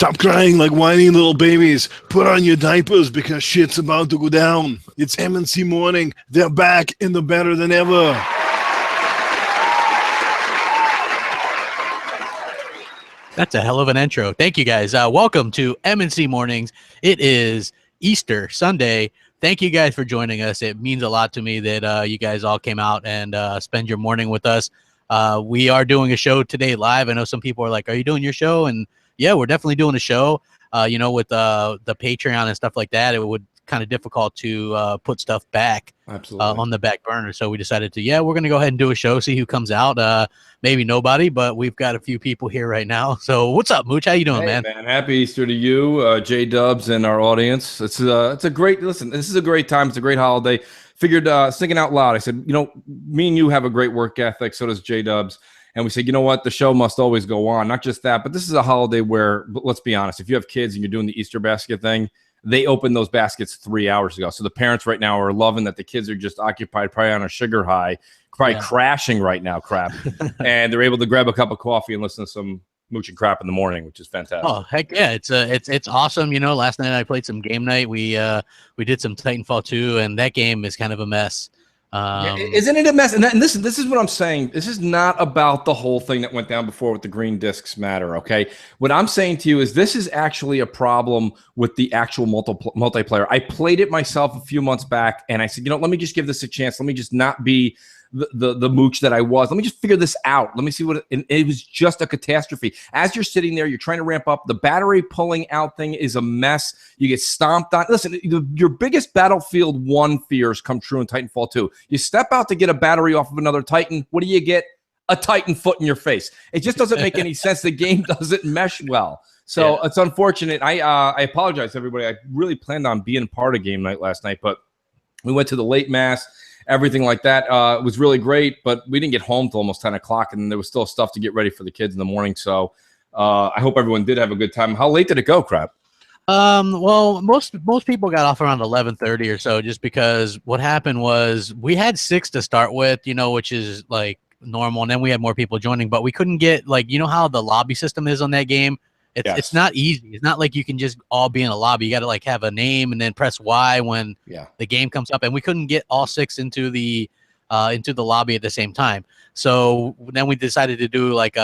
Stop crying like whiny little babies. Put on your diapers because shit's about to go down. It's MNC Morning. They're back and they're better than ever. That's a hell of an intro. Thank you, guys. Welcome to MNC Mornings. It is Easter Sunday. Thank you guys for joining us. It means a lot to me that you guys all came out and spend your morning with us. We are doing a show today live. I know some people are like, are you doing your show? And yeah, we're definitely doing a show. With the Patreon and stuff like that, it would kind of difficult to put stuff back on the back burner. So we decided to, we're going to go ahead and do a show, see who comes out. Maybe nobody, but we've got a few people here right now. So what's up, Mooch? How you doing, man? Happy Easter to you, J-Dubs, and our audience. It's a great, listen, this is a great time. It's a great holiday. Figured thinking out loud, I said, me and you have a great work ethic. So does J-Dubs. And we said, you know what? The show must always go on. Not just that, but this is a holiday where, let's be honest, if you have kids and you're doing the Easter basket thing, they opened those baskets 3 hours ago. So the parents right now are loving that the kids are just occupied, probably on a sugar high, probably crashing right now, crap. And they're able to grab a cup of coffee and listen to some Mooch and Crap in the morning, which is fantastic. Oh, heck yeah. It's awesome. Last night I played some game night. We did some Titanfall 2, and that game is kind of a mess. Isn't it a mess? And listen, this is what I'm saying. This is not about the whole thing that went down before with the green discs matter, okay? What I'm saying to you is this is actually a problem with the actual multiplayer. I played it myself a few months back, and I said, let me just give this a chance. Let me just not be the mooch that I was. Let me just figure this out. Let me see what it was. Just a catastrophe. As you're sitting there, you're trying to ramp up. The battery pulling out thing is a mess. You get stomped on. Listen, your biggest Battlefield 1 fears come true in Titanfall 2. You step out to get a battery off of another Titan. What do you get? A Titan foot in your face. It just doesn't make any sense. The game doesn't mesh well. So it's unfortunate. I apologize to everybody. I really planned on being part of game night last night, but we went to the late mass. Everything like that was really great, but we didn't get home till almost 10 o'clock, and there was still stuff to get ready for the kids in the morning. So I hope everyone did have a good time. How late did it go, Crap? Well, most people got off around 11:30 or so, just because what happened was we had 6 to start with, which is like normal, and then we had more people joining, but we couldn't get how the lobby system is on that game. It's not easy. It's not like you can just all be in a lobby. You got to have a name and then press Y when the game comes up. And we couldn't get all 6 into the lobby at the same time. So then we decided to do like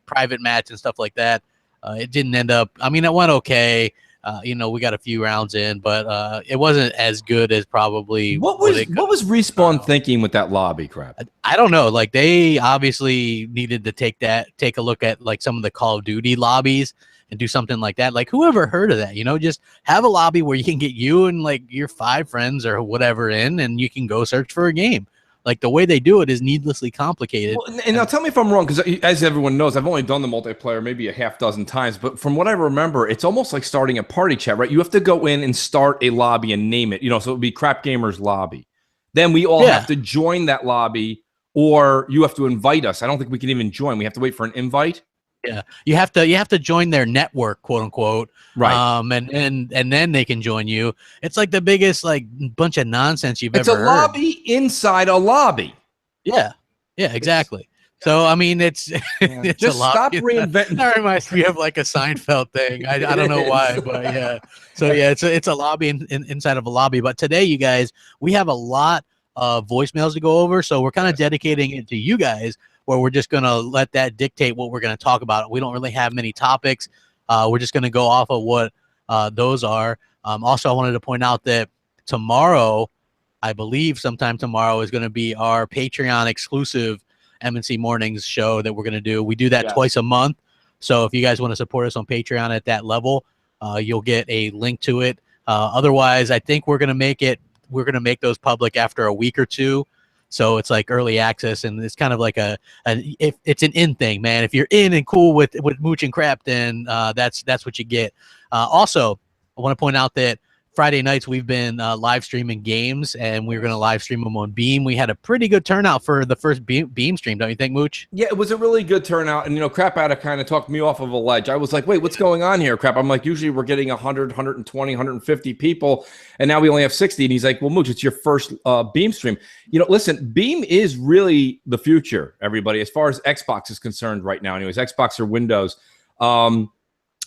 private match and stuff like that. It didn't end up. I mean, it went okay. We got a few rounds in, but it wasn't as good as probably. What was Respawn thinking with that lobby, Crap? I don't know. They obviously needed to take a look at some of the Call of Duty lobbies and do something like that. Whoever heard of that? Just have a lobby where you can get you and your 5 friends or whatever in, and you can go search for a game. The way they do it is needlessly complicated. Well, and now tell me if I'm wrong, because as everyone knows, I've only done the multiplayer maybe a half dozen times, but from what I remember, it's almost like starting a party chat, right? You have to go in and start a lobby and name it, so it would be Crap Gamers Lobby. Then we all have to join that lobby, or you have to invite us. I don't think we can even join. We have to wait for an invite. Yeah, you have to join their network, quote unquote, right? And then they can join you. It's the biggest bunch of nonsense you've ever heard. It's a lobby inside a lobby. Yeah, exactly. So I mean, it's it's just a lobby. Stop reinventing. That reminds me of a Seinfeld thing. I don't know why, but yeah. So yeah, it's a lobby inside of a lobby. But today, you guys, we have a lot of voicemails to go over, so we're kind of dedicating it to you guys, where we're just going to let that dictate what we're going to talk about. We don't really have many topics. We're just going to go off of what those are. Also, I wanted to point out that tomorrow, I believe sometime tomorrow, is going to be our Patreon exclusive MNC Mornings show that we're going to do. We do that twice a month. So if you guys want to support us on Patreon at that level, you'll get a link to it. Otherwise, I think we're going to make those public after a week or two. So it's early access, and it's kind of if it's an in thing, man. If you're in and cool with Mooch and Crap, then that's what you get. Also, I want to point out that Friday nights we've been live streaming games, and we're going to live stream them on Beam. We had a pretty good turnout for the first Beam stream, don't you think, Mooch? Yeah, it was a really good turnout, and Crap had to kind of talk me off of a ledge. I was like, wait, what's going on here, Crap? I'm like, usually we're getting 100, 120, 150 people, and now we only have 60. And he's like, well, Mooch, it's your first Beam stream. Listen, Beam is really the future, everybody, as far as Xbox is concerned right now. Anyways, Xbox or Windows.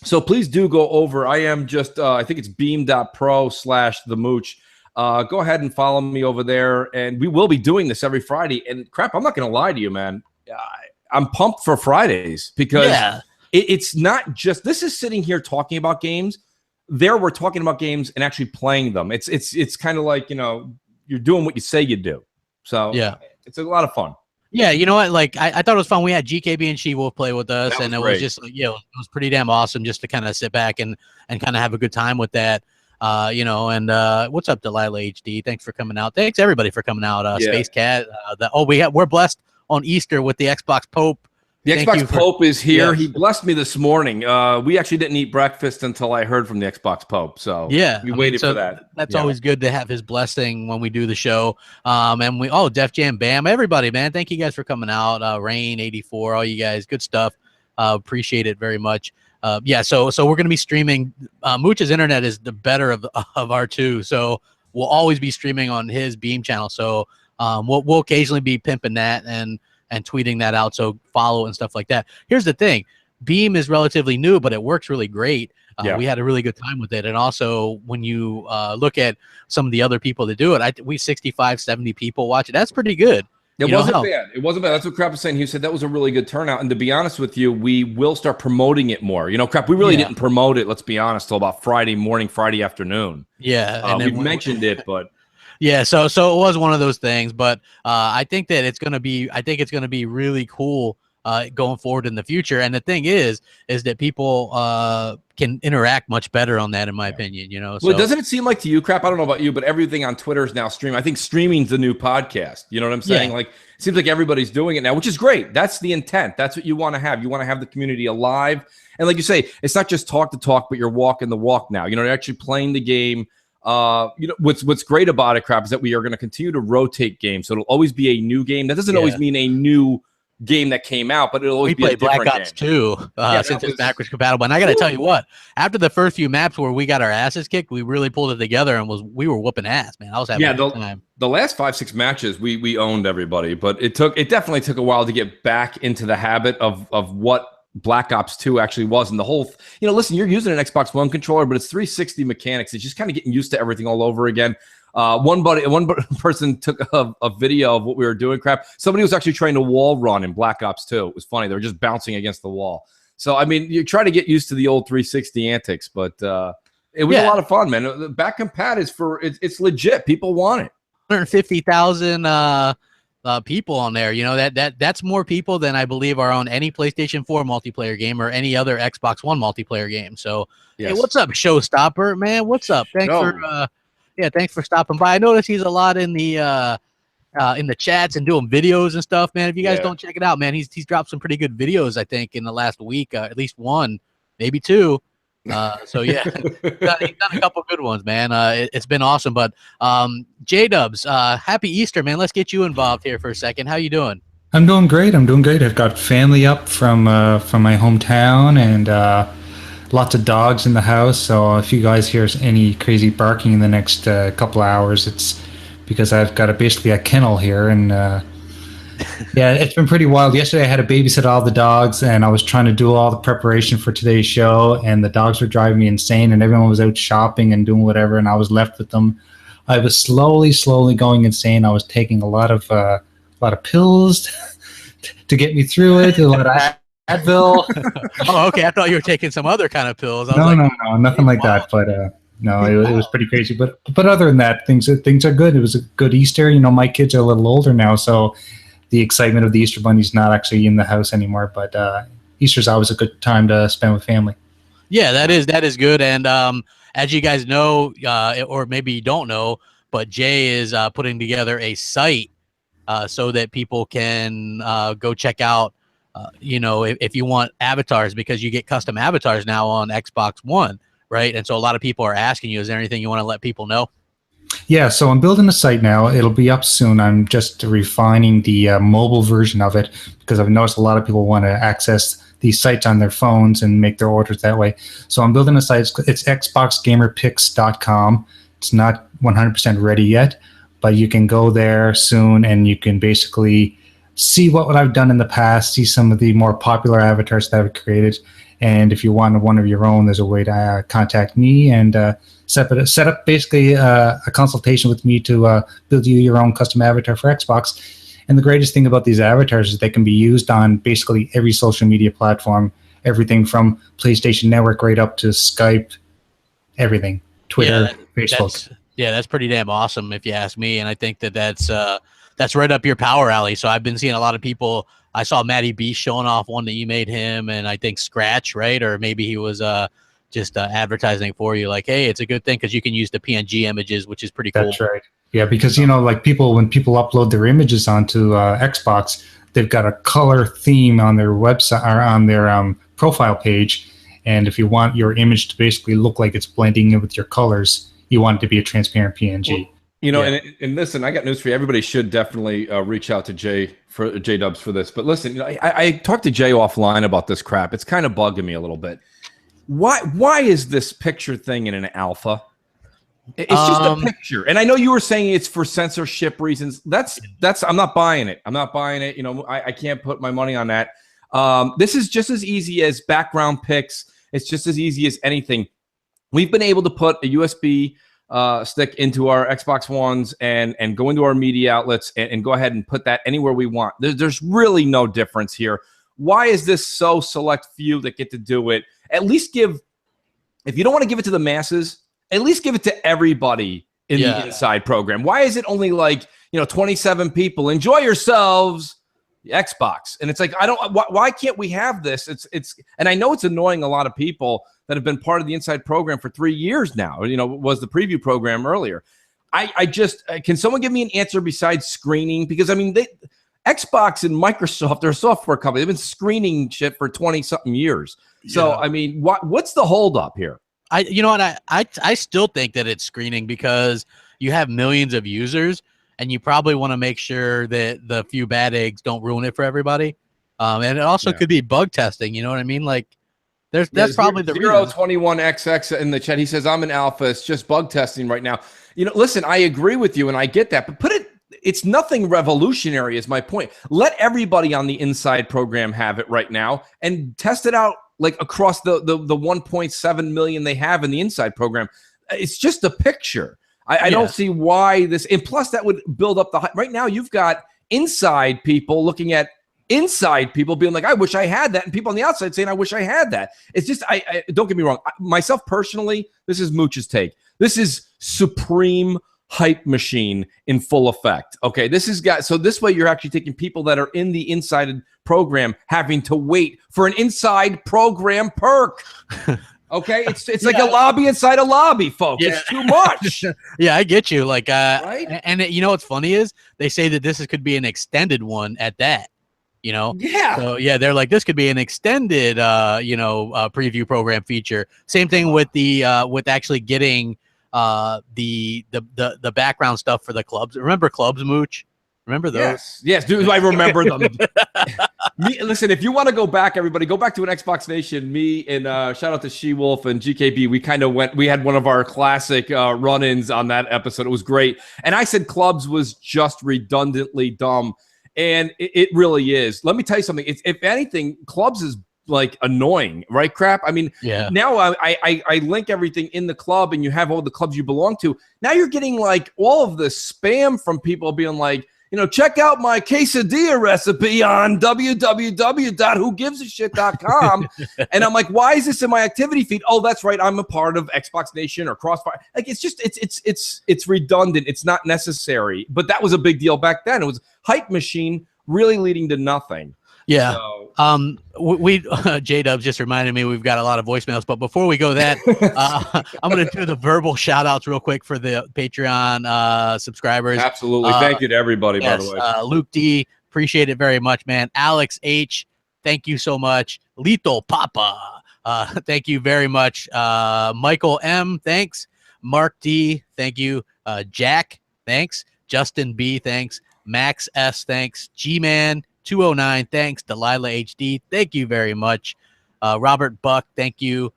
So please do go over. I am just, I think it's beam.pro/themooch. Go ahead and follow me over there. And we will be doing this every Friday. And crap, I'm not going to lie to you, man. I'm pumped for Fridays because it's not just, this is sitting here talking about games. There we're talking about games and actually playing them. It's kind of like, you're doing what you say you do. So yeah, it's a lot of fun. Yeah, you know what? Like, I thought it was fun. We had GKB and She-Wolf play with us, and it was just, it was pretty damn awesome just to kind of sit back and kind of have a good time with that. And what's up, Delilah HD? Thanks for coming out. Thanks everybody for coming out. Space Cat. We're blessed on Easter with the Xbox Pope. The Xbox Pope is here. Yes. He blessed me this morning. We actually didn't eat breakfast until I heard from the Xbox Pope. So we waited for that. That's always good to have his blessing when we do the show. And Def Jam Bam, everybody, man. Thank you guys for coming out. Rain 84, all you guys, good stuff. Appreciate it very much. So we're gonna be streaming. Mooch's internet is the better of our two, so we'll always be streaming on his Beam channel. So we'll occasionally be pimping that and tweeting that out, so follow and stuff like that. Here's the thing. Beam is relatively new, but it works really great. We had a really good time with it. And also, when you look at some of the other people that do it, we 65, 70 people watch it. That's pretty good. It wasn't bad. It wasn't bad. That's what Crap was saying. He said that was a really good turnout. And to be honest with you, we will start promoting it more. Crap, we really didn't promote it, let's be honest, till about Friday morning, Friday afternoon. Yeah. And we mentioned it, but... Yeah, so it was one of those things, but I think that it's gonna be really cool going forward in the future. And the thing is that people can interact much better on that, in my opinion. Well, doesn't it seem like to you, Crap? I don't know about you, but everything on Twitter is now streaming. I think streaming's the new podcast. You know what I'm saying? Like, it seems like everybody's doing it now, which is great. That's the intent. That's what you want to have. You want to have the community alive, and like you say, it's not just talk the talk, but you're walking the walk now. You're actually playing the game. What's great about it, Crap, is that we are going to continue to rotate games. So it'll always be a new game. That doesn't always mean a new game that came out, but it'll always be a different Black Ops 2 since it's backwards compatible. And I got to tell you what, after the first few maps where we got our asses kicked, we really pulled it together and we were whooping ass, man. I was having a good time. The last 5-6 matches, we owned everybody, but it definitely took a while to get back into the habit of what Black Ops 2 actually was. And the whole, listen, you're using an Xbox One controller, but it's 360 mechanics. It's just kind of getting used to everything all over again. One person took a video of what we were doing. Crap. Somebody was actually trying to wall run in Black Ops 2. It was funny. They were just bouncing against the wall. So, I mean, you try to get used to the old 360 antics, but it was a lot of fun, man. The back compat is it's legit. People want it. 150,000 people on there. That's more people than I believe are on any PlayStation 4 multiplayer game or any other Xbox One multiplayer game. So, hey, what's up, Showstopper, man? What's up? Thanks for stopping by. I noticed he's a lot in the chats and doing videos and stuff, man. If you guys don't check it out, man, he's dropped some pretty good videos, I think, in the last week, at least one, maybe two. He's done a couple good ones, man. It's been awesome. But J-Dubs, happy Easter, man. Let's get you involved here for a second. How you doing? I'm doing great. I've got family up from my hometown and lots of dogs in the house. So if you guys hear any crazy barking in the next couple of hours, it's because I've got basically a kennel here. And it's been pretty wild. Yesterday I had to babysit all the dogs, and I was trying to do all the preparation for today's show, and the dogs were driving me insane, and everyone was out shopping and doing whatever, and I was left with them. I was slowly going insane. I was taking a lot of pills to get me through it, a lot of Advil. Oh, okay. I thought you were taking some other kind of pills. No, nothing like that. But no, it was pretty crazy. But other than that, things are good. It was a good Easter. My kids are a little older now, so the excitement of the Easter Bunny's not actually in the house anymore. But Easter's always a good time to spend with family. Yeah, that is good. And as you guys know, or maybe you don't know, but Jay is putting together a site so that people can go check out. If you want avatars, because you get custom avatars now on Xbox One, right? And so a lot of people are asking you, is there anything you want to let people know? Yeah, so I'm building a site now. It'll be up soon. I'm just refining the mobile version of it because I've noticed a lot of people want to access these sites on their phones and make their orders that way. So I'm building a site. It's xboxgamerpicks.com. It's not 100% ready yet, but you can go there soon and you can basically see what I've done in the past, see some of the more popular avatars that I've created, And if you want one of your own, there's a way to contact me and set up basically a consultation with me to build you your own custom avatar for Xbox. And the greatest thing about these avatars is they can be used on basically every social media platform, everything from PlayStation Network right up to Skype, everything, Twitter, Facebook. That's pretty damn awesome if you ask me. And I think that's right up your power alley. So I've been seeing a lot of people. I saw Matty B showing off one that you made him, and I think Scratch, right? Or maybe he was just advertising for you, like, hey, it's a good thing because you can use the PNG images, which is pretty cool. That's right. Yeah, because like when people upload their images onto Xbox, they've got a color theme on their website or on their profile page, and if you want your image to basically look like it's blending in with your colors, you want it to be a transparent PNG. Well, and listen, I got news for you. Everybody should definitely reach out to J-Dubs for this. But listen, I talked to Jay offline about this crap. It's kind of bugging me a little bit. Why is this picture thing in an alpha? It's just a picture. And I know you were saying it's for censorship reasons. That's I'm not buying it. I'm not buying it. I can't put my money on that. This is just as easy as background pics. It's just as easy as anything. We've been able to put a USB stick into our Xbox Ones and go into our media outlets and go ahead and put that anywhere we want. There's really no difference here. Why is this so select few that get to do it? At least if you don't want to give it to the masses, at least give it to everybody in the inside program. Why is it only 27 people? Enjoy yourselves, Xbox. And it's like, why can't we have this? And I know it's annoying a lot of people that have been part of the inside program for 3 years now. Was the preview program earlier. I just, can someone give me an answer besides screening? Because Xbox and Microsoft, they're a software company. They've been screening shit for 20 something years. So, what's the holdup here? I still think that it's screening because you have millions of users and you probably want to make sure that the few bad eggs don't ruin it for everybody. And it also could be bug testing. You know what I mean? Like that's probably the reason. 021XX in the chat. He says, I'm an alpha. It's just bug testing right now. Listen, I agree with you and I get that, but it's nothing revolutionary is my point. Let everybody on the inside program have it right now and test it out across the 1.7 million they have in the inside program. It's just a picture. I don't see why this, and plus that would build up the hype. Right now you've got inside people looking at inside people being like, I wish I had that, and people on the outside saying, I wish I had that. It's just, I don't get me wrong. Myself personally, this is Mooch's take. This is supreme hype machine in full effect. Okay, so this way you're actually taking people that are in the inside program having to wait for an inside program perk. Okay, it's like a lobby inside a lobby, folks. It's too much. Yeah, I get you. Right? And what's funny is they say that this could be an extended one at that. Yeah. So they're like, this could be an extended preview program feature. Same thing with the with actually getting the background stuff for the clubs. Remember clubs, Mooch? Remember those? Yes, dude, I remember them. Listen, if you want to go back, everybody, go back to an Xbox Nation. Me and shout out to She-Wolf and GKB. We had one of our classic run-ins on that episode. It was great. And I said clubs was just redundantly dumb. And it really is. Let me tell you something. If anything, clubs is annoying, right? Crap. I mean, now I link everything in the club and you have all the clubs you belong to. Now you're getting all of the spam from people being like, check out my quesadilla recipe on www.whogivesashit.com. And I'm like, why is this in my activity feed? Oh, that's right. I'm a part of Xbox Nation or Crossfire. It's redundant. It's not necessary. But that was a big deal back then. It was hype machine really leading to nothing. Yeah. So, we J-Dubs just reminded me we've got a lot of voicemails, but before we go that, I'm going to do the verbal shout outs real quick for the Patreon subscribers. Absolutely. Thank you to everybody, by the way. Luke D, appreciate it very much, man. Alex H, thank you so much. Lito Papa, thank you very much. Michael M, thanks. Mark D, thank you. Jack, thanks. Justin B, thanks. Max S, thanks. G-Man 209, thanks. Delilah HD, thank you very much. Robert Buck, thank you.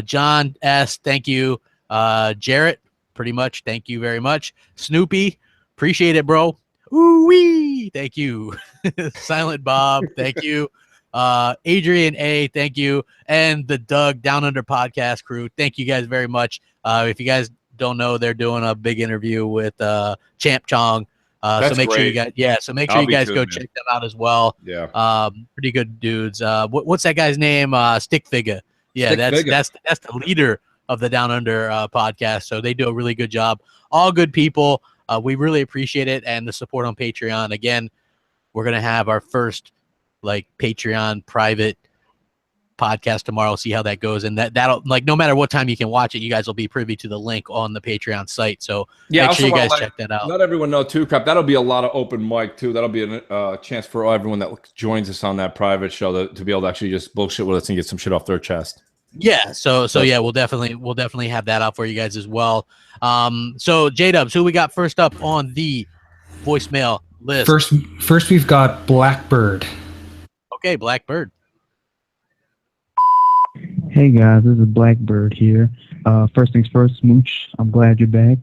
John S, thank you. Jarrett, pretty much, thank you very much. Snoopy, appreciate it, bro. Ooh-wee, thank you. Silent Bob, thank you. Adrian A, thank you, and the Doug Down Under podcast crew, thank you guys very much. If you guys don't know, they're doing a big interview with Champ Chong. So make sure you guys, go check them out as well. Yeah. Pretty good dudes. What's that guy's name? Stick Figure. Yeah, that's the leader of the Down Under podcast. So they do a really good job. All good people. We really appreciate it, and the support on Patreon. Again, we're gonna have our first Patreon private podcast tomorrow. See how that goes, and that'll no matter what time you can watch it, you guys will be privy to the link on the Patreon site. So make sure you guys check that out. Let everyone know too, Crap. That'll be a lot of open mic too. That'll be a chance for everyone that joins us on that private show to be able to actually just bullshit with us and get some shit off their chest. Yeah. So yeah, we'll definitely have that out for you guys as well. So J-Dubs, who we got first up on the voicemail list? First we've got Blackbird. Okay, Blackbird. Hey guys, this is Blackbird here. First things first, Smooch, I'm glad you're back.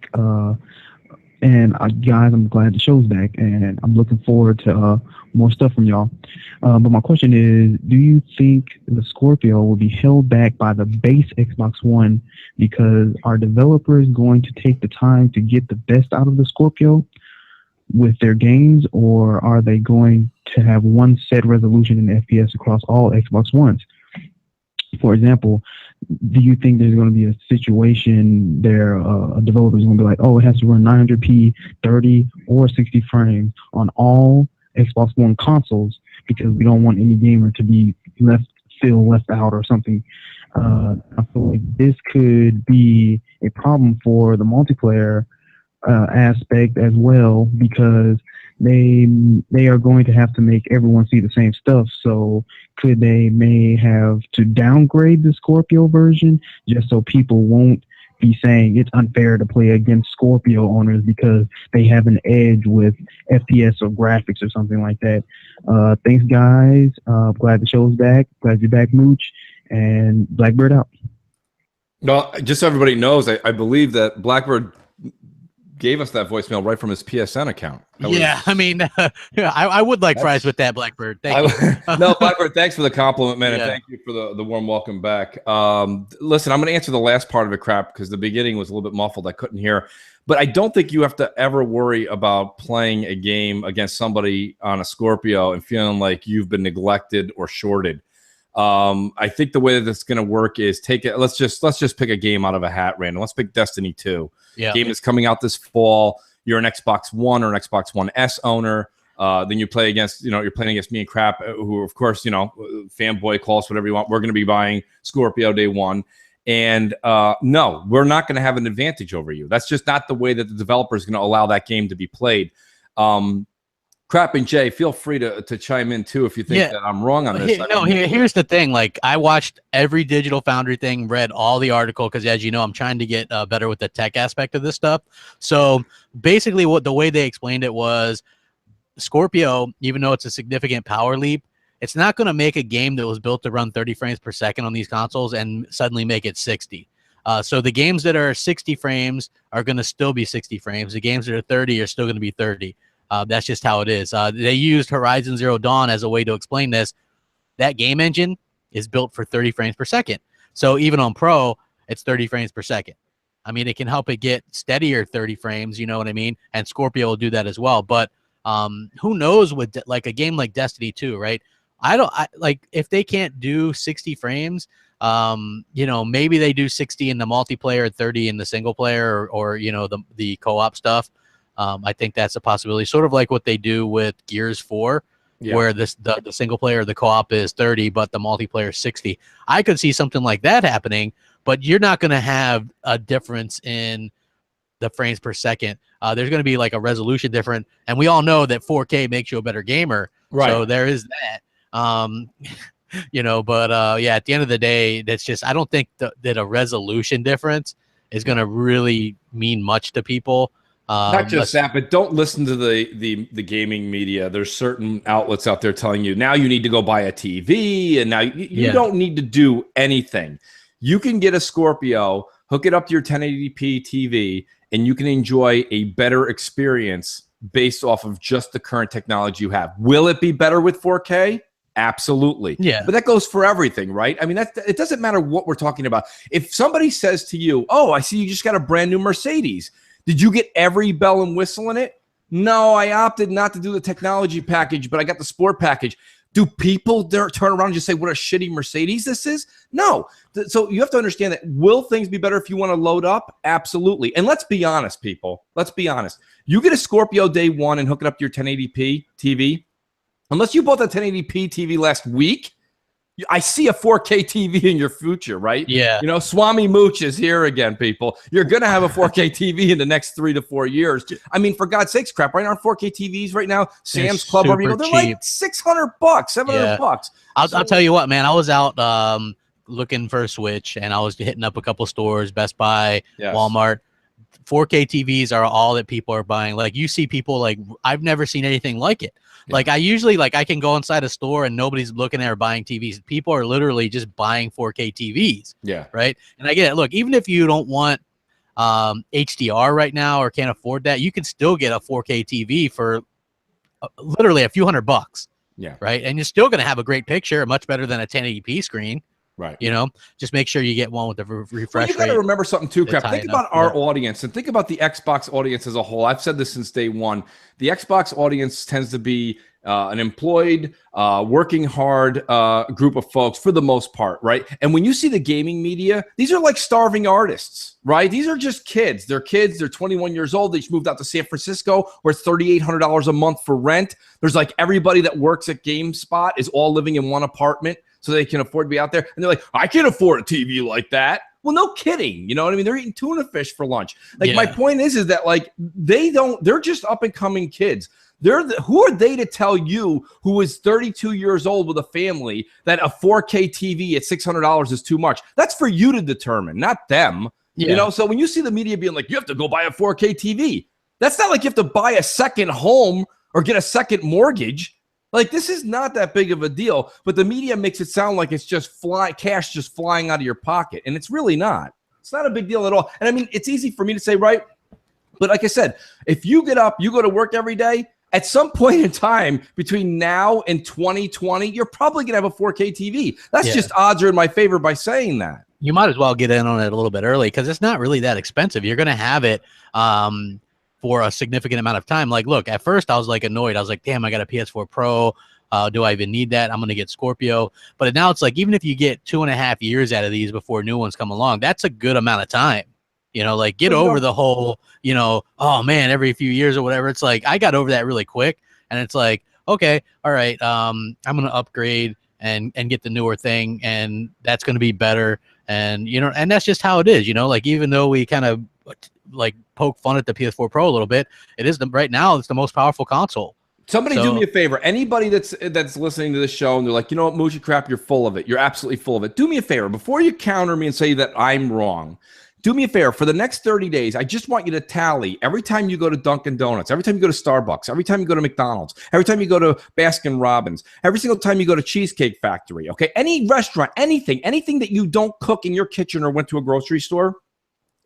And guys, I'm glad the show's back, and I'm looking forward to more stuff from y'all. But my question is, do you think the Scorpio will be held back by the base Xbox One because are developers going to take the time to get the best out of the Scorpio with their games, or are they going to have one set resolution in FPS across all Xbox Ones? For example, do you think there's going to be a situation there a developer is going to be like, oh, it has to run 900p, 30 or 60 frames on all Xbox One consoles because we don't want any gamer to be left out or something? I feel like this could be a problem for the multiplayer aspect as well, because they are going to have to make everyone see the same stuff. So they may have to downgrade the Scorpio version just so people won't be saying it's unfair to play against Scorpio owners because they have an edge with FPS or graphics or something like that. Thanks, guys. Glad the show's back. Glad you're back, Mooch. And Blackbird out. No, just so everybody knows, I believe that Blackbird gave us that voicemail right from his PSN account. I would like fries with that, Blackbird. Thank you. No, Blackbird, thanks for the compliment, man, Yeah. and thank you for the warm welcome back. Listen, I'm going to answer the last part of it, Crap, because the beginning was a little bit muffled. I couldn't hear. But I don't think you have to ever worry about playing a game against somebody on a Scorpio and feeling like you've been neglected or shorted. I think the way that it's going to work is let's just pick a game out of a hat random. Let's pick Destiny 2. Yeah. Game is coming out this fall. You're an Xbox One or an Xbox One S owner. Then you play against, you're playing against me and Crap, who, of course, fanboy, call us whatever you want. We're going to be buying Scorpio day one. And no, we're not going to have an advantage over you. That's just not the way that the developer is going to allow that game to be played. Crap and Jay, feel free to chime in too if you think that I'm wrong on this. Here's the thing. I watched every Digital Foundry thing, read all the article because, as you know, I'm trying to get better with the tech aspect of this stuff. So basically, the way they explained it was Scorpio, even though it's a significant power leap, it's not going to make a game that was built to run 30 frames per second on these consoles and suddenly make it 60. So the games that are 60 frames are going to still be 60 frames. The games that are 30 are still going to be 30. That's just how it is. They used Horizon Zero Dawn as a way to explain this. That game engine is built for 30 frames per second. So even on Pro, it's 30 frames per second. I mean, it can help it get steadier 30 frames, you know what I mean? And Scorpio will do that as well. But who knows with a game like Destiny 2, right? If they can't do 60 frames, maybe they do 60 in the multiplayer, 30 in the single player, or the co-op stuff. I think that's a possibility, sort of like what they do with Gears 4, where the single player, the co-op is 30, but the multiplayer is 60. I could see something like that happening, but you're not going to have a difference in the frames per second. There's going to be like a resolution different, and we all know that 4K makes you a better gamer. Right. So there is that. At the end of the day, that's just, I don't think that a resolution difference is going to really mean much to people. Not just that, but don't listen to the gaming media. There's certain outlets out there telling you now you need to go buy a TV, and now you don't need to do anything. You can get a Scorpio, hook it up to your 1080p TV, and you can enjoy a better experience based off of just the current technology you have. Will it be better with 4K? Absolutely. Yeah. But that goes for everything, right? I mean, it doesn't matter what we're talking about. If somebody says to you, oh, I see you just got a brand new Mercedes. Did you get every bell and whistle in it? No, I opted not to do the technology package, but I got the sport package. Do people turn around and just say, what a shitty Mercedes this is? No. So you have to understand that. Will things be better if you want to load up? Absolutely. And let's be honest, people. Let's be honest. You get a Scorpio day one and hook it up to your 1080p TV. Unless you bought the 1080p TV last week, I see a 4K TV in your future, right? Yeah. You know, Swami Mooch is here again, people. You're going to have a 4K TV in the next 3 to 4 years. I mean, for God's sakes, crap, right now, 4K TVs right now, Sam's Club, or, you know, they're cheap. like $600, $700. I'll tell you what, man, I was out looking for a Switch, and I was hitting up a couple stores, Best Buy, Walmart. 4K TVs are all that people are buying. Like, you see people, like, I've never seen anything like it. Like, I usually, like, I can go inside a store and nobody's looking at or buying TVs. People are literally just buying 4K TVs. Yeah. Right. And I get it. Look, even if you don't want HDR right now or can't afford that, you can still get a 4K TV for literally a few $100. Yeah. Right. And you're still going to have a great picture, much better than a 1080p screen. Right. You know, just make sure you get one with the refresh rate. You got to remember something too, Crap. Think about our audience and think about the Xbox audience as a whole. I've said this since day one. The Xbox audience tends to be an employed, working hard group of folks for the most part, right? And when you see the gaming media, these are like starving artists, right? These are just kids. They're kids. They're 21 years old. They just moved out to San Francisco where it's $3,800 a month for rent. There's like everybody that works at GameSpot is all living in one apartment, so they can afford to be out there. And they're like, I can't afford a TV like that. Well, no kidding. You know what I mean? They're eating tuna fish for lunch. Like, my point is that, like, they're just up and coming kids. Who are they to tell you, who is 32 years old with a family, that a 4K TV at $600 is too much? That's for you to determine, not them. You know, so when you see the media being like, you have to go buy a 4K TV, that's not like you have to buy a second home or get a second mortgage. Like, this is not that big of a deal, but the media makes it sound like it's just cash just flying out of your pocket, and it's really not. It's not a big deal at all. And I mean, it's easy for me to say, right? But like I said, if you get up, you go to work every day, at some point in time between now and 2020, you're probably going to have a 4K TV. That's just odds are in my favor by saying that. You might as well get in on it a little bit early because it's not really that expensive. You're going to have it for a significant amount of time. Like, look, at first I was like annoyed. I was like, damn, I got a PS4 Pro. Do I even need that? I'm going to get Scorpio. But now it's like, even if you get 2.5 years out of these before new ones come along, that's a good amount of time. You know, like, get over the whole, you know, oh man, every few years or whatever. It's like, I got over that really quick. And it's like, okay, all right, I'm going to upgrade and get the newer thing. And that's going to be better. And, you know, and that's just how it is, you know, like, even though we kind of like poke fun at the PS4 Pro a little bit, it is right now, it's the most powerful console. Somebody do me a favor. Anybody that's listening to this show and they're like, you know what, Moochie Crap, you're full of it. You're absolutely full of it. Do me a favor. Before you counter me and say that I'm wrong, do me a favor. For the next 30 days, I just want you to tally every time you go to Dunkin' Donuts, every time you go to Starbucks, every time you go to McDonald's, every time you go to Baskin Robbins, every single time you go to Cheesecake Factory, okay? Any restaurant, anything that you don't cook in your kitchen or went to a grocery store,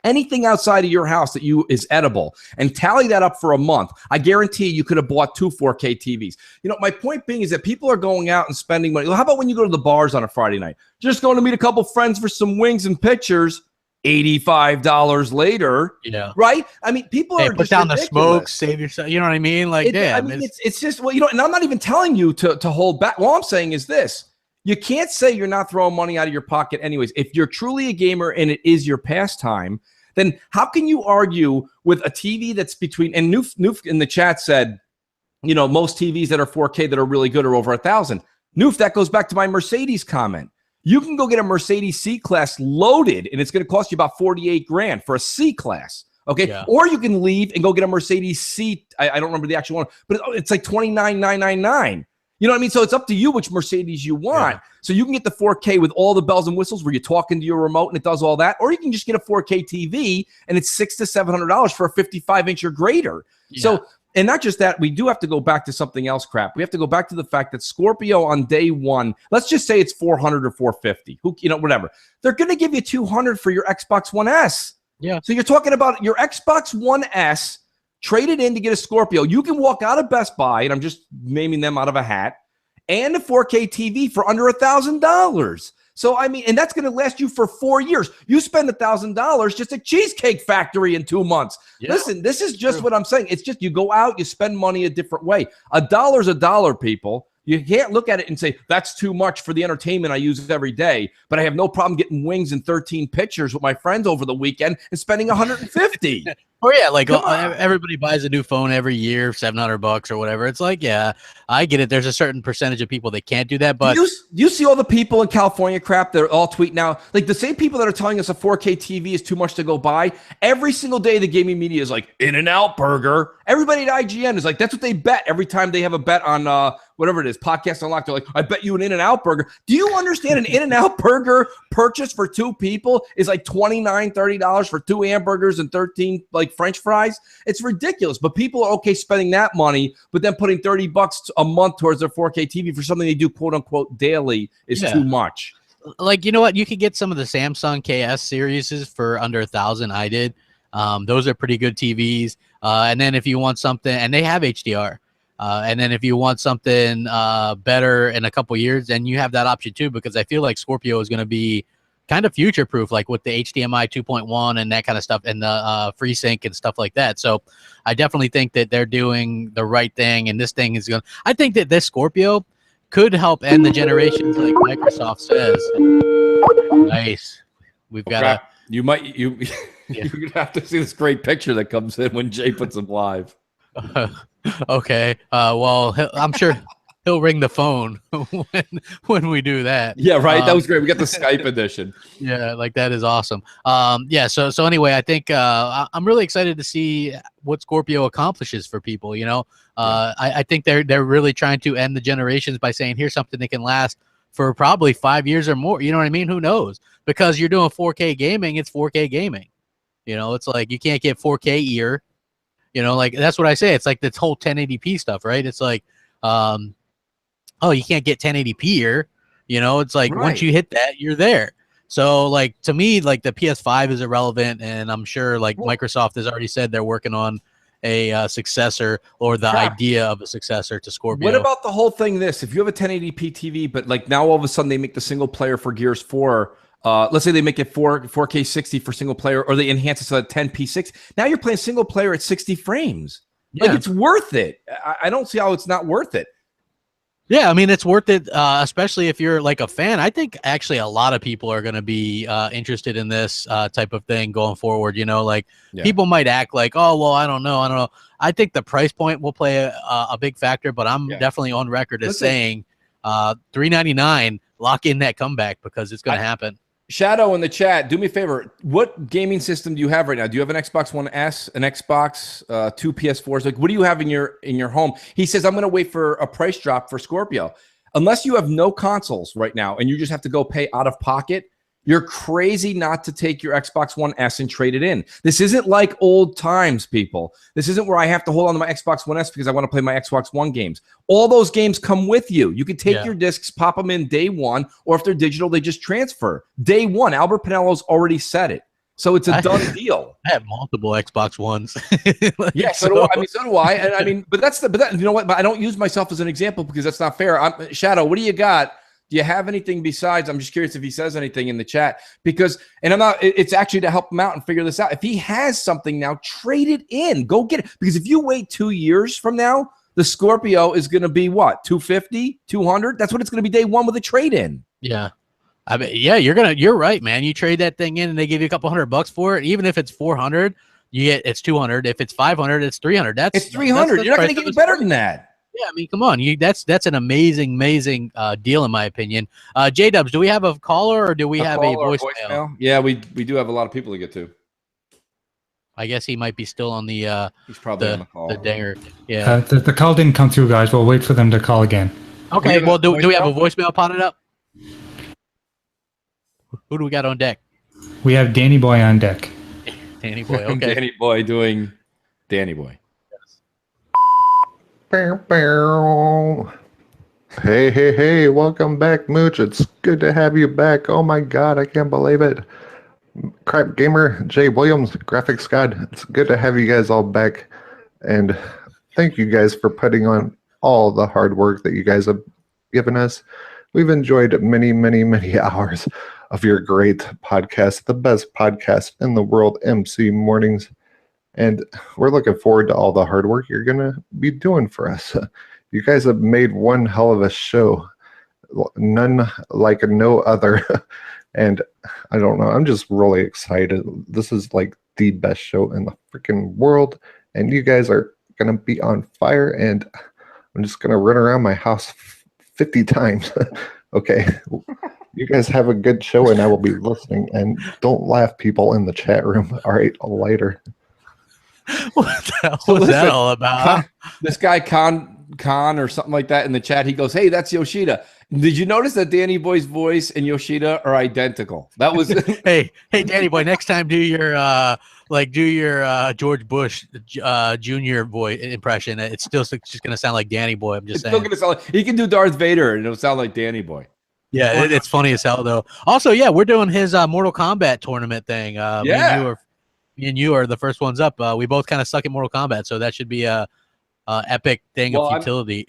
anything outside of your house that is edible, and tally that up for a month. I guarantee you could have bought 2 4K TVs. You know, my point being is that people are going out and spending money. How about when you go to the bars on a Friday night? Just going to meet a couple friends for some wings and pictures. $85 later, right? I mean, people are put just down ridiculous. The smoke, save yourself. You know what I mean? Like, damn, I mean, it's just, well, you know, and I'm not even telling you to hold back. All I'm saying is this: you can't say you're not throwing money out of your pocket, anyways. If you're truly a gamer and it is your pastime, then how can you argue with a TV that's between? And Noof in the chat said, you know, most TVs that are 4K that are really good are over $1,000. Noof, that goes back to my Mercedes comment. You can go get a Mercedes C-Class loaded, and it's going to cost you about $48,000 for a C-Class, okay? Yeah. Or you can leave and go get a Mercedes C. I don't remember the actual one, but it's like $29,999. You know what I mean? So it's up to you which Mercedes you want. Yeah. So you can get the 4K with all the bells and whistles where you're talking to your remote and it does all that, or you can just get a 4K TV and it's $600 to $700 for a 55-inch or greater. Yeah. So. And not just that, we do have to go back to something else, Crap. We have to go back to the fact that Scorpio on day one, let's just say it's $400 or $450, whatever. They're going to give you $200 for your Xbox One S. Yeah. So you're talking about your Xbox One S traded in to get a Scorpio. You can walk out of Best Buy, and I'm just naming them out of a hat, and a 4K TV for under $1,000. So, I mean, and that's going to last you for 4 years. You spend $1,000 just at Cheesecake Factory in 2 months. Yeah, listen, this is just what I'm saying. It's just you go out, you spend money a different way. $1's a dollar, people. You can't look at it and say, that's too much for the entertainment I use every day, but I have no problem getting wings and 13 pictures with my friends over the weekend and spending $150. Oh yeah, like everybody buys a new phone every year, $700 or whatever. It's like, yeah, I get it. There's a certain percentage of people that can't do that, but you see all the people in California crap that are all tweeting now, like the same people that are telling us a 4K TV is too much to go buy. Every single day, the gaming media is like In-N-Out Burger. Everybody at IGN is like, that's what they bet every time they have a bet on whatever it is, Podcast Unlocked. They're like, I bet you an In-N-Out Burger. Do you understand an In-N-Out Burger purchase for 2 people is like $29, $30 for 2 hamburgers and 13 like French fries? It's ridiculous, but people are okay spending that money, but then putting $30 a month towards their 4K TV for something they do quote unquote daily is too much. Like, you know what? You could get some of the Samsung KS series for under $1,000. I did. Those are pretty good TVs. And then if you want something, and they have HDR. And then if you want something better in a couple years, then you have that option too, because I feel like Scorpio is going to be kind of future proof, like with the HDMI 2.1 and that kind of stuff, and the FreeSync and stuff like that. So I definitely think that they're doing the right thing, and this thing is going to, I think that this Scorpio could help end the generations, like Microsoft says. Nice. We've got you're gonna have to see this great picture that comes in when Jay puts them live. Okay. Well, I'm sure he'll ring the phone when we do that. Yeah, right. That was great. We got the Skype edition. Yeah, like that is awesome. Yeah. So anyway, I think I'm really excited to see what Scorpio accomplishes for people. You know, I think they're really trying to end the generations by saying here's something that can last for probably 5 years or more. You know what I mean? Who knows? Because you're doing 4K gaming, it's 4K gaming. You know, it's like you can't get 4K ear. You know, like that's what I say. It's like this whole 1080p stuff, right? It's like, oh, you can't get 1080p here. You know, it's like once you hit that, you're there. So, like, to me, like the PS5 is irrelevant, and I'm sure like Microsoft has already said they're working on a successor or the idea of a successor to Scorpio. What about the whole thing? If you have a 1080p TV, but like now all of a sudden they make the single player for Gears 4. Let's say they make it 4K 60 for single player, or they enhance it to 10p6. Now you're playing single player at 60 frames. Yeah. Like, it's worth it. I don't see how it's not worth it. Yeah, I mean, it's worth it, especially if you're like a fan. I think actually a lot of people are going to be interested in this type of thing going forward. You know, like people might act like, oh, well, I don't know. I think the price point will play a big factor, but I'm definitely on record as saying $399, lock in that comeback because it's going to happen. Shadow in the chat, do me a favor. What gaming system do you have right now? Do you have an Xbox One S, an Xbox, 2 PS4s? Like, what do you have in your home? He says, I'm going to wait for a price drop for Scorpio. Unless you have no consoles right now and you just have to go pay out of pocket, you're crazy not to take your Xbox One S and trade it in. This isn't like old times, people. This isn't where I have to hold on to my Xbox One S because I want to play my Xbox One games. All those games come with you. You can take your discs, pop them in day one, or if they're digital, they just transfer. Day one, Albert Pinello's already said it. So it's a done deal. I have multiple Xbox Ones. Yeah, so do I. I mean, so do I. And I mean, but you know what? But I don't use myself as an example because that's not fair. Shadow, what do you got? Do you have anything besides? I'm just curious if he says anything in the chat because, and I'm not, it's actually to help him out and figure this out. If he has something now, trade it in, go get it. Because if you wait 2 years from now, the Scorpio is going to be what? 250, 200? That's what it's going to be day one with a trade in. Yeah. I mean, yeah, you're right, man. You trade that thing in and they give you a couple $100 for it. Even if it's 400, it's 200. If it's 500, it's 300. It's 300. You're not going to get any better than that. Yeah, I mean, come on. That's an amazing deal in my opinion. J-Dubs, do we have a caller or do we have a voicemail? Yeah, we do have a lot of people to get to. I guess he might be still on the he's probably on the call. The dinger. Yeah. The call didn't come through, guys. We'll wait for them to call again. Okay, well, do we have a voicemail potted up? Who do we got on deck? We have Danny Boy on deck. Danny Boy, okay. Danny Boy doing Danny Boy. Hey, welcome back, Mooch. It's good to have you back. Oh my god, I can't believe it. Crap Gamer, Jay Williams, Graphics God, it's good to have you guys all back. And thank you guys for putting on all the hard work that you guys have given us. We've enjoyed many, many, many hours of your great podcast, the best podcast in the world, MC Mornings. And we're looking forward to all the hard work you're going to be doing for us. You guys have made one hell of a show, none like no other. And I don't know, I'm just really excited. This is like the best show in the freaking world. And you guys are going to be on fire. And I'm just going to run around my house 50 times. Okay. You guys have a good show, and I will be listening. And don't laugh, people in the chat room. All right, later. What the hell was that all about? This guy Khan or something like that in the chat. He goes, "Hey, that's Yoshida. Did you notice that Danny Boy's voice and Yoshida are identical?" That was hey, Danny Boy. Next time, do your George Bush Jr. voice impression. It's still just gonna sound like Danny Boy. I'm just saying. Still gonna sound like, he can do Darth Vader, and it'll sound like Danny Boy. Yeah, it's funny as hell though. Also, yeah, we're doing his Mortal Kombat tournament thing. Me and you are the first ones up. We both kind of suck at Mortal Kombat, so that should be a epic thing of futility.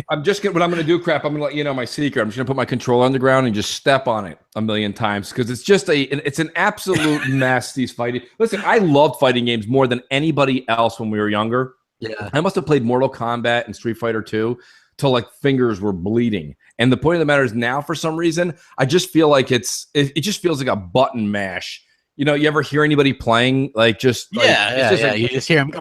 I'm just gonna, what I'm gonna do, crap. I'm gonna let you know my secret. I'm just gonna put my controller on the ground and just step on it a million times because it's just it's an absolute mess. These fighting. Listen, I loved fighting games more than anybody else when we were younger. Yeah, I must have played Mortal Kombat and Street Fighter 2 till like fingers were bleeding. And the point of the matter is now, for some reason, I just feel like it just feels like a button mash. You know, you ever hear anybody playing like just like, like, you just hear them.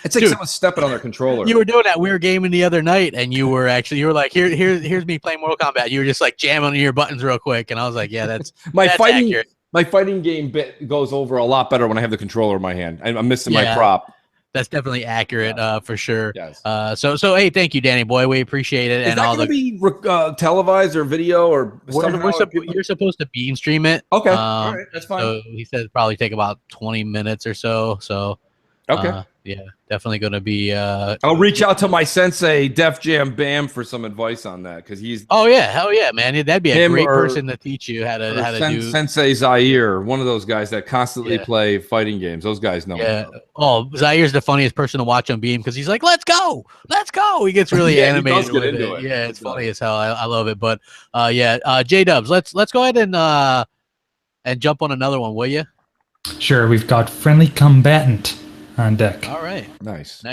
It's like someone stepping on their controller. You were doing that. We were gaming the other night, and you were like, here's me playing Mortal Kombat. You were just like jamming your buttons real quick, and I was like, yeah, that's accurate. My fighting game bit goes over a lot better when I have the controller in my hand. I'm missing my prop. That's definitely accurate, for sure. Yes. So hey, thank you, Danny Boy. We appreciate it. Is that going to be televised or video or? You're supposed to beam stream it. Okay, all right, that's fine. So he said it'd probably take about 20 minutes or so. So okay, yeah, definitely going to be. I'll reach out to my sensei, Def Jam Bam, for some advice on that because he's. Oh yeah, hell yeah, man! That'd be a great person to teach you how to do. Sensei Zaire, one of those guys that constantly play fighting games. Those guys know. Yeah. Oh, Zaire's the funniest person to watch on Beam because he's like, "Let's go, let's go." He gets really animated with it. Yeah, it's funny as hell. I love it. But J Dubs, let's go ahead and jump on another one, will you? Sure. We've got Friendly Combatant on deck. All right. Nice.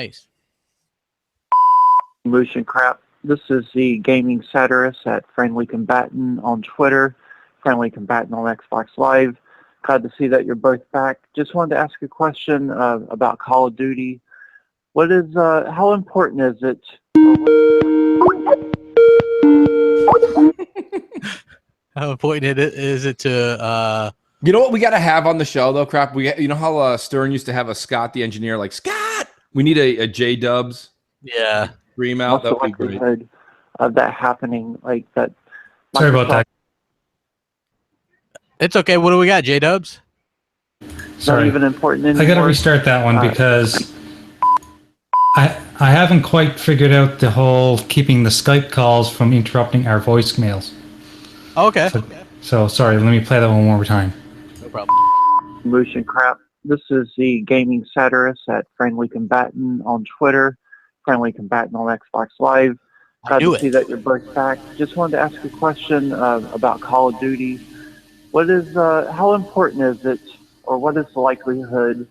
Motion crap. This is the gaming satirist at Friendly Combatant on Twitter, Friendly Combatant on Xbox Live. Glad to see that you're both back. Just wanted to ask a question about Call of Duty. What is how important is it? How important is it to? You know what we got to have on the show though, crap. You know how Stern used to have a Scott the engineer, like Scott. We need a J Dubs. Yeah. Scream out. What's the likelihood of that happening? Like that. Sorry about that. It's okay. What do we got, J Dubs? Not even important anymore. I got to restart that one because I haven't quite figured out the whole keeping the Skype calls from interrupting our voicemails. Okay. So sorry. Let me play that one more time. No problem. Motion crap. This is the gaming satirist at Friendly Combatant on Twitter, Friendly Combatant on Xbox Live. Glad to see that you're both back. Just wanted to ask a question about Call of Duty. What is how important is it, or what is the likelihood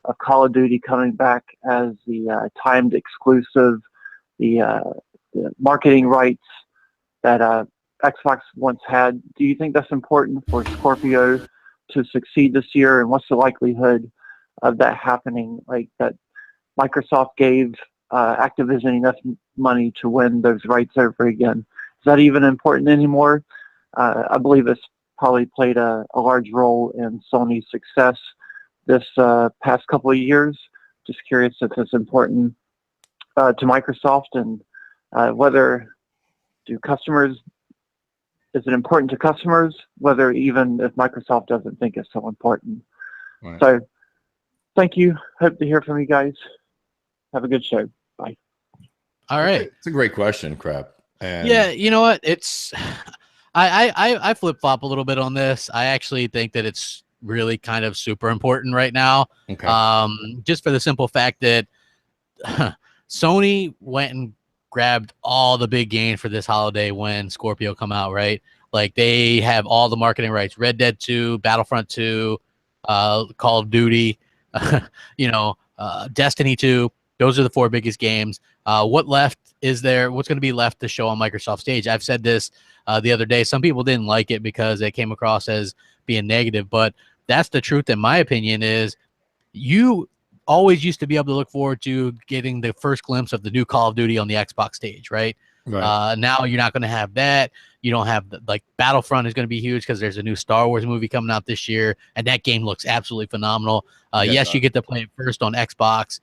of Call of Duty coming back as the timed exclusive, the marketing rights that Xbox once had? Do you think that's important for Scorpio to succeed this year, and what's the likelihood of that happening? Like that Microsoft gave Activision enough money to win those rights over again. Is that even important anymore? I believe it's probably played a large role in Sony's success this past couple of years. Just curious if it's important to Microsoft, and whether is it important to customers, whether even if Microsoft doesn't think it's so important. Right. So thank you. Hope to hear from you guys. Have a good show. Bye. All right. It's a great question, crap. And yeah, you know what? It's I flip-flop a little bit on this. I actually think that it's really kind of super important right now. Okay. Just for the simple fact that Sony went and grabbed all the big gains for this holiday when Scorpio come out, right? Like they have all the marketing rights: Red Dead 2, Battlefront 2, Call of Duty, Destiny 2. Those are the 4 biggest games. What left is there? What's going to be left to show on Microsoft stage? I've said this the other day. Some people didn't like it because it came across as being negative, but that's the truth. In my opinion, is you always used to be able to look forward to getting the first glimpse of the new Call of Duty on the Xbox stage, right? Now you're not going to have that. You don't have like Battlefront is going to be huge because there's a new Star Wars movie coming out this year, and that game looks absolutely phenomenal. Yes, you get to play it first on Xbox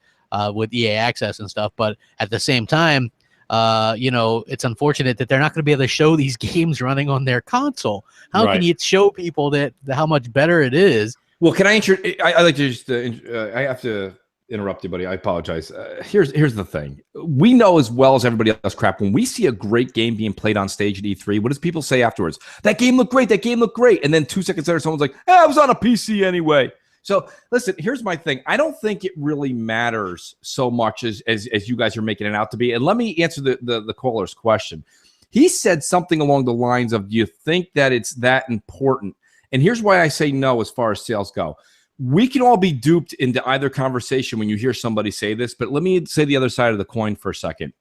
with EA Access and stuff, but at the same time, it's unfortunate that they're not going to be able to show these games running on their console. How can you show people that how much better it is? Well, can I I like to just I have to interrupt you, buddy. I apologize. Here's the thing. We know as well as everybody else, crap, when we see a great game being played on stage at E3, what does people say afterwards? That game looked great. That game looked great. And then 2 seconds later, someone's like, I was on a PC anyway. So listen, here's my thing. I don't think it really matters so much as you guys are making it out to be. And let me answer the caller's question. He said something along the lines of, do you think that it's that important? And here's why I say no as far as sales go. We can all be duped into either conversation when you hear somebody say this, but let me say the other side of the coin for a second.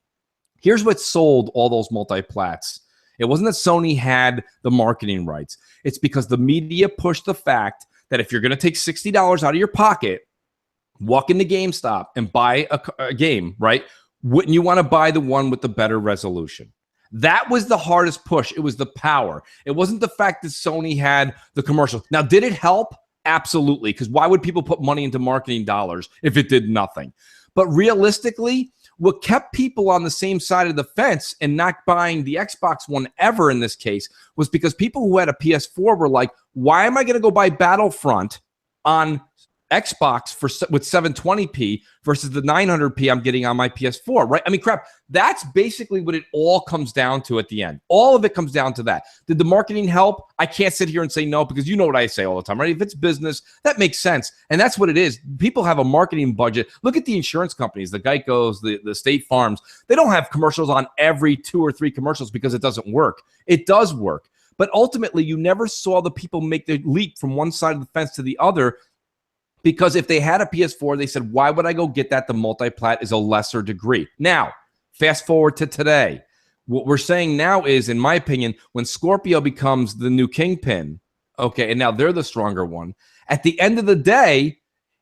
Here's what sold all those multi-plats. It wasn't that Sony had the marketing rights. It's because the media pushed the fact that if you're going to take $60 out of your pocket, walk into GameStop and buy a game, right? Wouldn't you want to buy the one with the better resolution? That was the hardest push. It was the power. It wasn't the fact that Sony had the commercials. Now, did it help? Absolutely, because why would people put money into marketing dollars if it did nothing? But realistically, what kept people on the same side of the fence and not buying the Xbox One ever in this case was because people who had a PS4 were like, why am I going to go buy Battlefront on Xbox with 720p versus the 900p I'm getting on my PS4, right? I mean, crap, that's basically what it all comes down to at the end. All of it comes down to that. Did the marketing help? I can't sit here and say no, because you know what I say all the time, right? If it's business, that makes sense. And that's what it is. People have a marketing budget. Look at the insurance companies, the Geicos, the State Farms. They don't have commercials on every 2 or 3 commercials because it doesn't work. It does work. But ultimately, you never saw the people make the leap from one side of the fence to the other. Because if they had a PS4, they said, why would I go get that? The multi-plat is a lesser degree. Now, fast forward to today. What we're saying now is, in my opinion, when Scorpio becomes the new kingpin, okay, and now they're the stronger one, at the end of the day,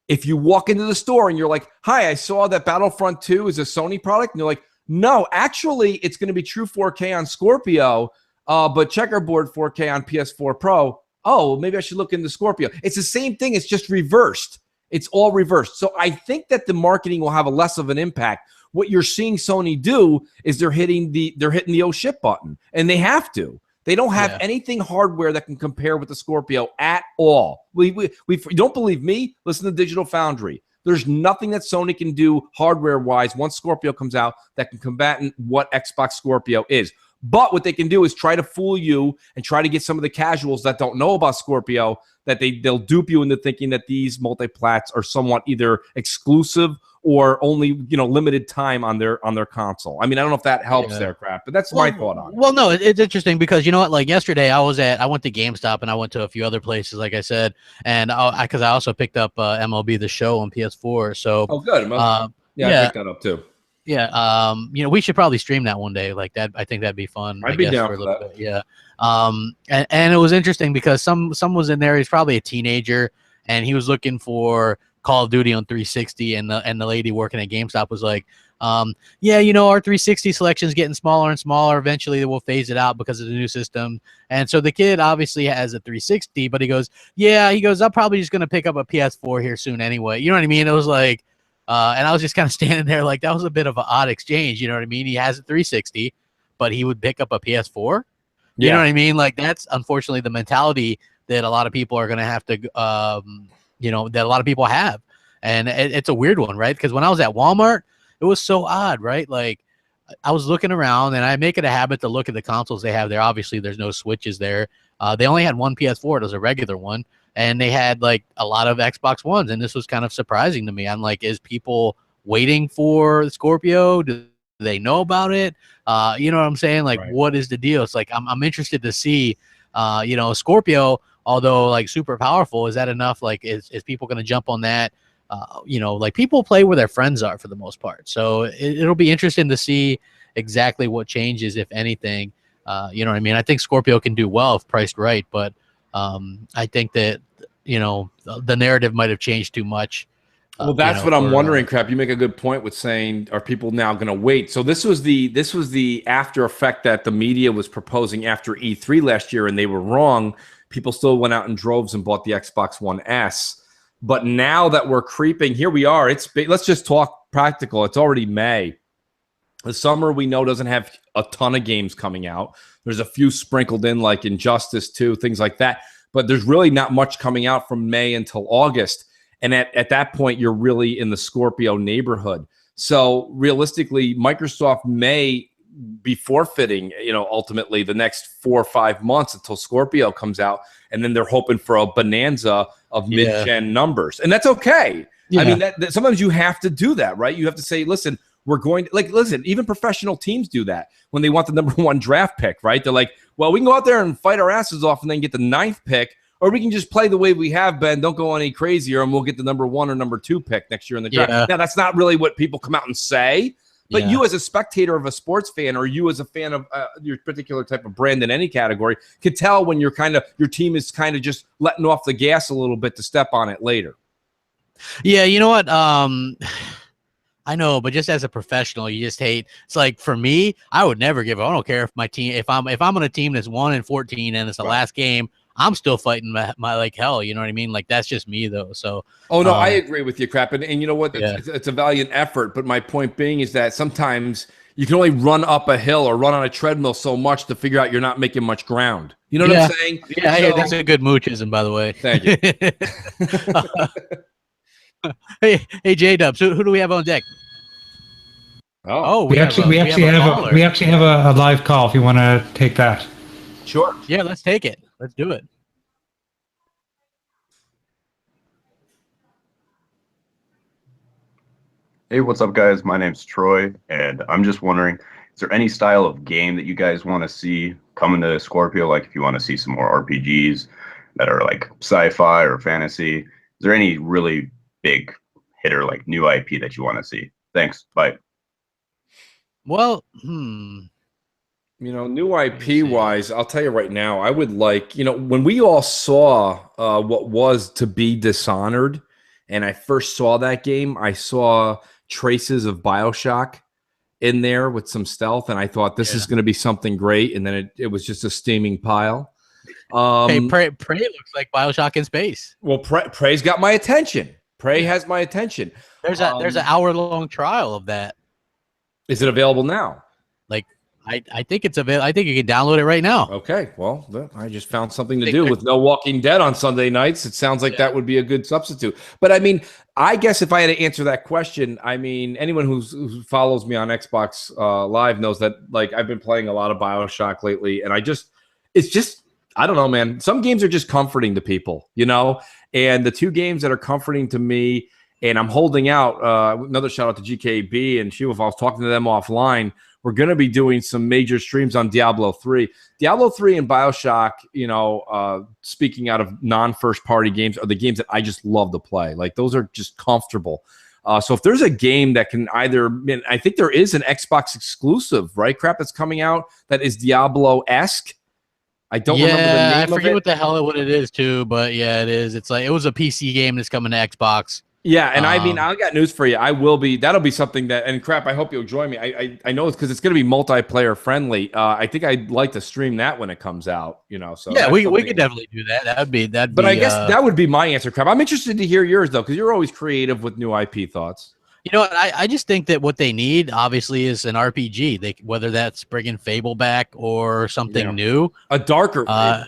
if you walk into the store and you're like, hi, I saw that Battlefront 2 is a Sony product, and you're like, no, actually, it's going to be true 4K on Scorpio, but checkerboard 4K on PS4 Pro. Oh, maybe I should look into Scorpio. It's the same thing. It's just reversed. It's all reversed. So I think that the marketing will have a less of an impact. What you're seeing Sony do is they're hitting the oh shit button, and they have to. They don't have anything hardware that can compare with the Scorpio at all. You don't believe me? Listen to Digital Foundry. There's nothing that Sony can do hardware-wise once Scorpio comes out that can combat what Xbox Scorpio is. But what they can do is try to fool you and try to get some of the casuals that don't know about Scorpio, that they'll dupe you into thinking that these multi-plats are somewhat either exclusive or only limited time on their console. I mean, I don't know if that helps there, crap, but that's my thought on it. Well, no, it's interesting because you know what? Like yesterday, I went to GameStop and I went to a few other places, like I said, and because I also picked up MLB The Show on PS4. So good. I picked that up too. Yeah, we should probably stream that one day. Like that, I think that'd be fun. I'd be down for that. Bit. Yeah. And it was interesting because some was in there. He's probably a teenager, and he was looking for Call of Duty on 360, and the lady working at GameStop was like, our 360 selection is getting smaller and smaller. Eventually, they will phase it out because of the new system. And so the kid obviously has a 360, but he goes, I'm probably just gonna pick up a PS4 here soon anyway. You know what I mean? It was like. And I was just kind of standing there like that was a bit of an odd exchange. You know what I mean? He has a 360, but he would pick up a PS4. You know what I mean? Like that's unfortunately the mentality that a lot of people are going to have to, that a lot of people have. And it's a weird one, right? Because when I was at Walmart, it was so odd, right? Like I was looking around and I make it a habit to look at the consoles they have there. Obviously, there's no Switches there. They only had one PS4. It was a regular one. And they had like a lot of Xbox Ones, and this was kind of surprising to me. I'm like, is people waiting for Scorpio? Do they know about it? You know what I'm saying? Like, Right. what is the deal? It's like I'm interested to see, you know, Scorpio, although like super powerful, is that enough? Like, is people going to jump on that? You know, like people play where their friends are for the most part. So it'll be interesting to see exactly what changes, if anything. You know what I mean? I think Scorpio can do well if priced right, but I think that, you know, the narrative might have changed too much. Well, that's you know, what I'm for, wondering, Crap. You make a good point with saying, are people now going to wait? So this was the after effect that the media was proposing after E3 last year, and they were wrong. People still went out in droves and bought the Xbox One S. But now that we're creeping, here we are. Let's just talk practical. It's already May. The summer we know doesn't have a ton of games coming out. There's a few sprinkled in, like Injustice 2, things like that. But there's really not much coming out from May until August. And at that point, you're really in the Scorpio neighborhood. So realistically, Microsoft may be forfeiting, you know, ultimately the next 4 or 5 months until Scorpio comes out. And then they're hoping for a bonanza of mid-gen numbers. And that's okay. Yeah. I mean, that sometimes you have to do that, right? You have to say, listen, we're going to, like, listen, even professional teams do that when they want the #1 draft pick, right? They're like, well, we can go out there and fight our asses off and then get the 9th pick, or we can just play the way we have been, don't go any crazier, and we'll get the #1 or #2 pick next year in the draft. Yeah. Now, that's not really what people come out and say, but you as a spectator of a sports fan, or you as a fan of your particular type of brand in any category, could tell when your team is kind of just letting off the gas a little bit to step on it later. Yeah, you know what? I know, but just as a professional, you just hate. It's like, for me, I would never give up. I don't care if my team, if I'm on a team that's 1-14 and it's the last game, I'm still fighting my like hell. You know what I mean? Like, that's just me though. So, oh no, I agree with you, Crap. And you know what? It's a valiant effort. But my point being is that sometimes you can only run up a hill or run on a treadmill so much to figure out you're not making much ground. You know what I'm saying? Yeah, so, that's a good moochism, by the way. Thank you. Hey, J-Dubs, who do we have on deck? We actually have a live call if you want to take that. Sure. Yeah, let's take it. Let's do it. Hey, what's up, guys? My name's Troy, and I'm just wondering, is there any style of game that you guys want to see coming to Scorpio? Like, if you want to see some more RPGs that are like sci-fi or fantasy, is there any really big hitter, like new IP that you want to see? Thanks. Bye. Well, you know, new IP wise, I'll tell you right now, I would like, you know, when we all saw what was to be Dishonored, and I first saw that game, I saw traces of BioShock in there with some stealth, and I thought this is going to be something great, and then it was just a steaming pile. Hey, Prey looks like BioShock in space. Well, Prey's got my attention. Prey has my attention. There's an hour-long trial of that. Is it available now? Like, I think it's available. I think you can download it right now. Okay, well, I just found something to do with no Walking Dead on Sunday nights. It sounds like that would be a good substitute. But I mean, I guess if I had to answer that question, I mean, anyone who follows me on Xbox Live knows that, like, I've been playing a lot of BioShock lately, and it's just, I don't know, man. Some games are just comforting to people, you know? And the two games that are comforting to me, and I'm holding out, another shout out to GKB and Shiva, if I was talking to them offline, we're going to be doing some major streams on Diablo 3. Diablo 3 and BioShock, you know, speaking out of non-first party games, are the games that I just love to play. Like, those are just comfortable. So if there's a game that can either, I think there is an Xbox exclusive, right, Crap, that's coming out that is Diablo-esque. I don't remember the name of it. I forget what the hell what it is too, but yeah, it is. It's like, it was a PC game that's coming to Xbox. Yeah, and I mean, I got news for you. That'll be something that, and Crap, I hope you'll join me. I know it's because it's going to be multiplayer friendly. I think I'd like to stream that when it comes out, you know. So yeah, we could definitely do that. But I guess that would be my answer, Crap. I'm interested to hear yours though, because you're always creative with new IP thoughts. You know what? I just think that what they need, obviously, is an RPG. Whether that's bringing Fable back or something new, a darker Fable.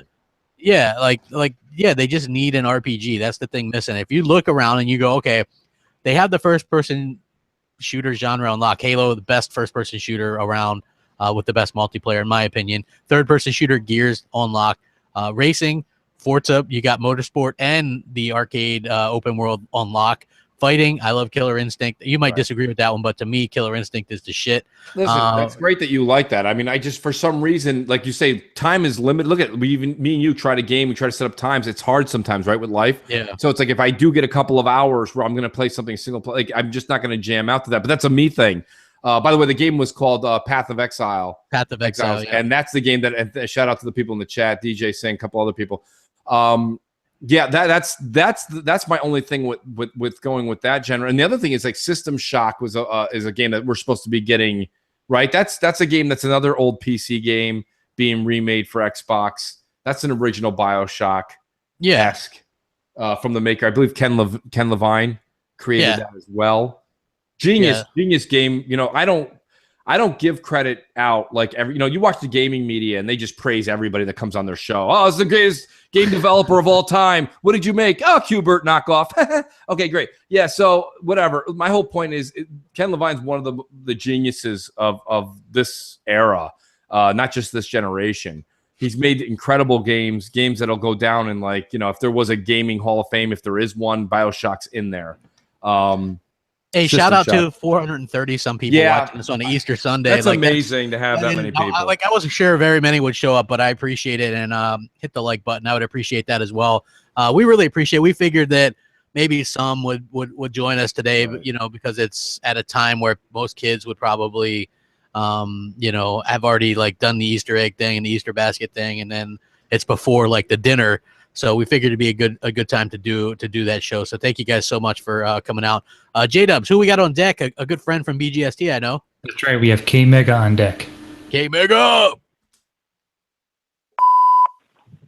Yeah, they just need an RPG. That's the thing missing. If you look around and you go, okay, they have the first-person shooter genre unlocked. Halo, the best first-person shooter around with the best multiplayer, in my opinion. Third-person shooter, Gears unlocked. Racing, Forza, you got Motorsport and the arcade open world unlock. Fighting, I love Killer Instinct. You might disagree with that one, but to me, Killer Instinct is the shit. Listen, that's great that you like that. I mean, I just, for some reason, like you say, time is limited. Look at, me and you try to game, we try to set up times. It's hard sometimes, right, with life. Yeah. So it's like, if I do get a couple of hours where I'm going to play something single play, like, I'm just not going to jam out to that. But that's a me thing. By the way, the game was called Path of Exile. Path of Exile, yeah. And that's the game that, and shout out to the people in the chat, DJ saying, a couple other people. Yeah, that's my only thing with going with that genre. And the other thing is, like, System Shock is a game that we're supposed to be getting, right? That's a game that's another old PC game being remade for Xbox. That's an original BioShock-esque from the maker. I believe Ken Levine created that as well. Genius game. You know, I don't give credit out like you watch the gaming media and they just praise everybody that comes on their show. Oh, it's the greatest game developer of all time. What did you make? Oh, Qbert knockoff. Okay, great. Yeah, so whatever. My whole point is Ken Levine's one of the geniuses of this era, not just this generation. He's made incredible games that'll go down in, like, if there was a gaming Hall of Fame, if there is one, BioShock's in there. Hey, shout out to 430 some people watching this on a Easter Sunday. That's amazing to have that many people. I wasn't sure very many would show up, but I appreciate it, and hit the like button. I would appreciate that as well. We really appreciate it. We figured that maybe some would join us today, right. Because it's at a time where most kids would probably have already like done the Easter egg thing and the Easter basket thing, and then it's before like the dinner. So we figured it'd be a good time to do that show. So thank you guys so much for coming out. J-Dubs, who we got on deck? A good friend from BGST, I know. That's right. We have K-Mega on deck. K-Mega!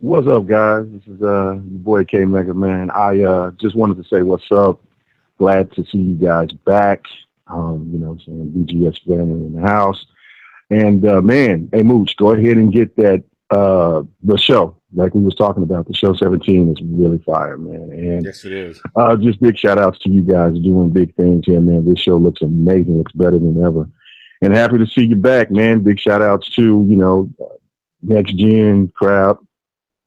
What's up, guys? This is your boy K-Mega, man. I just wanted to say what's up. Glad to see you guys back. Saying BGS family in the house. And, man, hey, Mooch, go ahead and get that the show. Like we was talking about, the show 17 is really fire, man. And yes, it is. Just big shout outs to you guys doing big things here, man. This show looks amazing. Looks better than ever. And happy to see you back, man. Big shout outs to, Next Gen, Crap,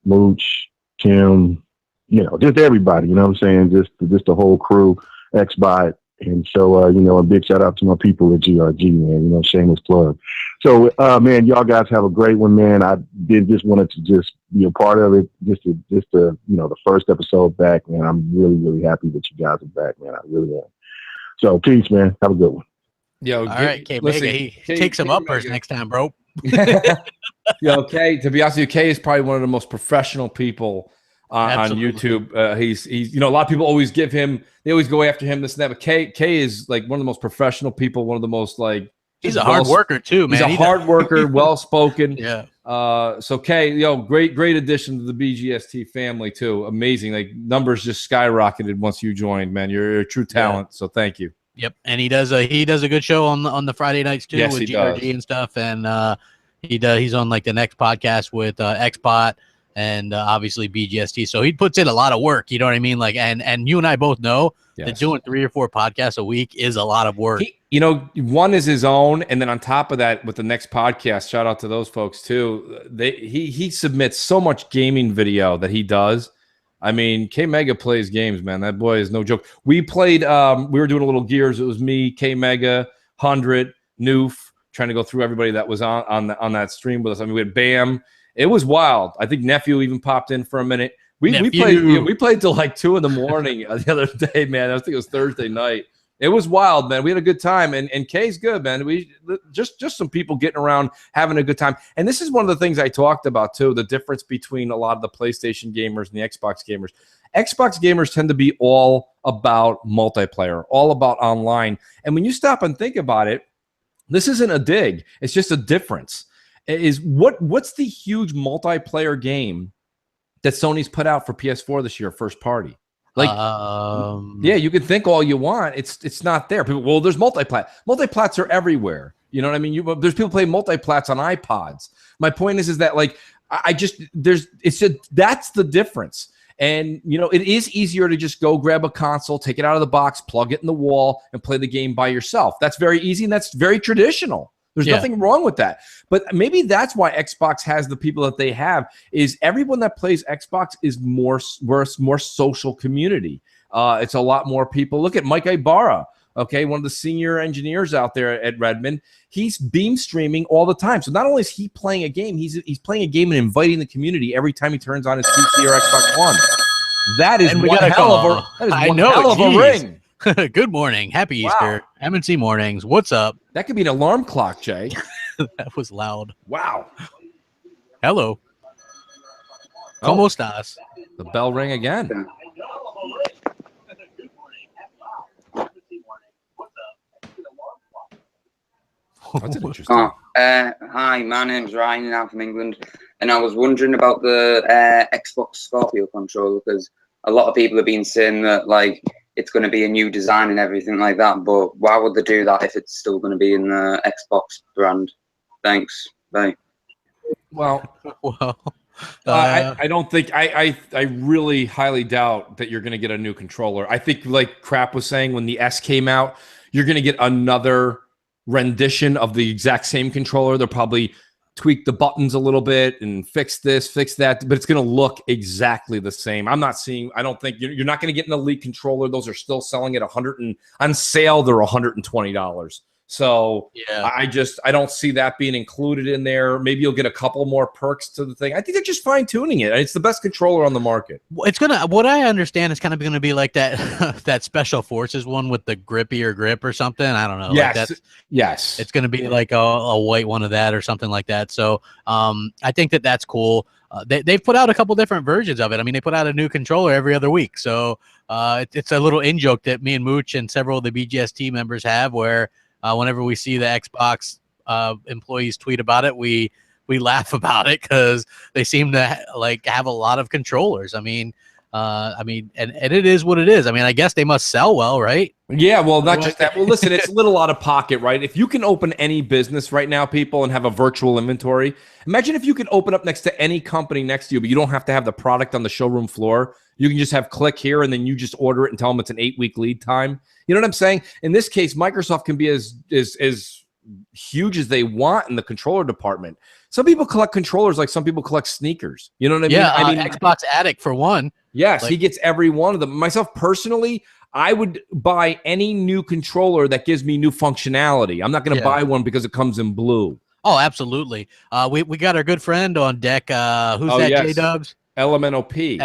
Mooch, Tim, just everybody, you know what I'm saying? Just the whole crew, Xbot. And so, a big shout out to my people at GRG, man, shameless plug. So, man, y'all guys have a great one, man. I just wanted to just be a part of it. Just the first episode back, man. I'm really, really happy that you guys are back, man. I really am. So peace, man. Have a good one. Yo, all right, K-Mega, take some uppers next time, bro. Yo, Kay, to be honest with you, Kay is probably one of the most professional people on YouTube. He's a lot of people always they always go after him, this and that, but Kay is like one of the most professional people, one of the most like, he's a hard worker too, man. He's a hard worker, well-spoken. Yeah. So Kay, great addition to the BGST family too. Amazing. Like, numbers just skyrocketed once you joined, man. You're a true talent. Yeah. So thank you. Yep. And he does a good show on the Friday nights too, yes, with GRG and stuff. And he's on like the next podcast with Xbot and obviously BGST. So he puts in a lot of work, you know what I mean? Like, and you and I both know that doing 3 or 4 podcasts a week is a lot of work. One is his own, and then on top of that, with the next podcast, shout out to those folks too. He submits so much gaming video that he does. I mean, K-Mega plays games, man. That boy is no joke. We played, we were doing a little Gears. It was me, K-Mega, 100, Noof, trying to go through everybody that was on that stream with us. I mean, we had Bam. It was wild. I think Nephew even popped in for a minute. We played till like 2 in the morning the other day, man. I think it was Thursday night. It was wild, man. We had a good time, and Kay's good, man. We just some people getting around, having a good time. And this is one of the things I talked about too, the difference between a lot of the PlayStation gamers and the Xbox gamers. Xbox gamers tend to be all about multiplayer, all about online. And when you stop and think about it, this isn't a dig. It's just a difference. What's the huge multiplayer game that Sony's put out for PS4 this year, first party? Like, you can think all you want. It's not there. People, well, there's multiplat. Multiplats are everywhere. You know what I mean? There's people playing multiplats on iPods. My point is that like that's the difference. And it is easier to just go grab a console, take it out of the box, plug it in the wall, and play the game by yourself. That's very easy, and that's very traditional. There's nothing wrong with that. But maybe that's why Xbox has the people that they have, is everyone that plays Xbox is more social community. It's a lot more people. Look at Mike Ibarra, okay, one of the senior engineers out there at Redmond. He's beam streaming all the time. So not only is he playing a game, he's playing a game and inviting the community every time he turns on his PC or Xbox One. That is one hell of a ring. Good morning. Happy Easter. MNC Mornings. What's up? That could be an alarm clock, Jay. That was loud. Wow. Hello. ¿Cómo estás? The bell rang again. That's interesting. Hi, my name's Ryan and I'm from England. And I was wondering about the Xbox Scorpio controller, because a lot of people have been saying that like it's going to be a new design and everything like that. But why would they do that if it's still going to be in the Xbox brand? Thanks. Bye. Well, I don't think I really highly doubt that you're going to get a new controller. I think, like Crap was saying, when the S came out, you're going to get another rendition of the exact same controller. They'll probably tweak the buttons a little bit and fix this, fix that, but it's going to look exactly the same. I don't think you're not going to get an Elite controller. Those are still selling at on sale. They're $120. So yeah, I don't see that being included in there. Maybe you'll get a couple more perks to the thing. I think they're just fine tuning it. It's the best controller on the market. It's what I understand is kind of going to be like that that Special Forces one with the grippier grip or something. I don't know. Yes, yes. It's going to be like a white one of that or something like that. So I think that's cool. They've put out a couple different versions of it. I mean, they put out a new controller every other week. So it's a little in-joke that me and Mooch and several of the BGST members have, where whenever we see the Xbox employees tweet about it, we laugh about it because they seem to have a lot of controllers. I mean, and it is what it is. I mean, I guess they must sell well, right? Yeah, well, not just that. Well, listen, it's a little out of pocket, right? If you can open any business right now, people, and have a virtual inventory, imagine if you could open up next to any company next to you, but you don't have to have the product on the showroom floor. You can just have click here, and then you just order it and tell them it's an 8-week lead time. You know what I'm saying? In this case, Microsoft can be as huge as they want in the controller department. Some people collect controllers like some people collect sneakers. You know what I mean? Yeah, I mean, Xbox Addict for one. Yes, he gets every one of them. Myself personally, I would buy any new controller that gives me new functionality. I'm not going to buy one because it comes in blue. Oh, absolutely. We got our good friend on deck. Who's that, yes. J-Dubs? LMNOP.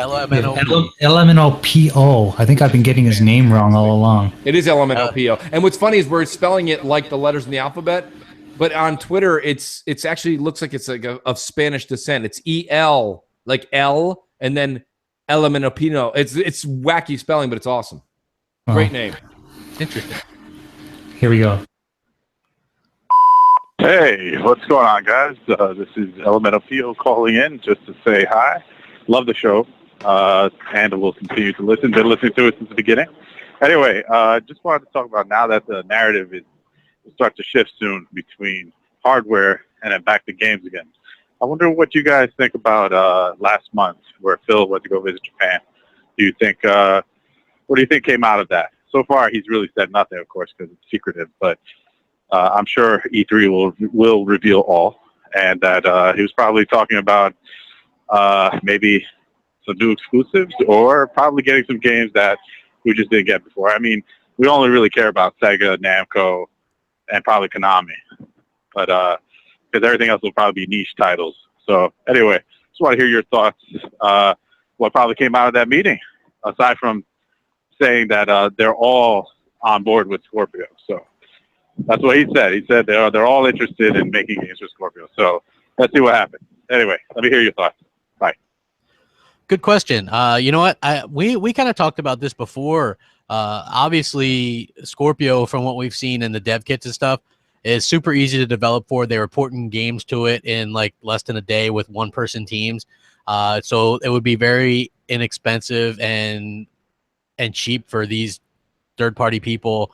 LMNOPO. I think I've been getting his name wrong all along. It is LMNOPO. And what's funny is we're spelling it like the letters in the alphabet, but on Twitter, it's actually looks like it's like of Spanish descent. It's EL, like L, and then LMNOPO. It's wacky spelling, but it's awesome. Great name. Interesting. Here we go. Hey, what's going on, guys? This is LMNOPO calling in just to say hi. Love the show, and we'll continue to listen. Been listening to it since the beginning. Anyway, just wanted to talk about now that the narrative is start to shift soon between hardware and then back to games again. I wonder what you guys think about last month where Phil went to go visit Japan. Do you think what do you think came out of that? So far, he's really said nothing, of course, because it's secretive. But I'm sure E3 will reveal all, and that he was probably talking about maybe some new exclusives or probably getting some games that we just didn't get before. I mean, we only really care about Sega, Namco, and probably Konami, but because everything else will probably be niche titles. So anyway, just want to hear your thoughts. What probably came out of that meeting, aside from saying that they're all on board with Scorpio. So that's what he said. He said they're all interested in making games with Scorpio. So let's see what happens. Anyway, let me hear your thoughts. Bye. Good question. You know what? We kind of talked about this before. Obviously, Scorpio, from what we've seen in the dev kits and stuff, is super easy to develop for. They're porting games to it in like less than a day with one-person teams. So it would be very inexpensive and cheap for these third-party people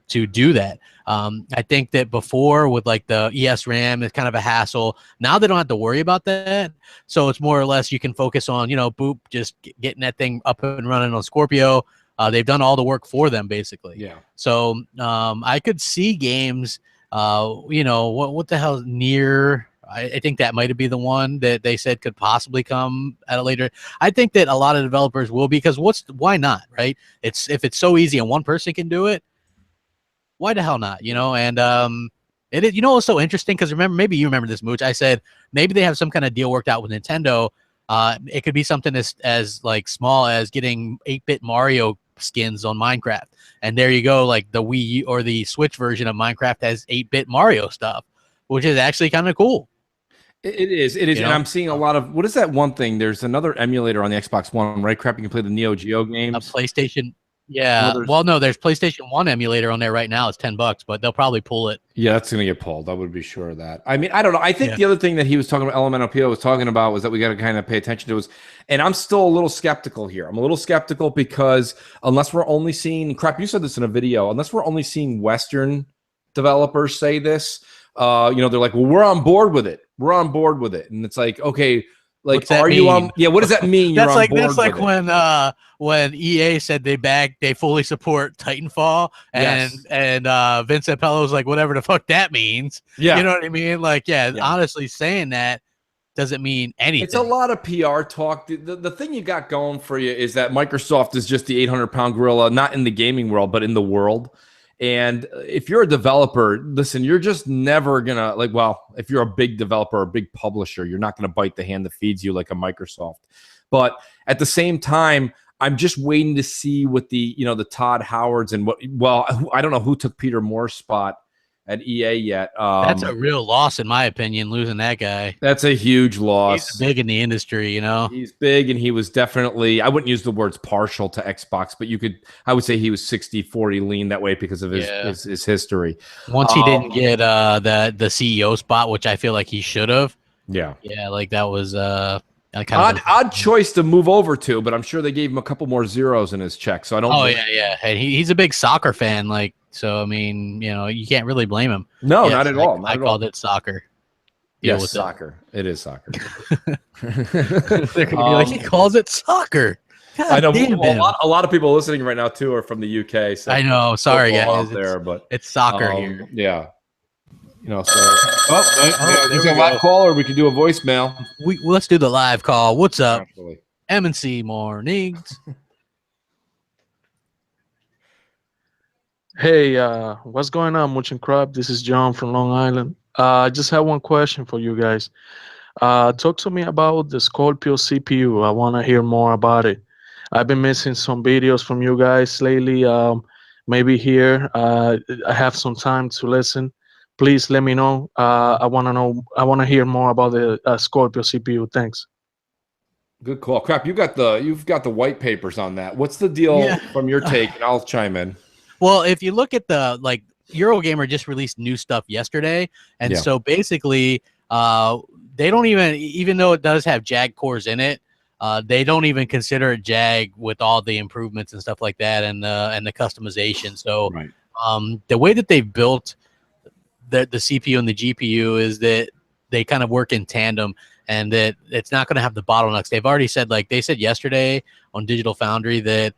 to do that. I think that before with like the ESRAM, it's kind of a hassle. Now they don't have to worry about that. So it's more or less you can focus on, boop, just getting that thing up and running on Scorpio. They've done all the work for them, basically. Yeah. So I could see games, what the hell, Near, I think that might be the one that they said could possibly come at a later. I think that a lot of developers will, because why not, right? If it's so easy and one person can do it, why the hell not, And it is, what's so interesting, because maybe you remember this, Mooch. I said maybe they have some kind of deal worked out with Nintendo. It could be something as like small as getting 8-bit Mario skins on Minecraft, and there you go. Like the Wii U or the Switch version of Minecraft has 8-bit Mario stuff, which is actually kind of cool. It is, and I'm seeing a lot of, what is that one thing? There's another emulator on the Xbox One, right? Crap, you can play the Neo Geo games. A PlayStation. Yeah. No, there's PlayStation 1 emulator on there right now. It's $10, but they'll probably pull it. Yeah, that's gonna get pulled. I would be sure of that. I mean, I don't know. I think the other thing that he was talking about, Elemental PO was talking about, was that we got to kind of pay attention to and I'm still a little skeptical here. I'm a little skeptical because unless we're only seeing, crap, you said this in a video, unless we're only seeing Western developers say this, they're like, well, we're on board with it. We're on board with it. And it's like, okay, like, are you on? Yeah, what does that mean? That's like when EA said they fully support Titanfall, and Vince Apello was like, whatever the fuck that means. Yeah, you know what I mean? Like, honestly, saying that doesn't mean anything. It's a lot of PR talk. The thing you got going for you is that Microsoft is just the 800-pound gorilla, not in the gaming world, but in the world. And if you're a developer, listen, you're just never going to if you're a big developer or a big publisher, you're not going to bite the hand that feeds you like a Microsoft. But at the same time, I'm just waiting to see what the Todd Howards and I don't know who took Peter Moore's spot at EA yet. That's a real loss, in my opinion, losing that guy. That's a huge loss. He's big in the industry, He's big, and he was definitely, I wouldn't use the words partial to Xbox, but I would say he was 60-40 lean that way because of his history. Once he didn't get the CEO spot, which I feel like he should have. Yeah. Yeah, like that was odd choice to move over to, but I'm sure they gave him a couple more zeros in his check. So I don't. Oh yeah. And he's a big soccer fan, like. So, I mean, you can't really blame him. No, not at all. I called it soccer. Yes, soccer. It is soccer. They're going to be like, he calls it soccer. God, I know. A lot of people listening right now, too, are from the UK. So I know. Sorry, guys. But it's soccer here. Yeah. There's a live call, or we can do a voicemail. Let's do the live call. What's up? M&C Mornings. Hey, what's going on, Much and Crab? This is John from Long Island. I just have one question for you guys. Talk to me about the Scorpio CPU. I want to hear more about it. I've been missing some videos from you guys lately. Maybe here I have some time to listen. Please let me know. I want to know. I want to hear more about the Scorpio CPU. Thanks. Good call. Crap, you've got the white papers on that. What's the deal from your take? And I'll chime in. Well, if you look at Eurogamer just released new stuff yesterday, and so basically, they don't even though it does have JAG cores in it, they don't even consider it JAG with all the improvements and stuff like that, and the customization. So, the way that they've built the CPU and the GPU is that they kind of work in tandem, and that it's not going to have the bottlenecks. They've already said, like they said yesterday on Digital Foundry, that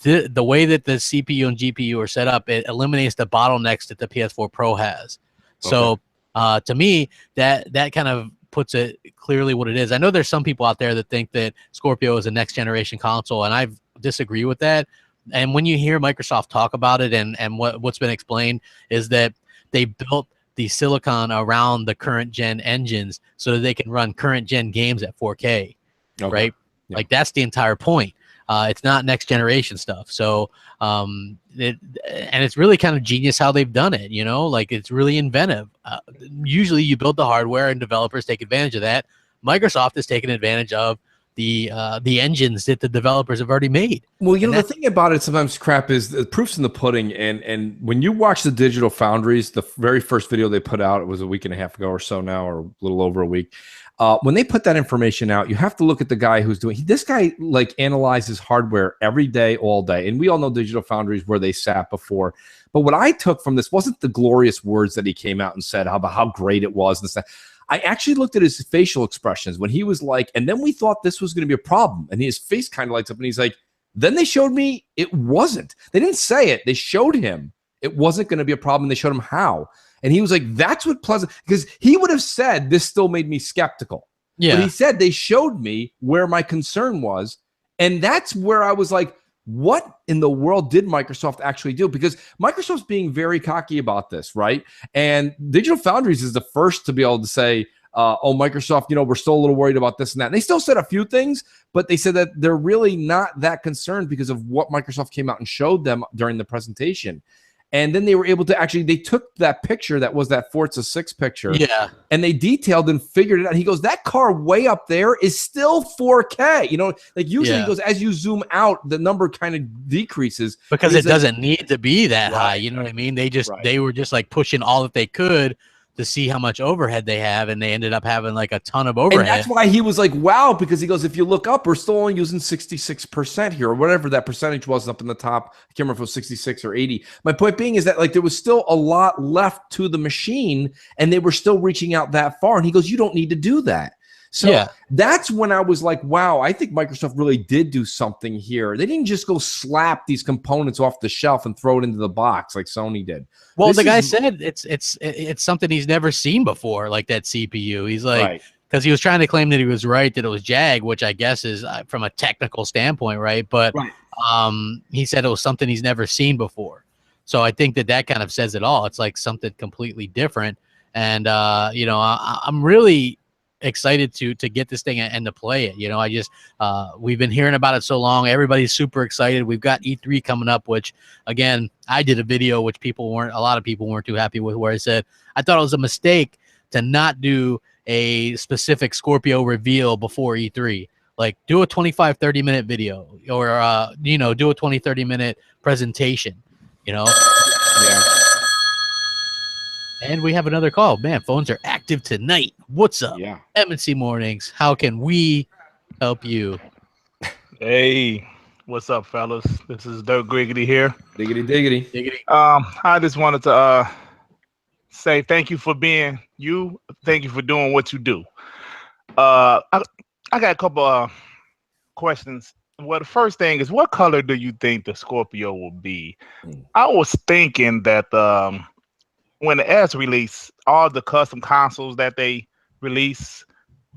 the way that the CPU and GPU are set up, it eliminates the bottlenecks that the PS4 Pro has. So to me, that kind of puts it clearly what it is. I know there's some people out there that think that Scorpio is a next generation console, and I disagree with that. And when you hear Microsoft talk about it, and what's been explained is that they built the silicon around the current gen engines so that they can run current gen games at 4K, right? Yeah. Like that's the entire point. It's not next generation stuff. So, it's really kind of genius how they've done it, like it's really inventive. Usually you build the hardware and developers take advantage of that. Microsoft is taking advantage of the engines that the developers have already made. Well, the thing about it sometimes, Crap, is the proof's in the pudding. And when you watch the Digital Foundries, the very first video they put out, it was a week and a half ago or so now, or a little over a week. When they put that information out, you have to look at the guy who's doing. This guy analyzes hardware every day, all day, and we all know Digital Foundries where they sat before. But what I took from this wasn't the glorious words that he came out and said about how great it was and stuff. I actually looked at his facial expressions when he was like, and then we thought this was going to be a problem, and his face kind of lights up, and he's like, then they showed me it wasn't. They didn't say it. They showed him it wasn't going to be a problem. They showed him how. And he was like, that's what Pleasant, because he would have said this still made me skeptical. Yeah. But he said they showed me where my concern was. And that's where I was like, what in the world did Microsoft actually do? Because Microsoft's being very cocky about this, right? And Digital Foundries is the first to be able to say, oh, Microsoft, we're still a little worried about this and that. And they still said a few things, but they said that they're really not that concerned because of what Microsoft came out and showed them during the presentation. And then they were able to actually, they took that picture that was that Forza 6 picture. Yeah. And they detailed and figured it out. He goes, that car way up there is still 4K. Like usually he goes, as you zoom out, the number kind of decreases. Because it doesn't need to be that high. You know what I mean? They were just like pushing all that they could to see how much overhead they have, and they ended up having like a ton of overhead. And that's why he was like, wow, because he goes, if you look up, we're still only using 66% here, or whatever that percentage was up in the top. I can't remember if it was 66 or 80. My point being is that like there was still a lot left to the machine, and they were still reaching out that far. And he goes, you don't need to do that. So that's when I was like, wow, I think Microsoft really did do something here. They didn't just go slap these components off the shelf and throw it into the box like Sony did. Well, the guy said it's something he's never seen before, like that CPU. He's like, because he was trying to claim that he was right, that it was Jag, which I guess is from a technical standpoint, right? But he said it was something he's never seen before. So I think that kind of says it all. It's like something completely different. And, I'm really excited to get this thing and to play it. We've been hearing about it so long. Everybody's super excited. We've got E3 coming up, which again, I did a video which a lot of people weren't too happy with, where I said I thought it was a mistake to not do a specific Scorpio reveal before E3. Like, do a 25-30 minute video, or do a 20-30 minute presentation. Yeah. And we have another call. Man, phones are active tonight. What's up? Yeah. MNC Mornings. How can we help you? Hey, what's up, fellas? This is Dirk Griggity here. Diggity. I just wanted to say thank you for being you. Thank you for doing what you do. I got a couple questions. Well, the first thing is, what color do you think the Scorpio will be? I was thinking that when the S released, all the custom consoles that they released,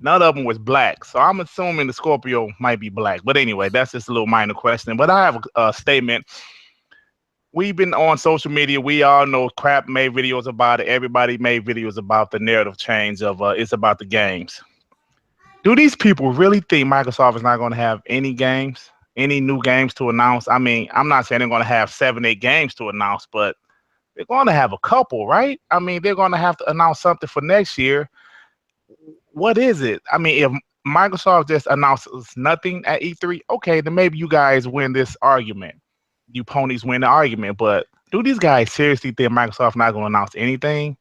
none of them was black. So I'm assuming the Scorpio might be black. But anyway, that's just a little minor question. But I have a statement. We've been on social media. We all know Crap made videos about it. Everybody made videos about the narrative change of it's about the games. Do these people really think Microsoft is not going to have any new games to announce? I mean, I'm not saying they're going to have 7-8 games to announce, but they're going to have a couple, right? I mean, they're going to have to announce something for next year. What is it? I mean, if Microsoft just announces nothing at E3, okay, then maybe you guys win this argument. You ponies win the argument. But do these guys seriously think Microsoft not going to announce anything?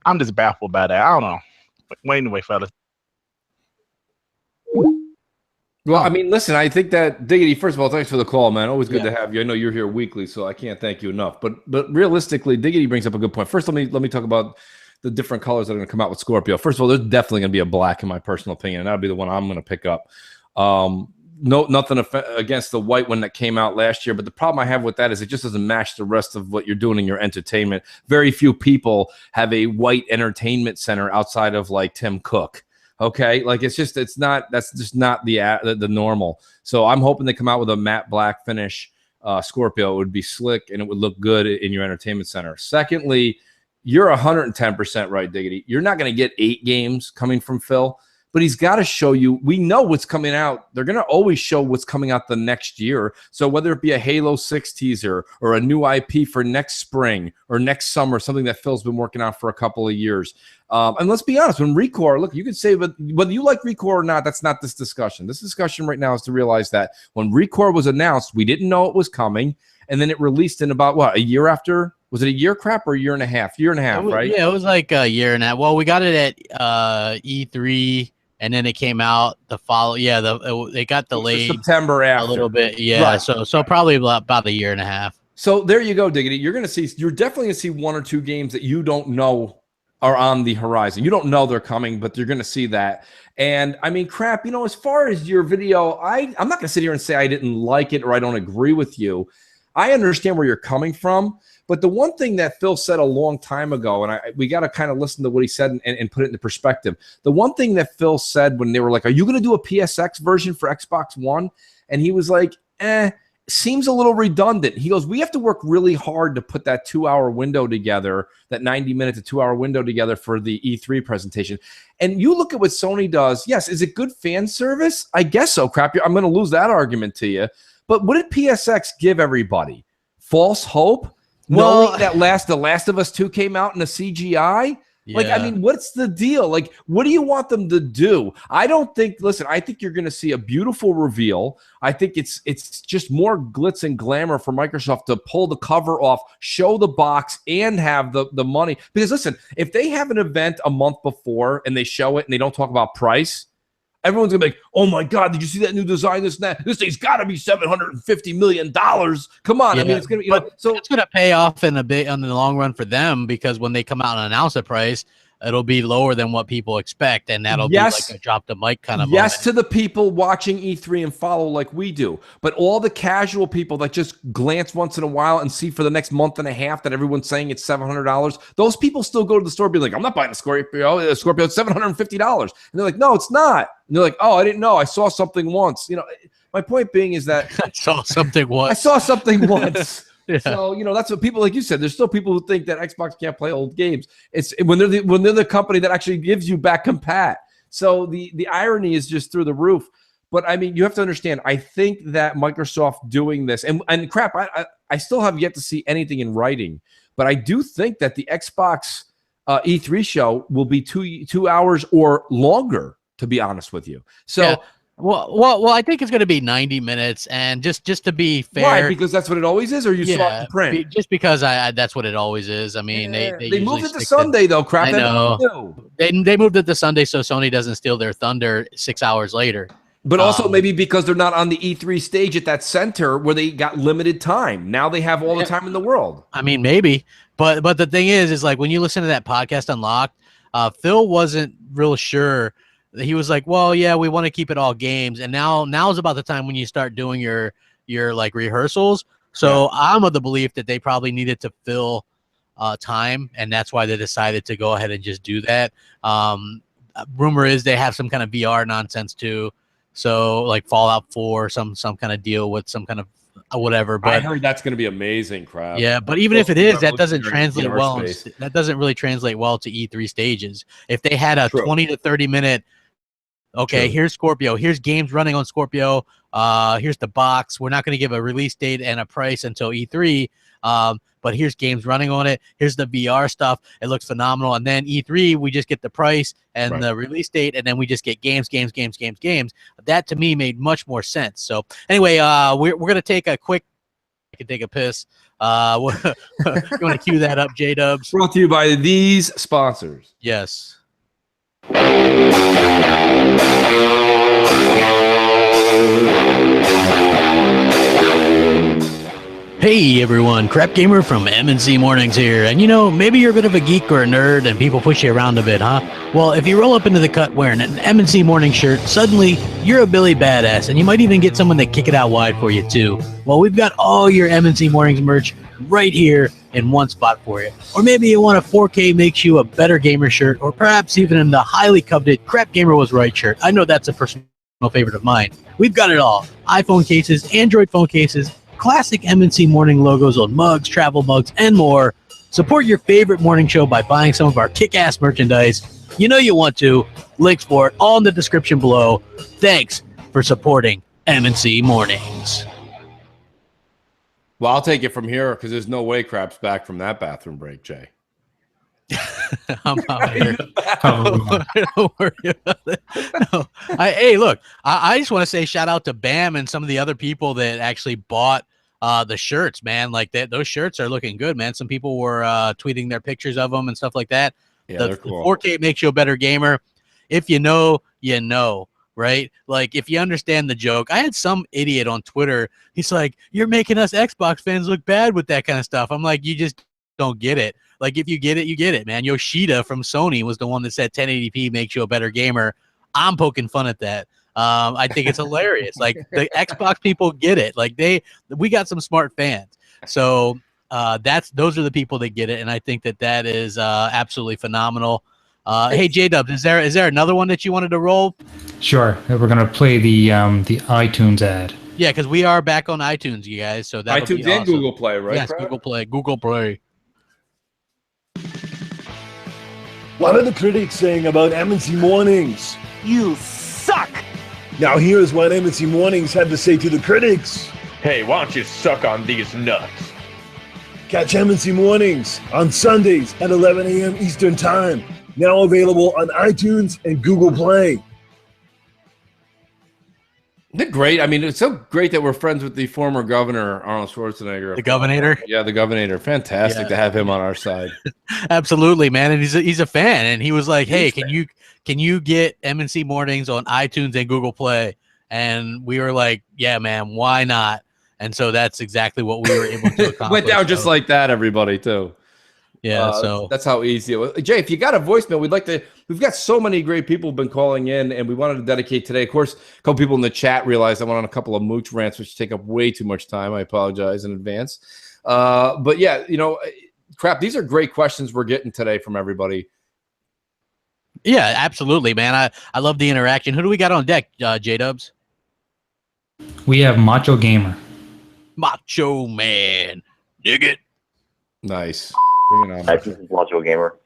I'm just baffled by that. I don't know. But anyway, fellas. Well, I mean, listen, I think that Diggity, first of all, thanks for the call, man. Always good to have you. I know you're here weekly, so I can't thank you enough. But realistically, Diggity brings up a good point. First, let me talk about the different colors that are going to come out with Scorpio. First of all, there's definitely going to be a black, in my personal opinion, and that'll be the one I'm going to pick up. Nothing against the white one that came out last year, but the problem I have with that is it just doesn't match the rest of what you're doing in your entertainment. Very few people have a white entertainment center outside of like Tim Cook. Okay, like that's just not the normal. So I'm hoping they come out with a matte black finish Scorpio. It would be slick and it would look good in your entertainment center. Secondly, you're 110% right, Diggity. You're not going to get 8 games coming from Phil, but he's got to show you. We know what's coming out. They're going to always show what's coming out the next year. So whether it be a Halo 6 teaser or a new IP for next spring or next summer, something that Phil's been working on for a couple of years. And let's be honest, when Recore, look, you could say whether you like Recore or not, that's not this discussion. This discussion right now is to realize that when Recore was announced, we didn't know it was coming. And then it released in about, what, a year after? Was it a year, Crap, or a year and a half? Year and a half, right? Yeah, it was like a year and a half. Well, we got it at E3. And then it came out the follow. Yeah, it got delayed September after a little bit. Yeah, right. So probably about a year and a half. So there you go, Diggity. You're definitely gonna see 1 or 2 games that you don't know are on the horizon. You don't know they're coming, but you're gonna see that. And I mean, Crap. As far as your video, I'm not gonna sit here and say I didn't like it or I don't agree with you. I understand where you're coming from, But the one thing that Phil said a long time ago, and we got to kind of listen to what he said and put it into perspective. The one thing that Phil said when they were like, are you going to do a PSX version for Xbox One? And he was like, seems a little redundant. He goes, we have to work really hard to put that 2-hour window together, that 90-minute to 2-hour window together for the E3 presentation. And you look at what Sony does. Yes, is it good fan service? I guess so. Crap, I'm going to lose that argument to you. But what did PSX give everybody? False hope? Knowing that The Last of Us 2 came out in a CGI? Yeah. Like, I mean, what's the deal? Like, what do you want them to do? I think you're going to see a beautiful reveal. I think it's just more glitz and glamour for Microsoft to pull the cover off, show the box, and have the money. Because listen, if they have an event a month before and they show it and they don't talk about price, everyone's gonna be like, "Oh my God, did you see that new design? This and that. This thing's got to be $750 million." Come on, I mean, it's gonna be. So it's gonna pay off in the long run for them, because when they come out and announce a price, it'll be lower than what people expect, and that'll be like a drop the mic kind of moment. To the people watching E3 and follow like we do, but all the casual people that just glance once in a while and see for the next month and a half that everyone's saying it's $700, those people still go to the store and be like, I'm not buying a Scorpio. It's $750. And they're like, no, it's not. And they're like, oh, I didn't know. I saw something once. You know, my point being is that I saw something once. Yeah. So, that's what people, like you said, there's still people who think that Xbox can't play old games. It's when they're the company that actually gives you back compat. So the irony is just through the roof. But I mean, you have to understand, I think that Microsoft doing this, and crap, I still have yet to see anything in writing, but I do think that the Xbox E3 show will be 2 hours or longer, to be honest with you. So. Yeah. Well, I think it's going to be 90 minutes, and just to be fair, why? Because that's what it always is, or you saw it in print? Just because that's what it always is. I mean, they moved it to Sunday though. Crap, I know. They moved it to Sunday so Sony doesn't steal their thunder 6 hours later. But also maybe because they're not on the E3 stage at that center where they got limited time. Now they have all the time in the world. I mean, maybe, but the thing is like when you listen to that podcast Unlocked, Phil wasn't real sure. He was like, well, yeah, we want to keep it all games. And now is about the time when you start doing your like rehearsals. So I'm of the belief that they probably needed to fill time. And that's why they decided to go ahead and just do that. Rumor is they have some kind of VR nonsense too. So like Fallout 4, some kind of deal with some kind of whatever. But I heard that's going to be amazing, crap. Yeah, but even if it is, that doesn't translate well. That doesn't really translate well to E3 stages. If they had a 20 to 30 minute, okay, here's Scorpio, here's games running on Scorpio, here's the box. We're not going to give a release date and a price until E3, but here's games running on it. Here's the VR stuff. It looks phenomenal. And then E3, we just get the price and the release date, and then we just get games. That to me made much more sense. So anyway, we're going to take a quick. I can take a piss. You want to cue that up, J-Dubs? Brought to you by these sponsors. Yes. Hey everyone, Crap Gamer from MNC Mornings here, and maybe you're a bit of a geek or a nerd and people push you around a bit, huh? Well, if you roll up into the cut wearing an MNC Morning shirt, suddenly you're a Billy Badass, and you might even get someone to kick it out wide for you too. Well, we've got all your MNC Mornings merch right here in one spot for you. Or maybe you want a 4K makes you a better gamer shirt, or perhaps even in the highly coveted Crap Gamer Was Right shirt. I know that's a personal favorite of mine. We've got it all. iPhone cases, Android phone cases, classic MNC Morning logos on mugs, travel mugs, and more. Support your favorite morning show by buying some of our kick-ass merchandise. You know you want to. Links for it all in the description below. Thanks for supporting MNC Mornings. Well, I'll take it from here because there's no way Crap's back from that bathroom break, Jay. I'm out here. Don't worry about it. No. Hey, look, I just want to say shout out to Bam and some of the other people that actually bought the shirts, man. Like those shirts are looking good, man. Some people were tweeting their pictures of them and stuff like that. Yeah, they're cool. 4K makes you a better gamer. If you know, you know. Right? Like, if you understand the joke, I had some idiot on Twitter. He's like, you're making us Xbox fans look bad with that kind of stuff. I'm like, you just don't get it. Like, if you get it, you get it, man. Yoshida from Sony was the one that said 1080p makes you a better gamer. I'm poking fun at that. I think it's hilarious. Like, the Xbox people get it. Like, we got some smart fans. So those are the people that get it, and I think that is absolutely phenomenal. Hey, J-Dubs, is there another one that you wanted to roll? Sure. We're gonna play the iTunes ad. Yeah, because we are back on iTunes, you guys. So that'll be iTunes and awesome. Google Play, right? Yes, Brad? Google Play. Google Play. What are the critics saying about M&C Mornings? You suck! Now here's what M&C Mornings had to say to the critics. Hey, why don't you suck on these nuts? Catch M&C Mornings on Sundays at 11 a.m. Eastern Time. Now available on iTunes and Google Play. Isn't it great? I mean, it's so great that we're friends with the former governor, Arnold Schwarzenegger. The governor? Yeah, the governor. Fantastic to have him on our side. Absolutely, man. And he's a fan. And he was like, hey, can you get M&C Mornings on iTunes and Google Play? And we were like, yeah, man, why not? And so that's exactly what we were able to accomplish. Went down just like that, everybody, too. Yeah, so that's how easy it was. Jay, if you got a voicemail, we've got so many great people who've been calling in, and we wanted to dedicate today. Of course, a couple people in the chat realized I went on a couple of mooch rants, which take up way too much time. I apologize in advance. But yeah, crap, these are great questions we're getting today from everybody. yeah, absolutely, man. I love the interaction. Who do we got on deck, J-Dubs? We have Macho Gamer. Macho Man. Dig it. Nice. Bring it on. Hi, this is Macho Gamer.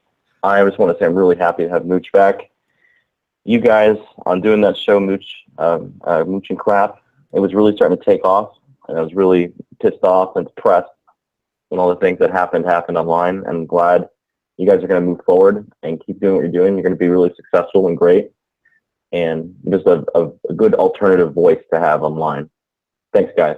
I just want to say I'm really happy to have Mooch back. You guys, on doing that show, Mooch and Crap, it was really starting to take off, and I was really pissed off and depressed when all the things that happened online. I'm glad you guys are going to move forward and keep doing what you're doing. You're going to be really successful and great, and just a good alternative voice to have online. Thanks, guys.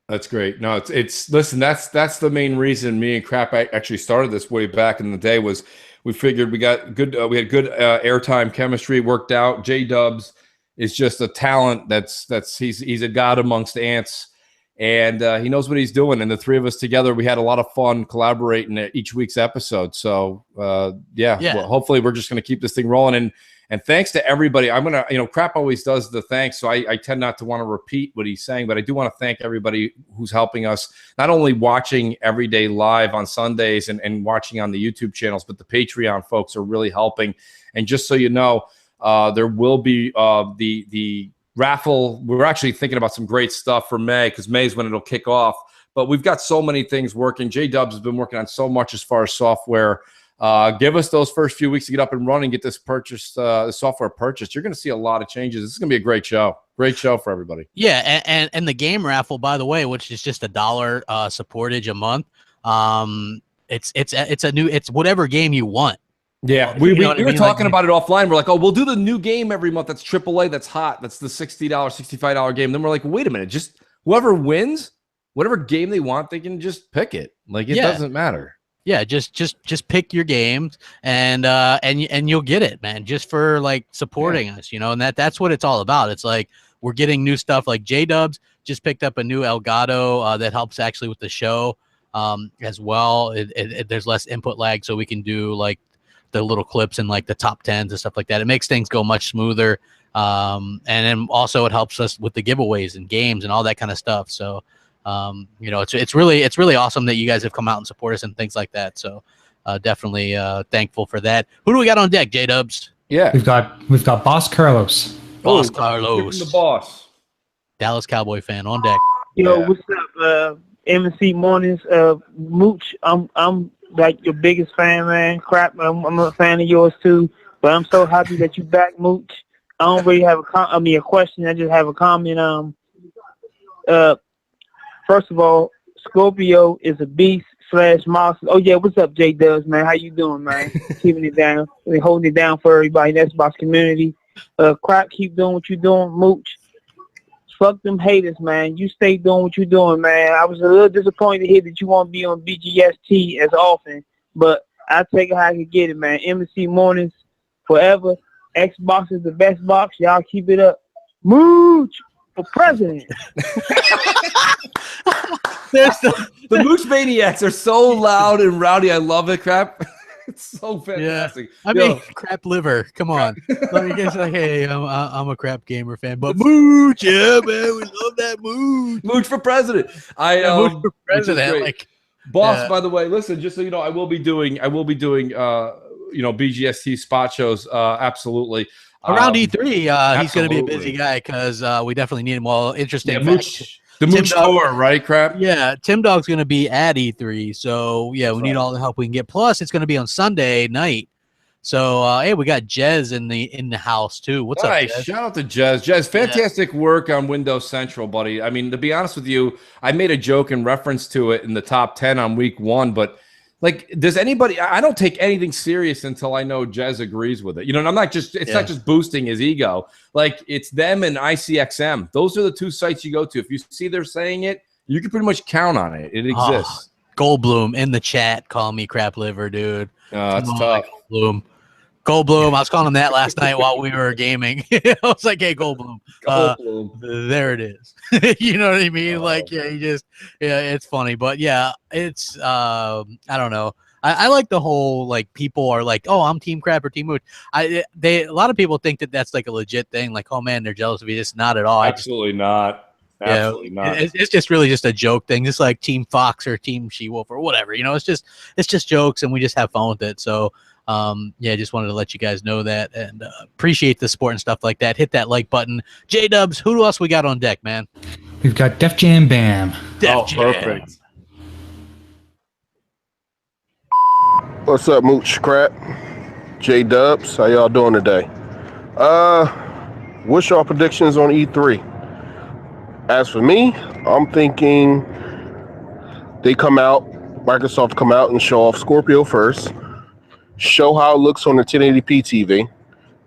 That's great. No, it's listen, that's the main reason me and Crap actually started this way back in the day. Was we figured we got good we had good airtime chemistry worked out. J-Dubs is just a talent he's a god amongst ants, and he knows what he's doing, and the three of us together, we had a lot of fun collaborating at each week's episode. So yeah. Well, hopefully we're just going to keep this thing rolling, and thanks to everybody. I'm going to, Crap always does the thanks, so I tend not to want to repeat what he's saying, but I do want to thank everybody who's helping us, not only watching Everyday Live on Sundays and watching on the YouTube channels, but the Patreon folks are really helping. And just so you know, there will be the raffle. We're actually thinking about some great stuff for May, because May is when it'll kick off. But we've got so many things working. J-Dubs has been working on so much as far as software. Give us those first few weeks to get up and running, get this the software purchased. You're going to see a lot of changes. This is going to be a great show. Great show for everybody. Yeah, and the game raffle, by the way, which is just $1 supportage a month. It's whatever game you want. Yeah, we were talking about it offline. We're like, oh, we'll do the new game every month. That's AAA. That's hot. That's the $60, $65 game. Then we're like, wait a minute, just whoever wins, whatever game they want, they can just pick it. Like it doesn't matter. Yeah, just pick your games and you'll get it, man. Just for like supporting us, and that's what it's all about. It's like we're getting new stuff. Like J-Dubs just picked up a new Elgato that helps actually with the show as well. There's less input lag, so we can do like the little clips and like the top 10s and stuff like that. It makes things go much smoother, and then also it helps us with the giveaways and games and all that kind of stuff. So. It's really awesome that you guys have come out and support us and things like that. So definitely thankful for that. Who do we got on deck, J-Dubs? Yeah, we've got Boss Carlos. Boss Carlos, the boss, Dallas Cowboy fan on deck. What's up, M&C Mornings? Mooch, I'm like your biggest fan, man. Crap, I'm a fan of yours too. But I'm so happy that you back, Mooch. I don't really have a question. I just have a comment. First of all, Scorpio is a beast / monster. Oh yeah, what's up, J-Dubs, man? How you doing, man? Keeping it down, holding it down for everybody in the Xbox community. Crap, keep doing what you're doing, Mooch. Fuck them haters, man. You stay doing what you're doing, man. I was a little disappointed here that you won't be on BGST as often, but I take it how I can get it, man. M&C Mornings forever. Xbox is the best box. Y'all keep it up. Mooch for president. The Mooch Maniacs are so loud and rowdy. I love it, Crap. It's so fantastic. I mean, crap liver. Come on. Let me guess. Like, hey, I'm a crap gamer fan, but Mooch, yeah, man, we love that Mooch. Mooch for president. Mooch for president. Like, boss. By the way, listen. Just so you know, I will be doing. BGST spot shows. Absolutely. Around E3, he's going to be a busy guy because we definitely need him. Well, interesting. Yeah, Mooch. The Mooch tour, right? Crap. Yeah, Tim Dog's going to be at E3, so yeah, we need all the help we can get. Plus, it's going to be on Sunday night. So, hey, we got Jez in the house too. What's up, Jez? Shout out to Jez. Jez, fantastic work on Windows Central, buddy. I mean, to be honest with you, I made a joke in reference to it in the top 10 on week 1, but like, does anybody? I don't take anything serious until I know Jez agrees with it. You know, and I'm not just. It's not just boosting his ego. Like, it's them and ICXM. Those are the two sites you go to. If you see they're saying it, you can pretty much count on it. It exists. Goldblum in the chat, call me crap liver, dude. That's tough. Goldblum. I was calling him that last night while we were gaming. I was like, hey, Goldblum. There it is. You know what I mean? It's funny. But yeah, it's, I don't know. I like the whole, like, people are like, oh, I'm Team Crap or Team Mooch. A lot of people think that that's like a legit thing. Like, oh, man, they're jealous of you. It's not at all. Absolutely not. Absolutely not. It's just really just a joke thing. Just like Team Fox or Team She-Wolf or whatever. You know, it's just jokes, and we just have fun with it. So, just wanted to let you guys know that, and appreciate the support and stuff like that. Hit that like button. J-Dubs, who else we got on deck, man? We've got Def Jam Bam. Def Jam. Perfect. What's up, Mooch Crap? J-Dubs, how y'all doing today? What's your predictions on E3? As for me, I'm thinking Microsoft come out and show off Scorpio first, show how it looks on the 1080p TV,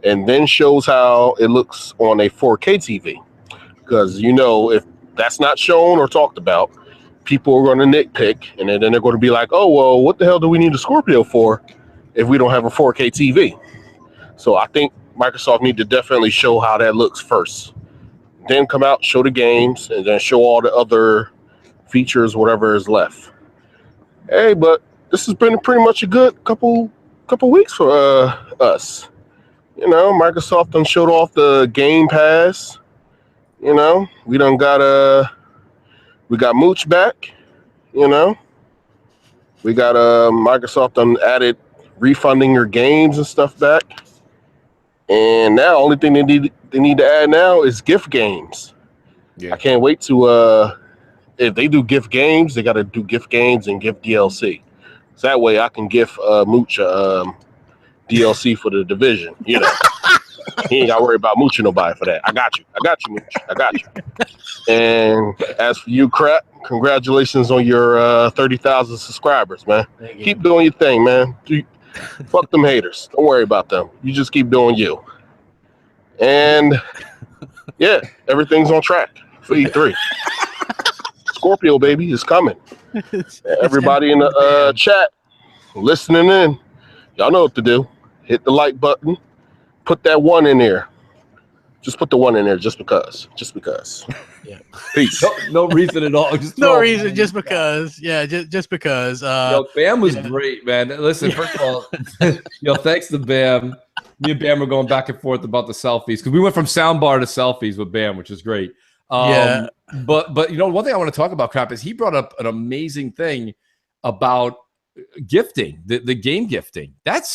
and then shows how it looks on a 4K TV. Because, if that's not shown or talked about, people are going to nitpick, and then they're going to be like, oh, well, what the hell do we need a Scorpio for if we don't have a 4K TV? So I think Microsoft need to definitely show how that looks first. Then come out, show the games, and then show all the other features, whatever is left. Hey, but this has been pretty much a good couple weeks for us. Microsoft done showed off the Game Pass. We done got we got Mooch back. We got Microsoft done added refunding your games and stuff back. And now only thing they need to add now is gift games. Yeah. I can't wait to if they do gift games, they got to do gift games and gift DLC. So that way I can gift Mooch DLC for the Division. He ain't got to worry about mooching nobody for that. I got you, Mooch. I got you. And as for you, Crap, congratulations on your 30,000 subscribers, man. Keep doing your thing, man. Fuck them haters. Don't worry about them. You just keep doing you. And yeah, everything's on track for E3. Scorpio, baby, is coming. Everybody in the chat listening in, y'all know what to do. Hit the like button. Put that 1 in there. Just put the 1 in there just because. Yeah. Peace. No reason at all. Just because. Yeah, just because. Bam was great, man. Listen, first of all, thanks to Bam. Me and Bam were going back and forth about the selfies because we went from soundbar to selfies with Bam, which is great. But one thing I want to talk about, Crap, is he brought up an amazing thing about gifting, the game gifting. That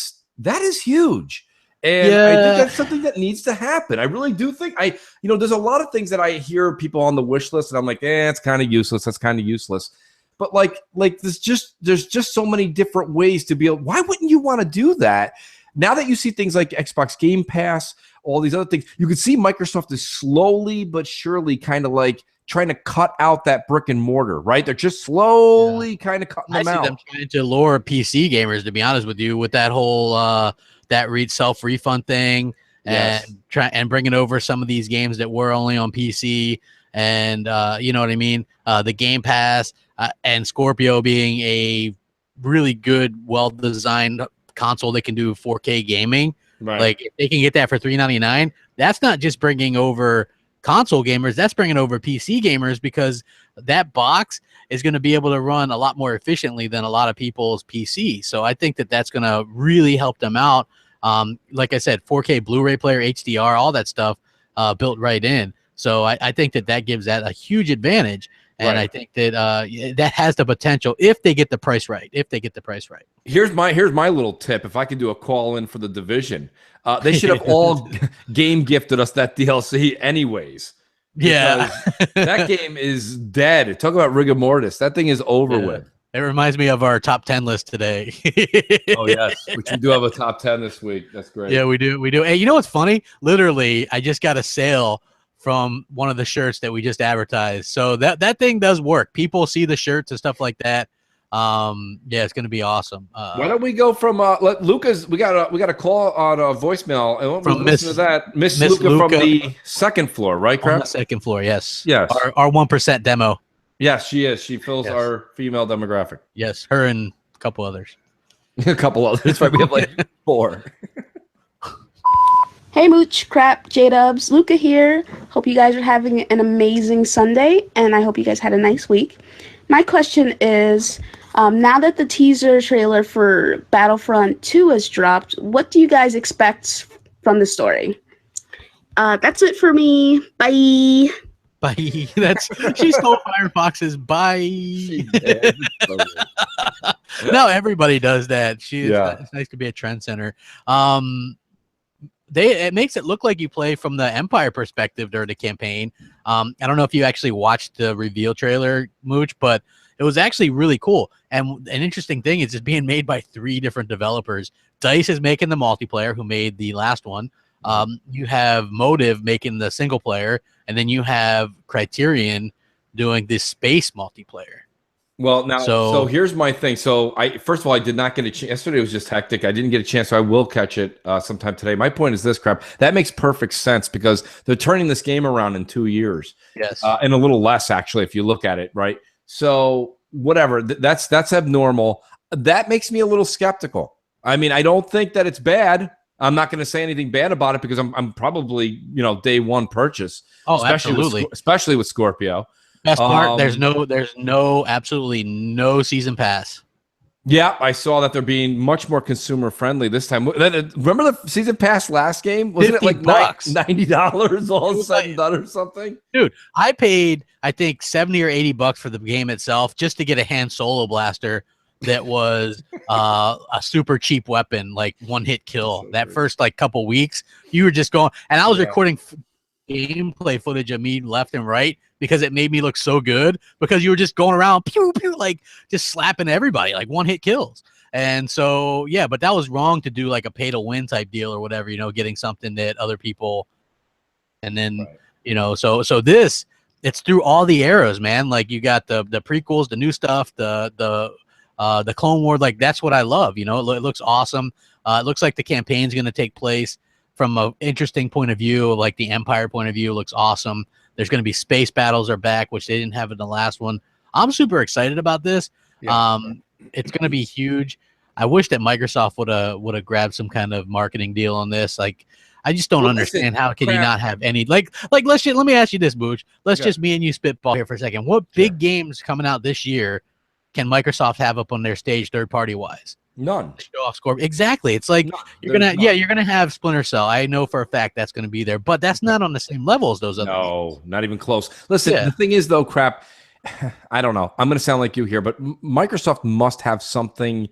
is huge. And I think that's something that needs to happen. I really do think there's a lot of things that I hear people on the wish list and I'm like, it's kind of useless. That's kind of useless. But like there's just so many different ways to be able, why wouldn't you want to do that? Now that you see things like Xbox Game Pass, all these other things, you can see Microsoft is slowly but surely kind of like trying to cut out that brick and mortar, right? They're just slowly kind of cutting them out. I see them trying to lure PC gamers, to be honest with you, with that whole self-refund thing, and bringing over some of these games that were only on PC, and you know what I mean? The Game Pass and Scorpio being a really good, well-designed console that can do 4K gaming. Right. Like, if they can get that for $399, that's not just bringing over console gamers, that's bringing over PC gamers because that box is going to be able to run a lot more efficiently than a lot of people's PC. So I think that that's going to really help them out. Like I said, 4K Blu-ray player, HDR, all that stuff built right in. So I think that that gives that a huge advantage. And I think that that has the potential if they get the price right. Here's my little tip. If I could do a call in for the division, they should have all game gifted us that DLC anyways. Yeah. That game is dead. Talk about rigor mortis. That thing is over with. It reminds me of our top 10 list today. Oh, yes. Which we do have a top 10 this week. That's great. Yeah, we do. Hey, you know what's funny? Literally, I just got a sale from one of the shirts that we just advertised. So that thing does work. People see the shirts and stuff like that. Yeah, it's going to be awesome. Why don't we go from Luca's? We got a call on a voicemail, and from listen to that. Miss Luca from the second floor, right? On the second floor, yes. Yes. Our 1% demo. Yes, she is. She fills our female demographic. Yes, her and a couple others. A couple others, right? We have like 4. Hey Mooch, Crap, J-Dubs, Luca here. Hope you guys are having an amazing Sunday, and I hope you guys had a nice week. My question is, now that the teaser trailer for Battlefront 2 has dropped, what do you guys expect from the story? That's it for me. Bye. Bye. She stole Firefox's bye. No, everybody does that. It's nice to be a trend center. It makes it look like you play from the Empire perspective during the campaign. I don't know if you actually watched the reveal trailer, Mooch, but it was actually really cool. And an interesting thing is it's being made by 3 different developers. DICE is making the multiplayer, who made the last one. You have Motive making the single player, and then you have Criterion doing this space multiplayer. Well, now, so here's my thing. So first of all, I did not get a chance. Yesterday was just hectic. I didn't get a chance, so I will catch it sometime today. My point is this, Crap. That makes perfect sense because they're turning this game around in 2 years. Yes. And a little less, actually, if you look at it, right? So whatever, that's abnormal. That makes me a little skeptical. I mean, I don't think that it's bad. I'm not going to say anything bad about it because I'm probably, day one purchase. Oh, absolutely. Especially with Scorpio. Best part, there's absolutely no season pass. Yeah, I saw that they're being much more consumer friendly this time. Remember the season pass last game? Wasn't it like $90 all said and done or something? Dude, I paid I think $70 or $80 for the game itself just to get a hand solo blaster that was a super cheap weapon, like one-hit kill. That first couple weeks, you were just going, and I was recording gameplay footage of me left and right because it made me look so good because you were just going around pew pew just slapping everybody one-hit kills. And so but that was wrong to do a pay to win type deal or whatever, getting something that other people, and then so this, it's through all the eras, man. You got the prequels, the new stuff, the Clone War, that's what I love. It looks awesome. It looks like the campaign's going to take place from an interesting point of view, the Empire point of view. Looks awesome. There's going to be space battles are back, which they didn't have in the last one. I'm super excited about this. It's going to be huge. I wish that Microsoft would have grabbed some kind of marketing deal on this. I just don't understand how can you not have any let me ask you this, Booch. Let's just me and you spitball here for a second. What big games coming out this year can Microsoft have up on their stage third party wise? None. Show off Scorpio. Exactly. It's you're gonna have Splinter Cell. I know for a fact that's gonna be there, but that's not on the same level as those other games. No, not even close. Listen, the thing is though, Crap, I don't know. I'm gonna sound like you here, but Microsoft must have something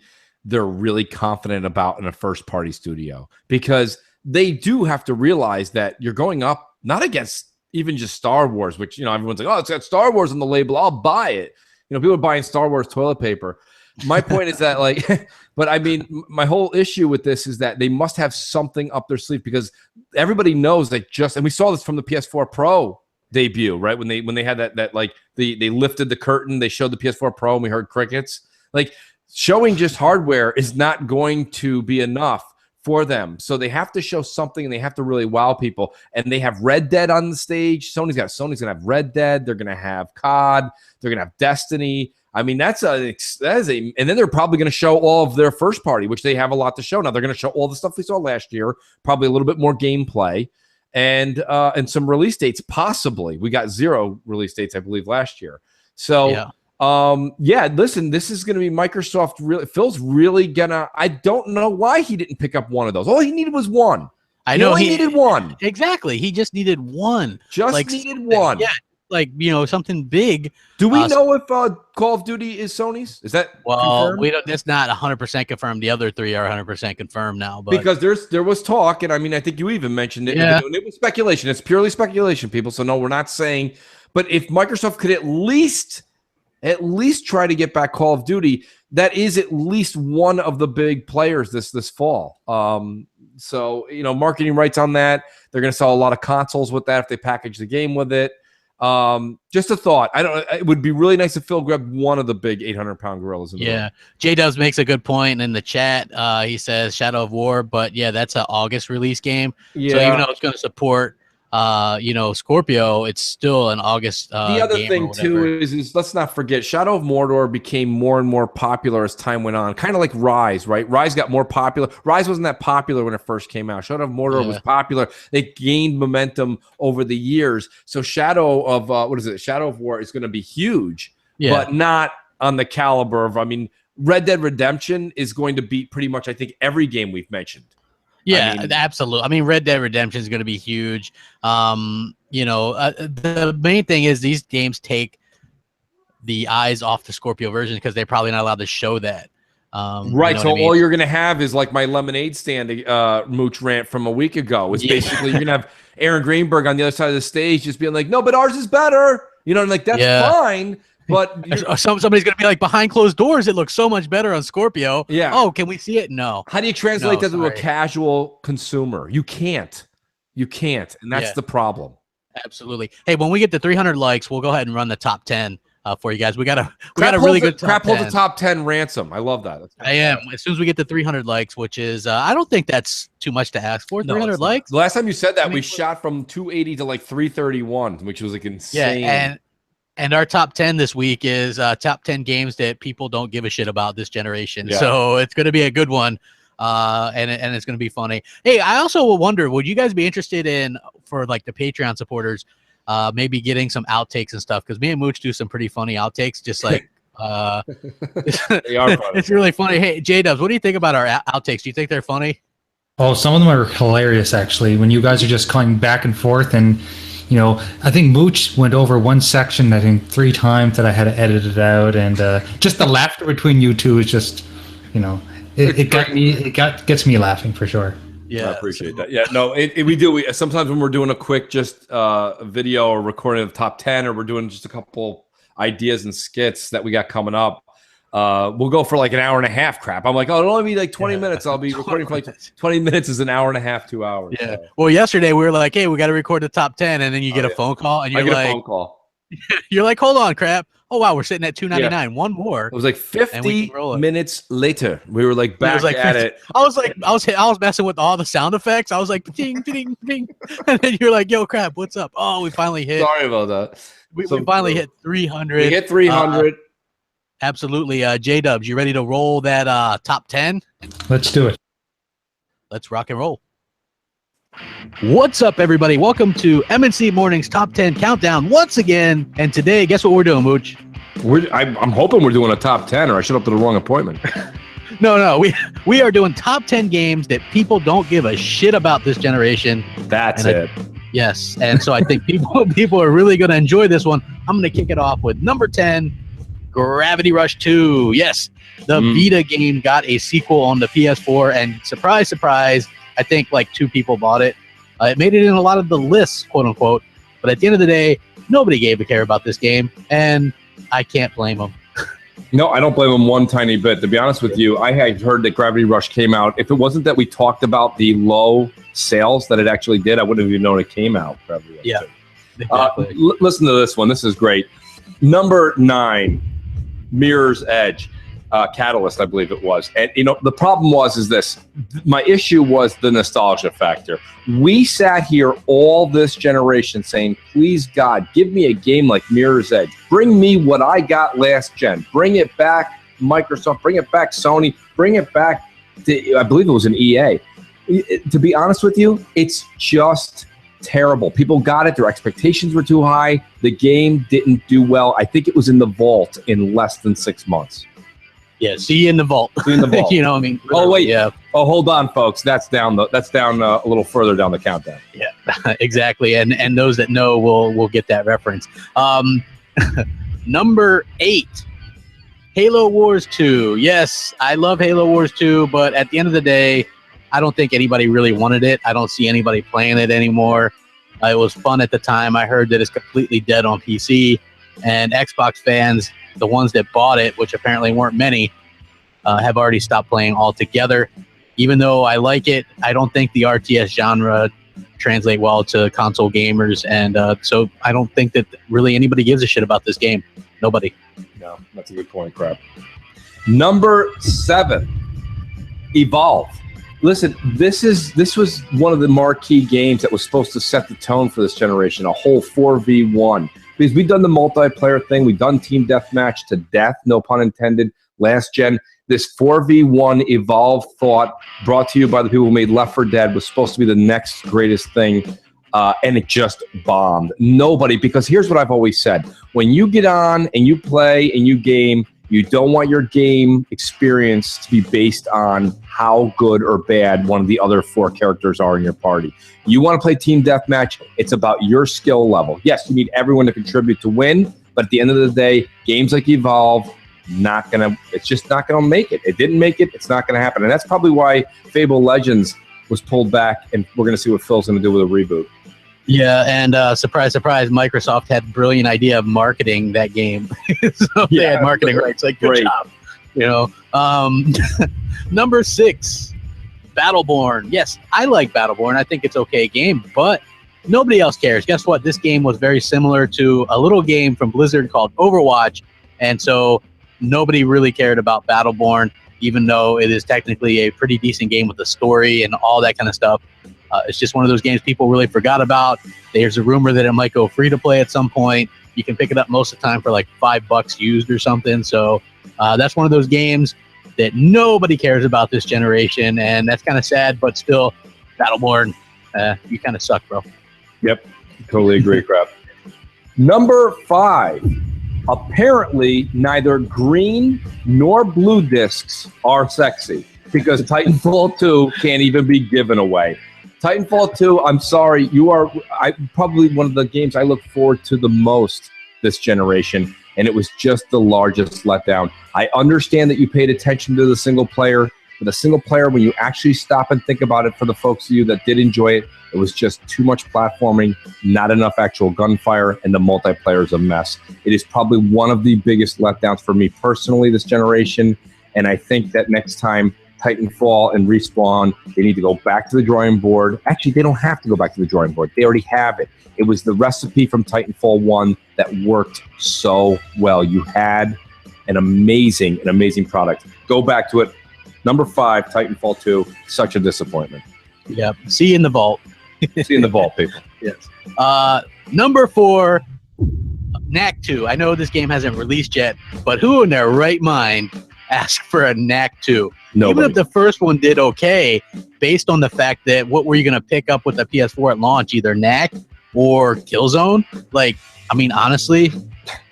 they're really confident about in a first party studio, because they do have to realize that you're going up not against even just Star Wars, which everyone's like, oh, it's got Star Wars on the label, I'll buy it. People are buying Star Wars toilet paper. My point is that but I mean, my whole issue with this is that they must have something up their sleeve, because everybody knows that and we saw this from the PS4 Pro debut, right? When they had that they lifted the curtain, they showed the PS4 Pro and we heard crickets. Showing just hardware is not going to be enough for them. So they have to show something, and they have to really wow people. And they have Red Dead on the stage. Sony's gonna have Red Dead. They're gonna have COD. They're gonna have Destiny. I mean, and then they're probably going to show all of their first party, which they have a lot to show now. They're going to show all the stuff we saw last year, probably a little bit more gameplay, and some release dates possibly. We got 0 release dates, I believe, last year. So listen, this is going to be Microsoft. Really, Phil's really gonna. I don't know why he didn't pick up one of those. All he needed was one. I know he needed one. Exactly. He just needed one. Needed one. Yeah. Like, something big. Do we know if Call of Duty is Sony's? Is that confirmed? We don't. That's not 100% confirmed. The other 3 are 100% confirmed now. But because there was talk, and I mean, I think you even mentioned it. Yeah. It was speculation. It's purely speculation, people. So no, we're not saying. But if Microsoft could at least try to get back Call of Duty, that is at least one of the big players this fall. So marketing rights on that. They're going to sell a lot of consoles with that if they package the game with it. Just a thought. It would be really nice if Phil grabbed one of the big 800-pound gorillas in the room. J-Dubs makes a good point in the chat. He says Shadow of War, but that's an August release game. Yeah. So even though it's going to support Scorpio, it's still an August the other thing too is let's not forget Shadow of Mordor became more and more popular as time went on, kind of like Rise, right? Rise got more popular. Rise wasn't that popular when it first came out. Shadow of Mordor was popular. They gained momentum over the years. So Shadow of Shadow of War is going to be huge, but not on the caliber of, Red Dead Redemption is going to beat pretty much, I think, every game we've mentioned. Yeah, absolutely. Red Dead Redemption is going to be huge. The main thing is these games take the eyes off the Scorpio version because they're probably not allowed to show that. Right. So all you're going to have is like my lemonade stand mooch rant from a week ago. It's basically you're going to have Aaron Greenberg on the other side of the stage just being like, no, but ours is better. That's fine. But somebody's going to be like, behind closed doors, it looks so much better on Scorpio. Yeah. Oh, can we see it? No. How do you translate that to a casual consumer? You can't. And that's the problem. Absolutely. Hey, when we get to 300 likes, we'll go ahead and run the top 10 for you guys. We got a really good top 10. Crap holds the top 10 ransom. I love that. I am. As soon as we get to 300 likes, which is, I don't think that's too much to ask for. 300 likes. The last time you said that, we shot from 280 to like 331, which was like insane. Yeah, and our top 10 this week is top 10 games that people don't give a shit about this generation. Yeah. So it's going to be a good one, and it's going to be funny. Hey, I also wonder, would you guys be interested in, for like the Patreon supporters, maybe getting some outtakes and stuff? Because me and Mooch do some pretty funny outtakes, just like they are funny. It's really funny. Hey, J-Dubs, what do you think about our outtakes? Do you think they're funny? Oh, some of them are hilarious, actually, when you guys are just coming back and forth. And I think Mooch went over one section, I think 3 times that I had to edit it out. And just the laughter between you two is just, it gets me laughing for sure. Yeah, I appreciate that. Yeah, no, we do. Sometimes when we're doing a quick video or recording of the top 10, or we're doing just a couple ideas and skits that we got coming up, we'll go for like an hour and a half. Crap, I'm like, it'll only be like 20 minutes. I'll be recording for like 20 minutes is an hour and a half, 2 hours. Yeah. So. Well, yesterday we were like, hey, we got to record the top 10, and then you get a phone call, and you're like, a phone call. You're like, hold on, crap. Oh wow, we're sitting at 299. One more. It was like 50 minutes later. We were like back at it. I was messing with all the sound effects. I was like, ding, ding, ding, and then you're like, yo, crap, what's up? Oh, we finally hit. Sorry about that. We finally hit 300. We hit 300. Absolutely. J-Dubs, you ready to roll that top 10? Let's do it. Let's rock and roll. What's up, everybody? Welcome to MNC Morning's Top 10 Countdown once again. And today, guess what we're doing, Mooch? I'm hoping we're doing a top 10, or I showed up to the wrong appointment. No. We are doing top 10 games that people don't give a shit about this generation. That's it. Yes. And so I think people are really going to enjoy this one. I'm going to kick it off with number 10, Gravity Rush 2. Yes, the Vita game got a sequel on the PS4, and surprise, surprise, I think like 2 people bought it. It made it in a lot of the lists, quote unquote. But at the end of the day, nobody gave a care about this game, and I can't blame them. No, I don't blame them one tiny bit. To be honest with you, I had heard that Gravity Rush came out. If it wasn't that we talked about the low sales that it actually did, I wouldn't have even known it came out. Gravity Rush 2. Yeah. Exactly. Listen to this one. This is great. Number 9, Mirror's Edge. Catalyst, I believe it was. And the problem is this. My issue was the nostalgia factor. We sat here all this generation saying, please God, give me a game like Mirror's Edge. Bring me what I got last gen. Bring it back, Microsoft. Bring it back, Sony. Bring it back to, I believe it was an EA. To be honest with you, it's just terrible. People got it. Their expectations were too high. The game didn't do well. I think it was in the vault in less than 6 months. Yeah, see you in the vault. See you in the vault. You know what I mean? Oh, wait. Yeah. Oh, hold on, folks. That's down a little further down the countdown. Yeah, exactly. And those that know will get that reference. Number 8, Halo Wars 2. Yes, I love Halo Wars 2, but at the end of the day, I don't think anybody really wanted it. I don't see anybody playing it anymore. It was fun at the time. I heard that it's completely dead on PC, and Xbox fans, the ones that bought it, which apparently weren't many, have already stopped playing altogether. Even though I like it, I don't think the RTS genre translate well to console gamers, and so I don't think that really anybody gives a shit about this game. Nobody. No, that's a good point, Crap. Number 7, Evolve. Listen, this was one of the marquee games that was supposed to set the tone for this generation, a whole 4v1. Because we've done the multiplayer thing, we've done team deathmatch to death, no pun intended, last gen. This 4v1 Evolve thought, brought to you by the people who made Left 4 Dead, was supposed to be the next greatest thing, and it just bombed. Nobody, because here's what I've always said. When you get on and you play and you game, you don't want your game experience to be based on how good or bad one of the other 4 characters are in your party. You want to play team deathmatch, it's about your skill level. Yes, you need everyone to contribute to win, but at the end of the day, games like Evolve, it's just not gonna make it. It didn't make it, it's not gonna happen. And that's probably why Fable Legends was pulled back, and we're gonna see what Phil's gonna do with a reboot. Yeah, and surprise, surprise, Microsoft had a brilliant idea of marketing that game. So they had marketing rights. Like, good job. You know, number 6, Battleborn. Yes, I like Battleborn. I think it's an okay game, but nobody else cares. Guess what? This game was very similar to a little game from Blizzard called Overwatch, and so nobody really cared about Battleborn, even though it is technically a pretty decent game with a story and all that kind of stuff. It's just one of those games people really forgot about. There's a rumor that it might go free to play at some point. You can pick it up most of the time for like $5 used or something. So that's one of those games that nobody cares about this generation, and that's kind of sad, but still, Battleborn, you kind of suck, bro. Yep, totally agree, Crap. Number 5. Apparently, neither green nor blue discs are sexy, because Titanfall 2 can't even be given away. Titanfall 2, I'm sorry, you are probably one of the games I look forward to the most this generation, and it was just the largest letdown. I understand that you paid attention to the single player, but the single player, when you actually stop and think about it, for the folks of you that did enjoy it, it was just too much platforming, not enough actual gunfire, and the multiplayer is a mess. It is probably one of the biggest letdowns for me personally this generation, and I think that next time Titanfall and Respawn, they need to go back to the drawing board. Actually, they don't have to go back to the drawing board. They already have it. It was the recipe from Titanfall 1 that worked so well. You had an amazing product. Go back to it. Number 5, Titanfall 2, such a disappointment. Yep. See you in the vault. See you in the vault, people. Yes. Number 4, Knack 2. I know this game hasn't released yet, but who in their right mind asked for a Knack 2? Nobody. Even if the first one did okay, based on the fact that what were you going to pick up with the PS4 at launch, either Knack or Killzone? Like, I mean, honestly.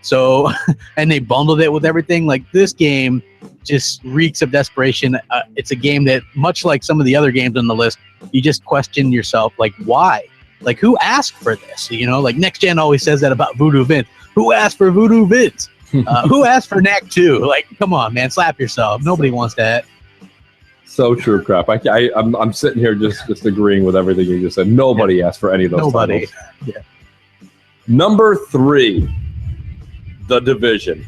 So, and they bundled it with everything. Like, this game just reeks of desperation. It's a game that, much like some of the other games on the list, you just question yourself, like, why? Like, who asked for this? You know, like, Next Gen always says that about Voodoo Vince. Who asked for Voodoo Vince? Who asked for Knack 2? Like, come on, man, slap yourself. Nobody wants that. So true, Crap. I'm sitting here just agreeing with everything you just said. Nobody asked for any of those Nobody. titles. Yeah. Number 3, The Division.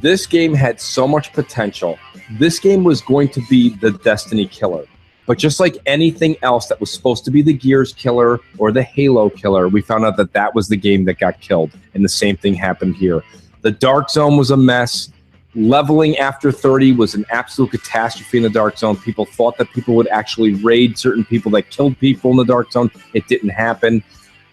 This game had so much potential. This game was going to be the Destiny killer. But just like anything else that was supposed to be the Gears killer or the Halo killer, we found out that that was the game that got killed. And the same thing happened here. The Dark Zone was a mess. Leveling after 30 was an absolute catastrophe in the Dark Zone. People thought that people would actually raid certain people that killed people in the Dark Zone. It didn't happen.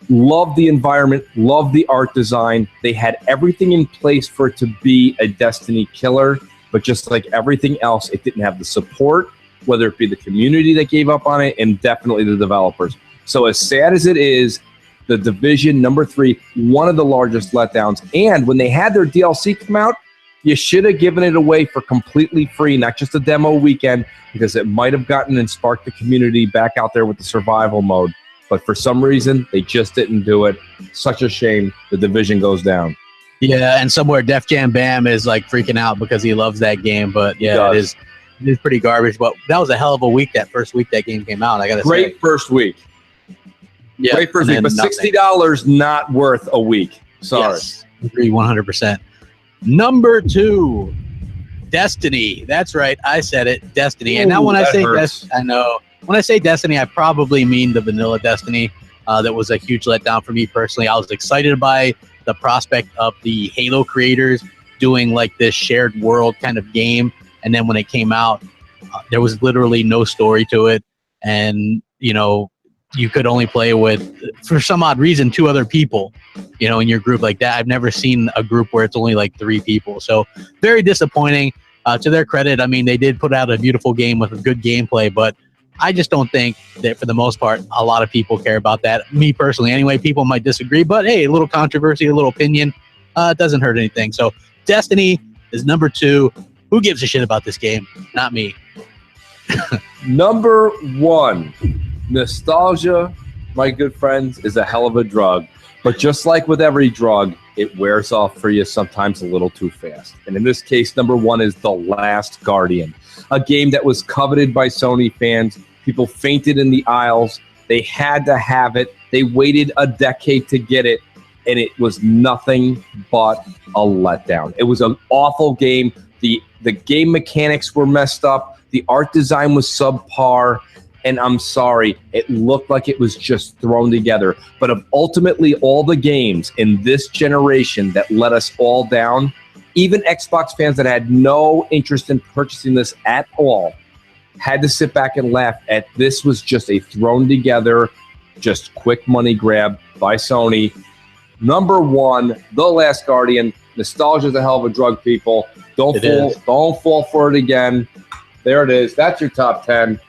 Love the environment, love the art design. They had everything in place for it to be a Destiny killer, but just like everything else, it didn't have the support, whether it be the community that gave up on it, and definitely the developers. So as sad as it is, The Division, number 3, one of the largest letdowns. And when they had their DLC come out, you should have given it away for completely free, not just a demo weekend, because it might have gotten and sparked the community back out there with the survival mode. But for some reason, they just didn't do it. Such a shame the Division goes down. Yeah, and somewhere Def Jam Bam is like freaking out because he loves that game. But yeah, it is pretty garbage. But that was a hell of a week, that first week that game came out. I got to say. Great first week. Yeah, great first week, but $60 not worth a week. Sorry. Yes, agree 100%. Number 2, Destiny. That's right, I said it, Destiny. And now when I say Destiny, I know when I say Destiny, I probably mean the vanilla Destiny. That was a huge letdown for me personally. I was excited by the prospect of the Halo creators doing like this shared world kind of game, and then when it came out, there was literally no story to it, and you know, you could only play with, for some odd reason, 2 other people, you know, in your group like that. I've never seen a group where it's only like 3 people. So very disappointing. To their credit, I mean, they did put out a beautiful game with a good gameplay, but I just don't think that for the most part, a lot of people care about that. Me personally, anyway, people might disagree, but hey, a little controversy, a little opinion, it doesn't hurt anything. So Destiny is number 2. Who gives a shit about this game? Not me. Number 1. Nostalgia, my good friends, is a hell of a drug. But just like with every drug, it wears off for you sometimes a little too fast. And in this case, number 1 is The Last Guardian, a game that was coveted by Sony fans. People fainted in the aisles. They had to have it. They waited a decade to get it, and it was nothing but a letdown. It was an awful game. The game mechanics were messed up. The art design was subpar. And I'm sorry, it looked like it was just thrown together. But of ultimately all the games in this generation that let us all down, even Xbox fans that had no interest in purchasing this at all had to sit back and laugh at this was just a thrown together, just quick money grab by Sony. Number 1, The Last Guardian. Nostalgia is a hell of a drug, people. Don't fall for it again. There it is. That's your top 10.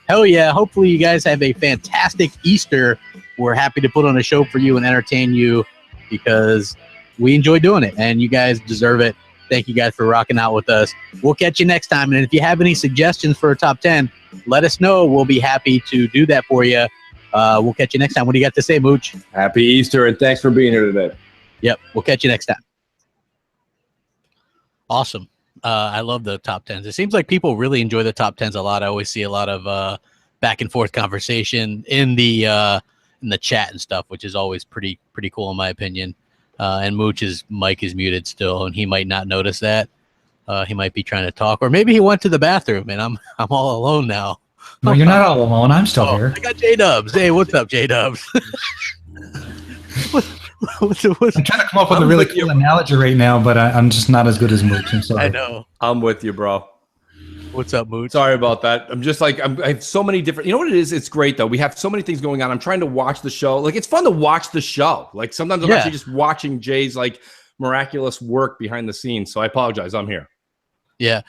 Hell yeah. Hopefully you guys have a fantastic Easter. We're happy to put on a show for you and entertain you because we enjoy doing it and you guys deserve it. Thank you guys for rocking out with us. We'll catch you next time. And if you have any suggestions for a top 10, let us know. We'll be happy to do that for you. We'll catch you next time. What do you got to say, Mooch? Happy Easter and thanks for being here today. Yep. We'll catch you next time. Awesome. I love the top 10s. It seems like people really enjoy the top 10s a lot. I always see a lot of back and forth conversation in the chat and stuff, which is always pretty cool in my opinion. And Mooch's mic is muted still, and he might not notice that. He might be trying to talk, or maybe he went to the bathroom, and I'm all alone now. No, you're not all alone. I'm still here. I got J-Dubs. Hey, what's up, J-Dubs? I'm trying to come up with a really cool analogy right now, but I'm just not as good as Mooch. I'm sorry. I know. I'm with you, bro. What's up, Mooch? Sorry about that. I'm just like, I have so many different, you know what it is? It's great though. We have so many things going on. I'm trying to watch the show. Like, it's fun to watch the show. Like sometimes I'm actually just watching Jay's like miraculous work behind the scenes. So I apologize. I'm here. Yeah.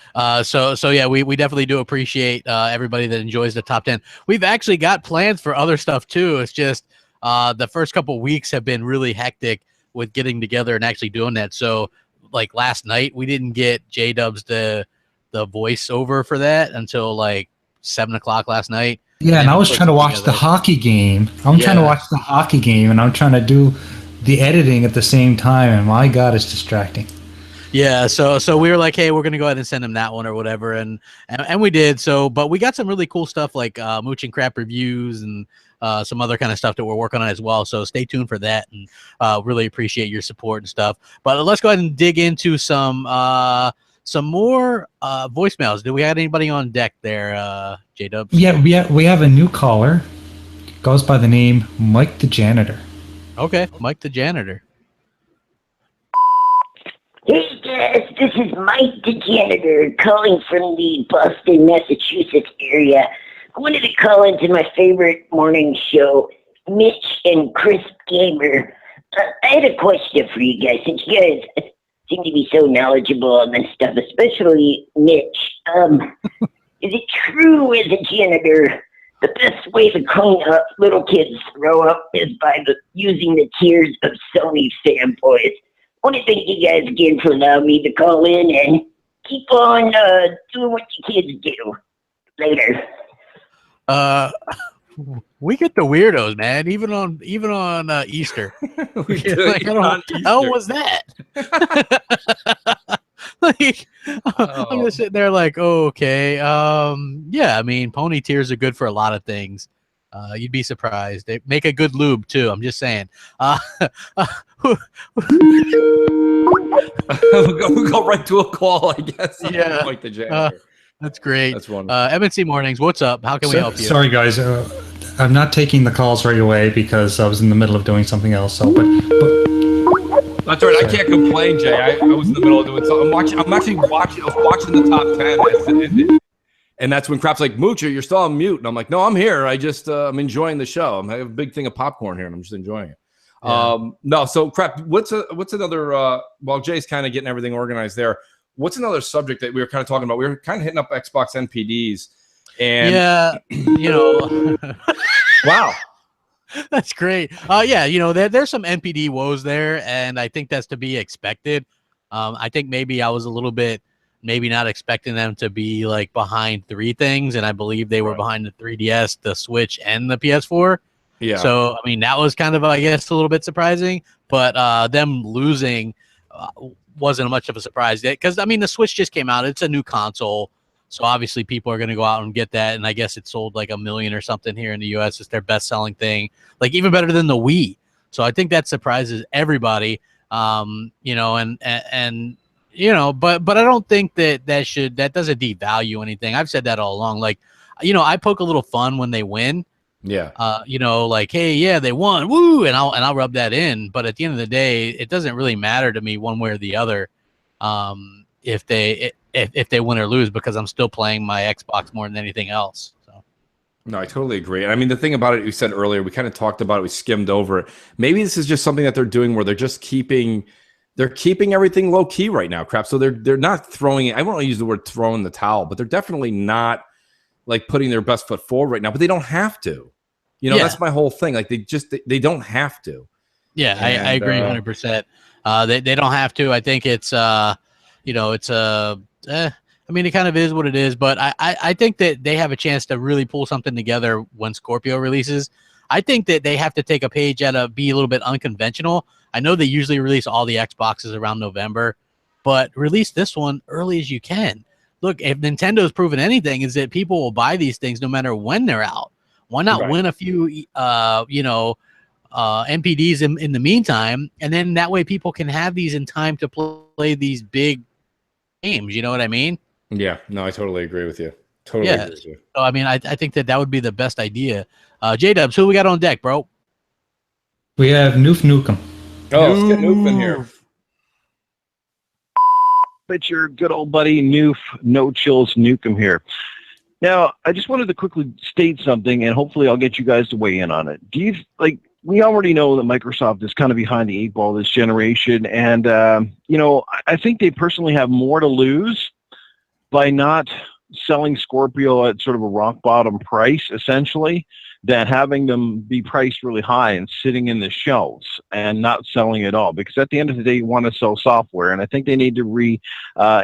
So yeah, we definitely do appreciate everybody that enjoys the top 10. We've actually got plans for other stuff too. It's just the first couple weeks have been really hectic with getting together and actually doing that. So like last night, we didn't get J-Dubs the voiceover for that until like 7 o'clock last night. Yeah, and I was trying to watch the hockey game. I'm trying to watch the hockey game, and I'm trying to do the editing at the same time, and my God, it's distracting. Yeah, so we were like, hey, we're gonna go ahead and send him that one or whatever, and we did. So, but we got some really cool stuff like Mooch and Crap reviews and some other kind of stuff that we're working on as well. So stay tuned for that, and really appreciate your support and stuff. But let's go ahead and dig into some more voicemails. Do we have anybody on deck there, J-Dubs? Yeah, we have a new caller. Goes by the name Mike the Janitor. Okay, Mike the Janitor. Hey guys, this is Mike the Janitor calling from the Boston, Massachusetts area. I wanted to call into my favorite morning show, Mitch and Crisp Gamer. I had a question for you guys, since you guys seem to be so knowledgeable on this stuff, especially Mitch. Is it true as a janitor The best way to clean up little kids' throw up is by using the tears of Sony fanboys. I want to thank you guys again for allowing me to call in and keep on doing what you kids do. Later. We get the weirdos, man. Even on Easter. Like, how was that? Like, I'm just sitting there like, oh, okay. Yeah, I mean, pony tears are good for a lot of things. You'd be surprised. They make a good lube too. I'm just saying. We'll go right to a call, I guess. Yeah. Like the janitor. That's great. That's wonderful. MNC Mornings, what's up? How can we help you? Sorry, guys. I'm not taking the calls right away because I was in the middle of doing something else. So, but that's all right. I can't complain, Jay. I was in the middle of doing something. I was watching the top 10 as it ended. And that's when Crap's like, Moocher, you're still on mute. And I'm like, no, I'm here. I'm enjoying the show. I have a big thing of popcorn here, and I'm just enjoying it. Yeah. No, so Crap, what's another, while Jay's kind of getting everything organized there, what's another subject that we were kind of talking about? We were kind of hitting up Xbox NPDs. And yeah, wow. That's great. Yeah, there's some NPD woes there, and I think that's to be expected. I think maybe I was a little bit maybe not expecting them to be like behind three things, and I believe they were behind the 3DS, the Switch, and the PS4. Yeah. So I mean that was kind of, I guess, a little bit surprising, but them losing wasn't much of a surprise because I mean the Switch just came out. It's a new console. So obviously people are going to go out and get that. And I guess it sold like 1 million or something here in the US. It's their best selling thing, like even better than the Wii. So I think that surprises everybody. But I don't think that doesn't devalue anything. I've said that all along. Like, I poke a little fun when they win. Yeah. Like, hey, yeah, they won. Woo. And I'll rub that in. But at the end of the day, it doesn't really matter to me one way or the other. If they win or lose, because I'm still playing my Xbox more than anything else. So, no, I totally agree. And I mean, the thing about it, you said earlier, we kind of talked about it, we skimmed over it. Maybe this is just something that they're doing where they're just keeping everything low key right now, Crap. So they're not throwing it. I won't use the word throwing the towel, but they're definitely not like putting their best foot forward right now. But they don't have to. That's my whole thing. Like they don't have to. Yeah, I agree 100%. They don't have to. I think it's I mean, it kind of is what it is, but I think that they have a chance to really pull something together when Scorpio releases. I think that they have to take a page out of be a little bit unconventional. I know they usually release all the Xboxes around November, but release this one early as you can. Look, if Nintendo's proven anything, is that people will buy these things no matter when they're out. Why not win a few, NPDs in the meantime, and then that way people can have these in time to play these big games. You know what I mean? Yeah, no, I totally agree with you. Totally agree with you. So I mean, I think that would be the best idea. J-Dubs, who we got on deck, bro? We have Noof Nukem. Oh, let's get Noof in here. It's your good old buddy Noof, No Chills Nukem here. Now, I just wanted to quickly state something, and hopefully I'll get you guys to weigh in on it. We already know that Microsoft is kind of behind the 8 ball this generation, and I think they personally have more to lose by not selling Scorpio at sort of a rock bottom price, essentially, than having them be priced really high and sitting in the shelves and not selling at all. Because at the end of the day, you want to sell software, and I think they need to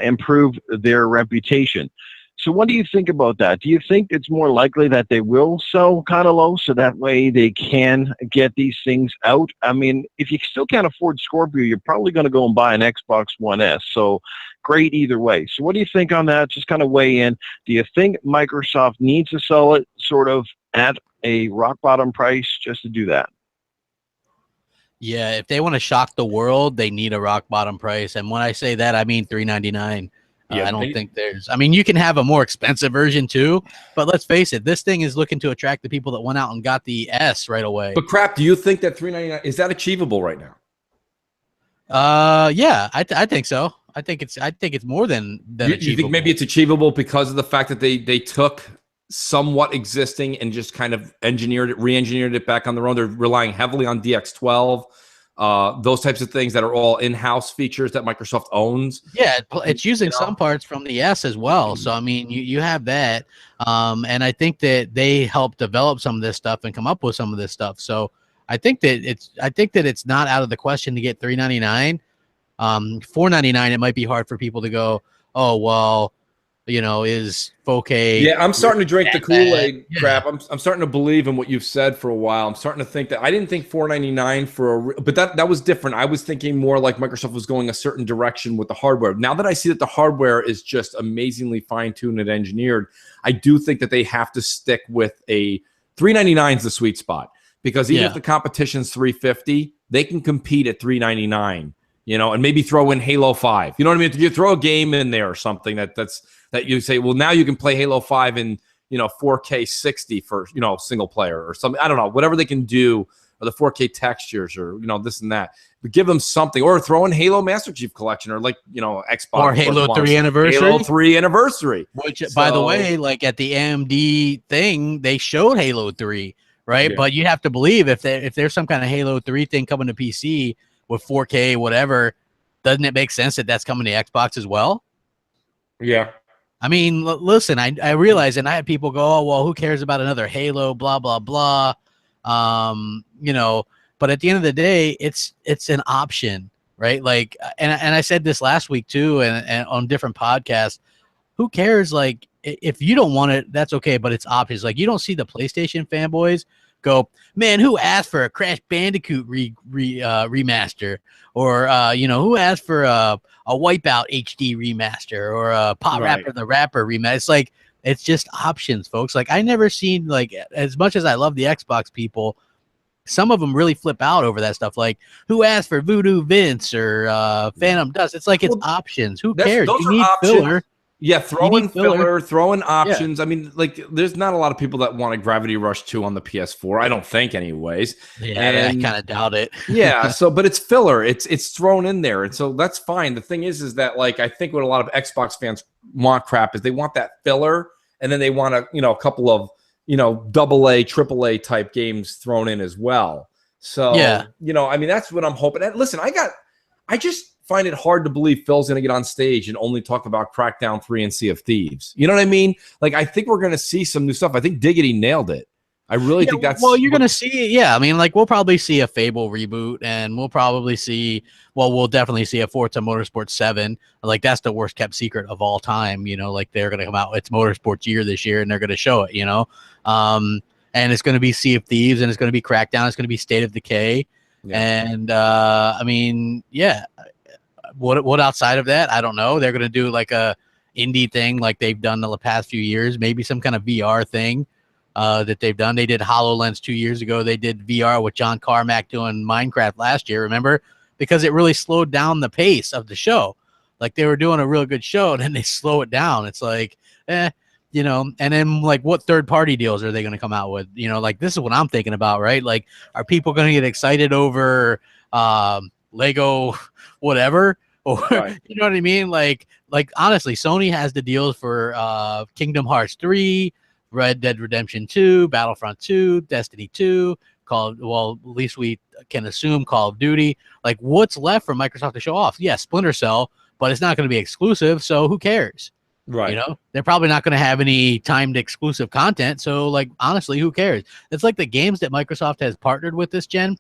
improve their reputation. So what do you think about that? Do you think it's more likely that they will sell kind of low so that way they can get these things out? I mean, if you still can't afford Scorpio, you're probably going to go and buy an Xbox One S. So great either way. So what do you think on that? Just kind of weigh in. Do you think Microsoft needs to sell it sort of at a rock bottom price just to do that? Yeah, if they want to shock the world, they need a rock bottom price. And when I say that, I mean $399. I don't think there's, I mean, you can have a more expensive version too, but let's face it, this thing is looking to attract the people that went out and got the S right away. But Crap, do you think that $399 is that achievable right now? Yeah, I think so. I think it's more than achievable. You think maybe it's achievable because of the fact that they took somewhat existing and just kind of re-engineered it back on their own? They're relying heavily on DX12. those types of things that are all in-house features that Microsoft owns. Yeah, it's using some parts from the S as well. So I mean, you have that, and I think that they help develop some of this stuff and come up with some of this stuff. So I think that it's not out of the question to get $399. $499, it might be hard for people to go, oh well, is 4K. Yeah, I'm starting to drink the Kool-Aid crap. I'm starting to believe in what you've said for a while. I'm starting to think that I didn't think $499 but that was different. I was thinking more like Microsoft was going a certain direction with the hardware. Now that I see that the hardware is just amazingly fine-tuned and engineered, I do think that they have to stick with a $399 is the sweet spot, because even if the competition's $350, they can compete at $399. And maybe throw in Halo 5. You know what I mean? If you throw a game in there or something that you say, well, now you can play Halo 5 in 4K 60 for single player or something. I don't know, whatever they can do, or the 4K textures, or this and that. But give them something, or throw in Halo Master Chief Collection, or Xbox or Halo 3 Anniversary. Halo 3 Anniversary. Which, by the way, like at the AMD thing, they showed Halo 3, right? Yeah. But you have to believe if there's some kind of Halo 3 thing coming to PC with 4K, whatever, doesn't it make sense that that's coming to Xbox as well? Yeah. I mean, listen, I realize, and I had people go, oh, well, who cares about another Halo, blah, blah, blah. But at the end of the day, it's an option, right? Like, and I said this last week too, and on different podcasts, who cares? Like, if you don't want it, that's okay, but it's options. Like, you don't see the PlayStation fanboys go, man, who asked for a Crash Bandicoot remaster, or who asked for a Wipeout HD remaster, or a Rapper the Rapper remaster? It's like, it's just options, folks. Like, I never seen, like, as much as I love the Xbox people, some of them really flip out over that stuff. Like, who asked for Voodoo Vince or Phantom Dust? It's like, it's options. Who cares? Those You are need options. filler. Yeah, throw in filler, throw in options. Yeah. I mean, like, there's not a lot of people that want a Gravity Rush 2 on the PS4. I don't think, anyways. Yeah, I kind of doubt it. Yeah, but it's filler. It's thrown in there, and so that's fine. The thing is that, like, I think what a lot of Xbox fans want crap is they want that filler, and then they want a couple of AA, AAA type games thrown in as well. So yeah, I mean, that's what I'm hoping. And listen, I just find it hard to believe Phil's going to get on stage and only talk about Crackdown 3 and Sea of Thieves. You know what I mean? Like, I think we're going to see some new stuff. I think Diggity nailed it. I really think that's... Well, you're going to see... Yeah, I mean, like, we'll probably see a Fable reboot, and we'll probably see... Well, we'll definitely see a Forza Motorsport 7. Like, that's the worst kept secret of all time. Like, they're going to come out... It's Motorsports year this year, and they're going to show it, And it's going to be Sea of Thieves, and it's going to be Crackdown. It's going to be State of Decay. Yeah. And, I mean, yeah... What outside of that? I don't know. They're going to do like a indie thing like they've done the past few years, maybe some kind of VR thing that they've done. They did HoloLens 2 years ago. They did VR with John Carmack doing Minecraft last year, remember? Because it really slowed down the pace of the show. Like, they were doing a real good show, and then they slow it down. It's like, and then, like, what third-party deals are they going to come out with? Like, this is what I'm thinking about, right? Like, are people going to get excited over Lego whatever, or you know what I mean? Like honestly, Sony has the deals for Kingdom Hearts 3, Red Dead Redemption 2, Battlefront 2, Destiny 2, at least we can assume Call of Duty. Like, what's left for Microsoft to show off? Yeah, Splinter Cell, but it's not going to be exclusive, so who cares? Right. They're probably not going to have any timed exclusive content, so, like, honestly, who cares? It's like the games that Microsoft has partnered with this gen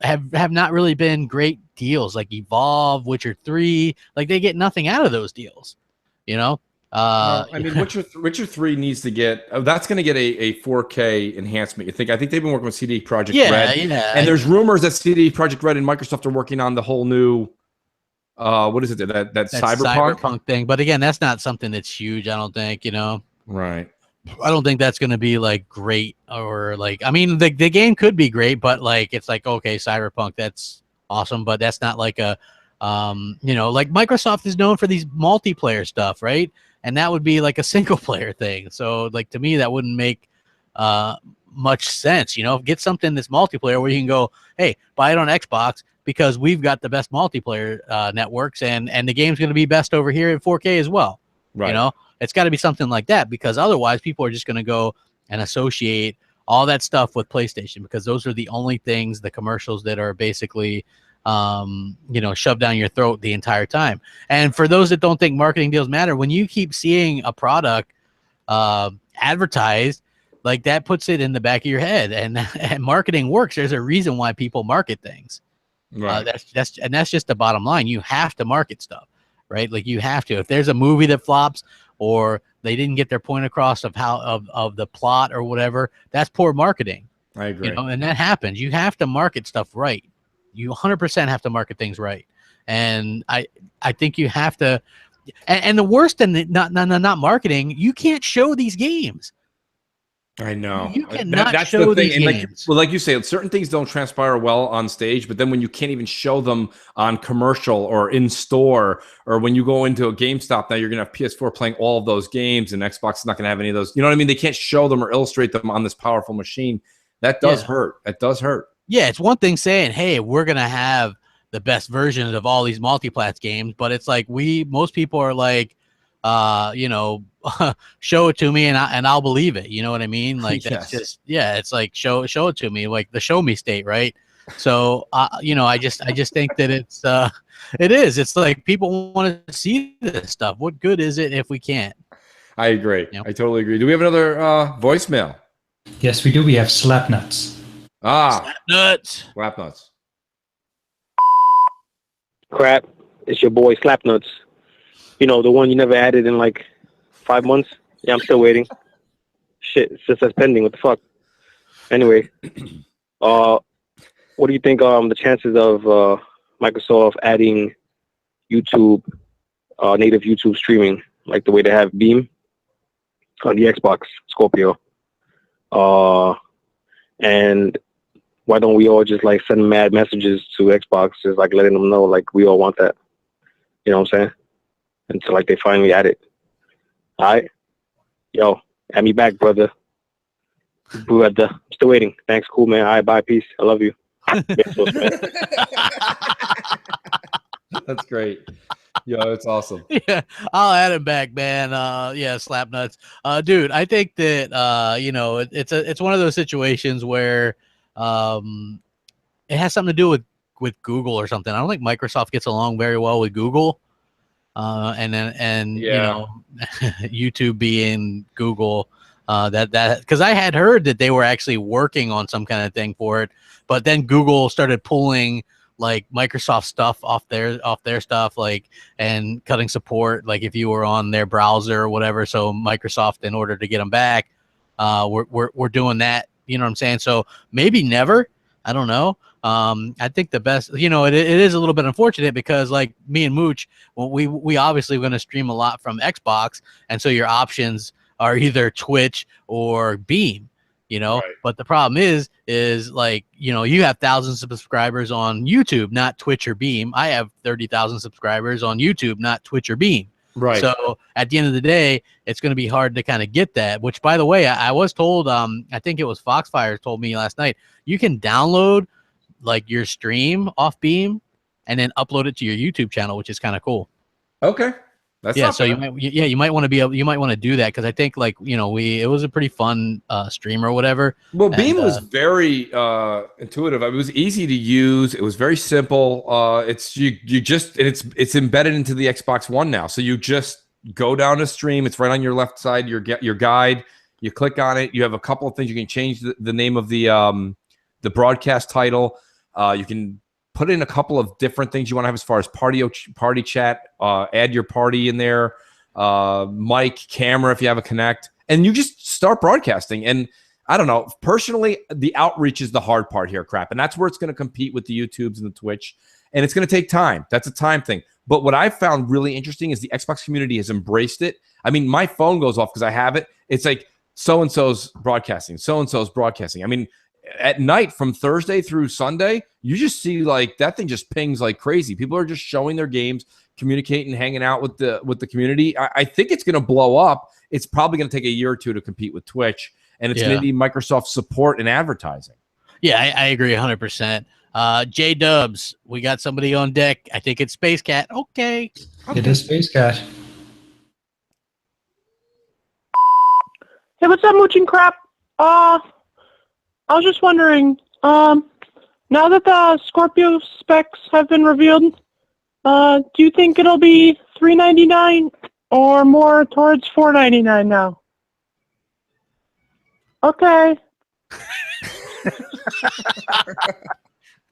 have not really been great deals, like Evolve, Witcher 3. Like, they get nothing out of those deals, I mean, Witcher 3 needs to get that's going to get a 4K enhancement. I think they've been working with CD Projekt Red, and there's rumors that CD Projekt Red and Microsoft are working on the whole new what is it, that cyberpunk thing. But again, that's not something that's huge, I don't think. Right. I don't think that's going to be like great, or like, I mean, the game could be great, but like, it's like, okay, Cyberpunk, that's awesome, but that's not like a, like Microsoft is known for these multiplayer stuff, right? And that would be like a single player thing. So like, to me, that wouldn't make much sense. Get something that's multiplayer where you can go, hey, buy it on Xbox because we've got the best multiplayer networks, and the game's going to be best over here in 4K as well. Right. It's got to be something like that, because otherwise people are just going to go and associate all that stuff with PlayStation, because those are the only things, the commercials that are basically shoved down your throat the entire time. And for those that don't think marketing deals matter, when you keep seeing a product advertised, like that puts it in the back of your head, and marketing works. There's a reason why people market things. Right. That's just the bottom line. You have to market stuff, right? Like you have to. If there's a movie that flops, or they didn't get their point across of of the plot or whatever, that's poor marketing. I agree. And that happens. You have to market stuff right. You 100% have to market things right. And I think you have to. And the worst than not marketing, you can't show these games. I know. You cannot that's show the thing. these And games. like you say, certain things don't transpire well on stage, but then when you can't even show them on commercial or in store, or when you go into a GameStop, now you're going to have PS4 playing all of those games, and Xbox is not going to have any of those. You know what I mean? They can't show them or illustrate them on this powerful machine. That does hurt. It does hurt. Yeah, it's one thing saying, hey, we're going to have the best versions of all these multi-plat games, but it's like most people are like, show it to me and I'll believe it. You know what I mean? Like that's just, it's like show it to me, like the show me state, right? So I just think that it's like people want to see this stuff. What good is it if we can't? I agree. I totally agree. Do we have another voicemail? Yes, we do. We have Slapnuts. Slapnuts. Slapnuts. Crap. It's your boy Slapnuts. You know, the one you never added in like 5 months? Yeah, I'm still waiting. Shit, it's just that's pending. What the fuck? Anyway, what do you think the chances of Microsoft adding YouTube, native YouTube streaming, like the way they have Beam on the Xbox Scorpio? And why don't we all just like send mad messages to Xbox, just like letting them know like we all want that? You know what I'm saying? Until like they finally add it. All right, yo, add me back, brother. I'm still waiting. Thanks, cool man. All right, bye, peace. I love you. That's great. Yo, it's awesome. Yeah, I'll add him back, man. Slapnuts. Dude, I think that it's one of those situations where it has something to do with Google or something. I don't think Microsoft gets along very well with Google. YouTube being Google, that because I had heard that they were actually working on some kind of thing for it, but then Google started pulling like Microsoft stuff off their stuff, like, and cutting support, like if you were on their browser or whatever. So Microsoft, in order to get them back, we're doing that. You know what I'm saying? So maybe never. I don't know. I think the best, it is a little bit unfortunate because like me and Mooch, we obviously going to stream a lot from Xbox. And so your options are either Twitch or Beam, right. But the problem is like, you have thousands of subscribers on YouTube, not Twitch or Beam. I have 30,000 subscribers on YouTube, not Twitch or Beam. Right. So at the end of the day, it's going to be hard to kind of get that, which by the way, I was told, I think it was Foxfire told me last night, you can download like your stream off Beam and then upload it to your YouTube channel, which is kind of cool. Okay. That's so you might want to do that. Cause I think like, it was a pretty fun stream or whatever. Well, Beam was very intuitive. It was easy to use. It was very simple. It's embedded into the Xbox One now. So you just go down to stream. It's right on your left side, your guide. You click on it. You have a couple of things. You can change the name of the broadcast title. You can put in a couple of different things you want to have as far as party chat, add your party in there, mic, camera if you have a Connect, and you just start broadcasting. And I don't know, personally, the outreach is the hard part here, crap. And that's where it's going to compete with the YouTubes and the Twitch. And it's going to take time. That's a time thing. But what I found really interesting is the Xbox community has embraced it. I mean, my phone goes off because I have it. It's like so-and-so's broadcasting, so-and-so's broadcasting. I mean, at night from Thursday through Sunday, you just see like that thing just pings like crazy. People are just showing their games, communicating, hanging out with the community. I think it's going to blow up. It's probably going to take a year or two to compete with Twitch, and it's going to need Microsoft support and advertising. Yeah, I agree 100%. J Dubs, we got somebody on deck. I think it's Space Cat. Okay. It is Space Cat. Hey, what's up, Mooching Crap? I was just wondering, now that the Scorpio specs have been revealed, do you think it'll be $399 or more towards $499 now? Okay.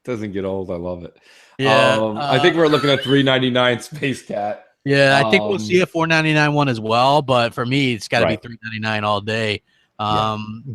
Doesn't get old. I love it. Yeah, I think we're looking at $399 Space Cat. Yeah, I think we'll see a $499 one as well, but for me, it's got to be $399 all day.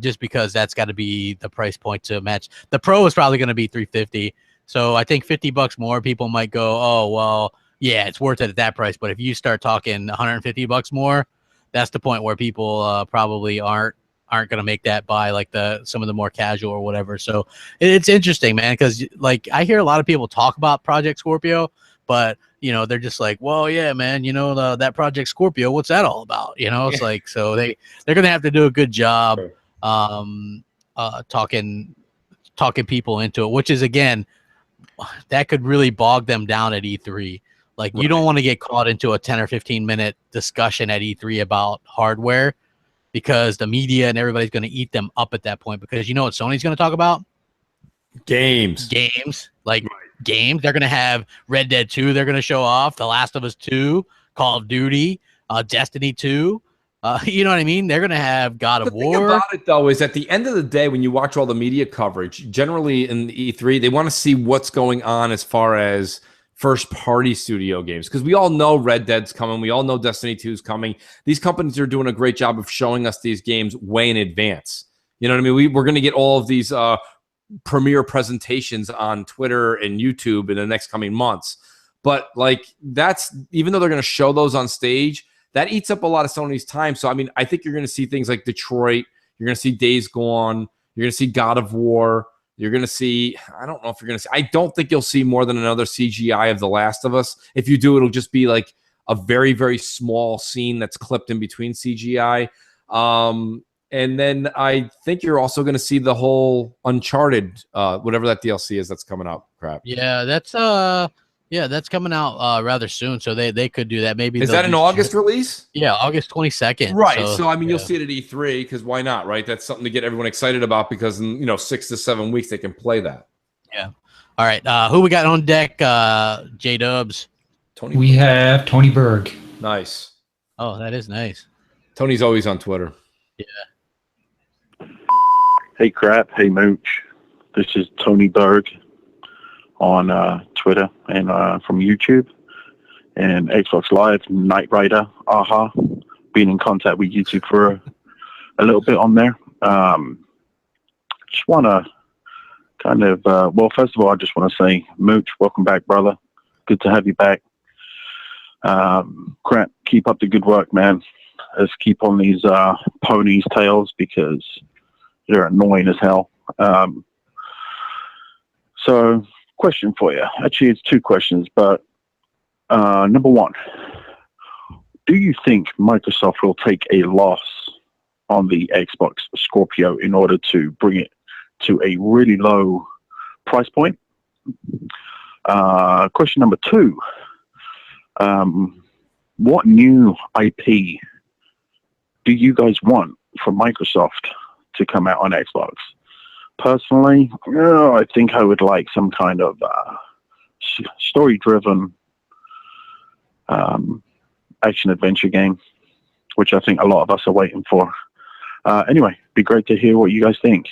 Just because that's got to be the price point to match. The Pro is probably going to be $350. So I think $50 more, people might go, oh well, yeah, it's worth it at that price. But if you start talking $150 more, that's the point where people probably aren't going to make that buy, like some of the more casual or whatever. So it's interesting, man, because like I hear a lot of people talk about Project Scorpio, but they're just like, well, yeah, man, that Project Scorpio, what's that all about? It's like, so they're going to have to do a good job talking people into it, which is, again, that could really bog them down at E3. Like, you don't want to get caught into a 10 or 15 minute discussion at E3 about hardware, because the media and everybody's going to eat them up at that point, because you know what Sony's going to talk about? Games. Games. They're going to have Red Dead 2. They're going to show off The Last of Us 2, Call of Duty, Destiny 2. You know what I mean? They're going to have God of War. The thing about it, though, is at the end of the day, when you watch all the media coverage, generally in the E3, they want to see what's going on as far as first-party studio games, because we all know Red Dead's coming. We all know Destiny 2 is coming. These companies are doing a great job of showing us these games way in advance. You know what I mean? We're going to get all of these premiere presentations on Twitter and YouTube in the next coming months. But like, that's, even though they're going to show those on stage, that eats up a lot of Sony's time. So I mean, I think you're going to see things like Detroit, you're going to see Days Gone, you're going to see God of War, you're going to see, I don't know if you're going to see, I don't think you'll see more than another CGI of The Last of Us. If you do, it'll just be like a very, very small scene that's clipped in between CGI. And then I think you're also going to see the whole Uncharted, whatever that DLC is that's coming out. Crap. Yeah, that's coming out rather soon. So they could do that. Maybe is that an August release? Yeah, August 22nd. Right. So I mean, you'll see it at E3, because why not? Right. That's something to get everyone excited about, because in 6 to 7 weeks they can play that. Yeah. All right. Who we got on deck? J Dubs. Tony. We have Tony Berg. Nice. Oh, that is nice. Tony's always on Twitter. Yeah. Hey, Crap. Hey, Mooch. This is Tony Berg on Twitter and from YouTube and Xbox Live, Knight Rider, AHA. Been in contact with YouTube for a little bit on there. Just want to kind of, well, first of all, I just want to say, Mooch, welcome back, brother. Good to have you back. Crap, keep up the good work, man. Let's keep on these ponies' tails, because they're annoying as hell. So, question for you. Actually, it's two questions, but number one, do you think Microsoft will take a loss on the Xbox Scorpio in order to bring it to a really low price point? Question number two, what new IP do you guys want from Microsoft to come out on Xbox? Personally, I think I would like some kind of story-driven action-adventure game, which I think a lot of us are waiting for. Anyway, be great to hear what you guys think.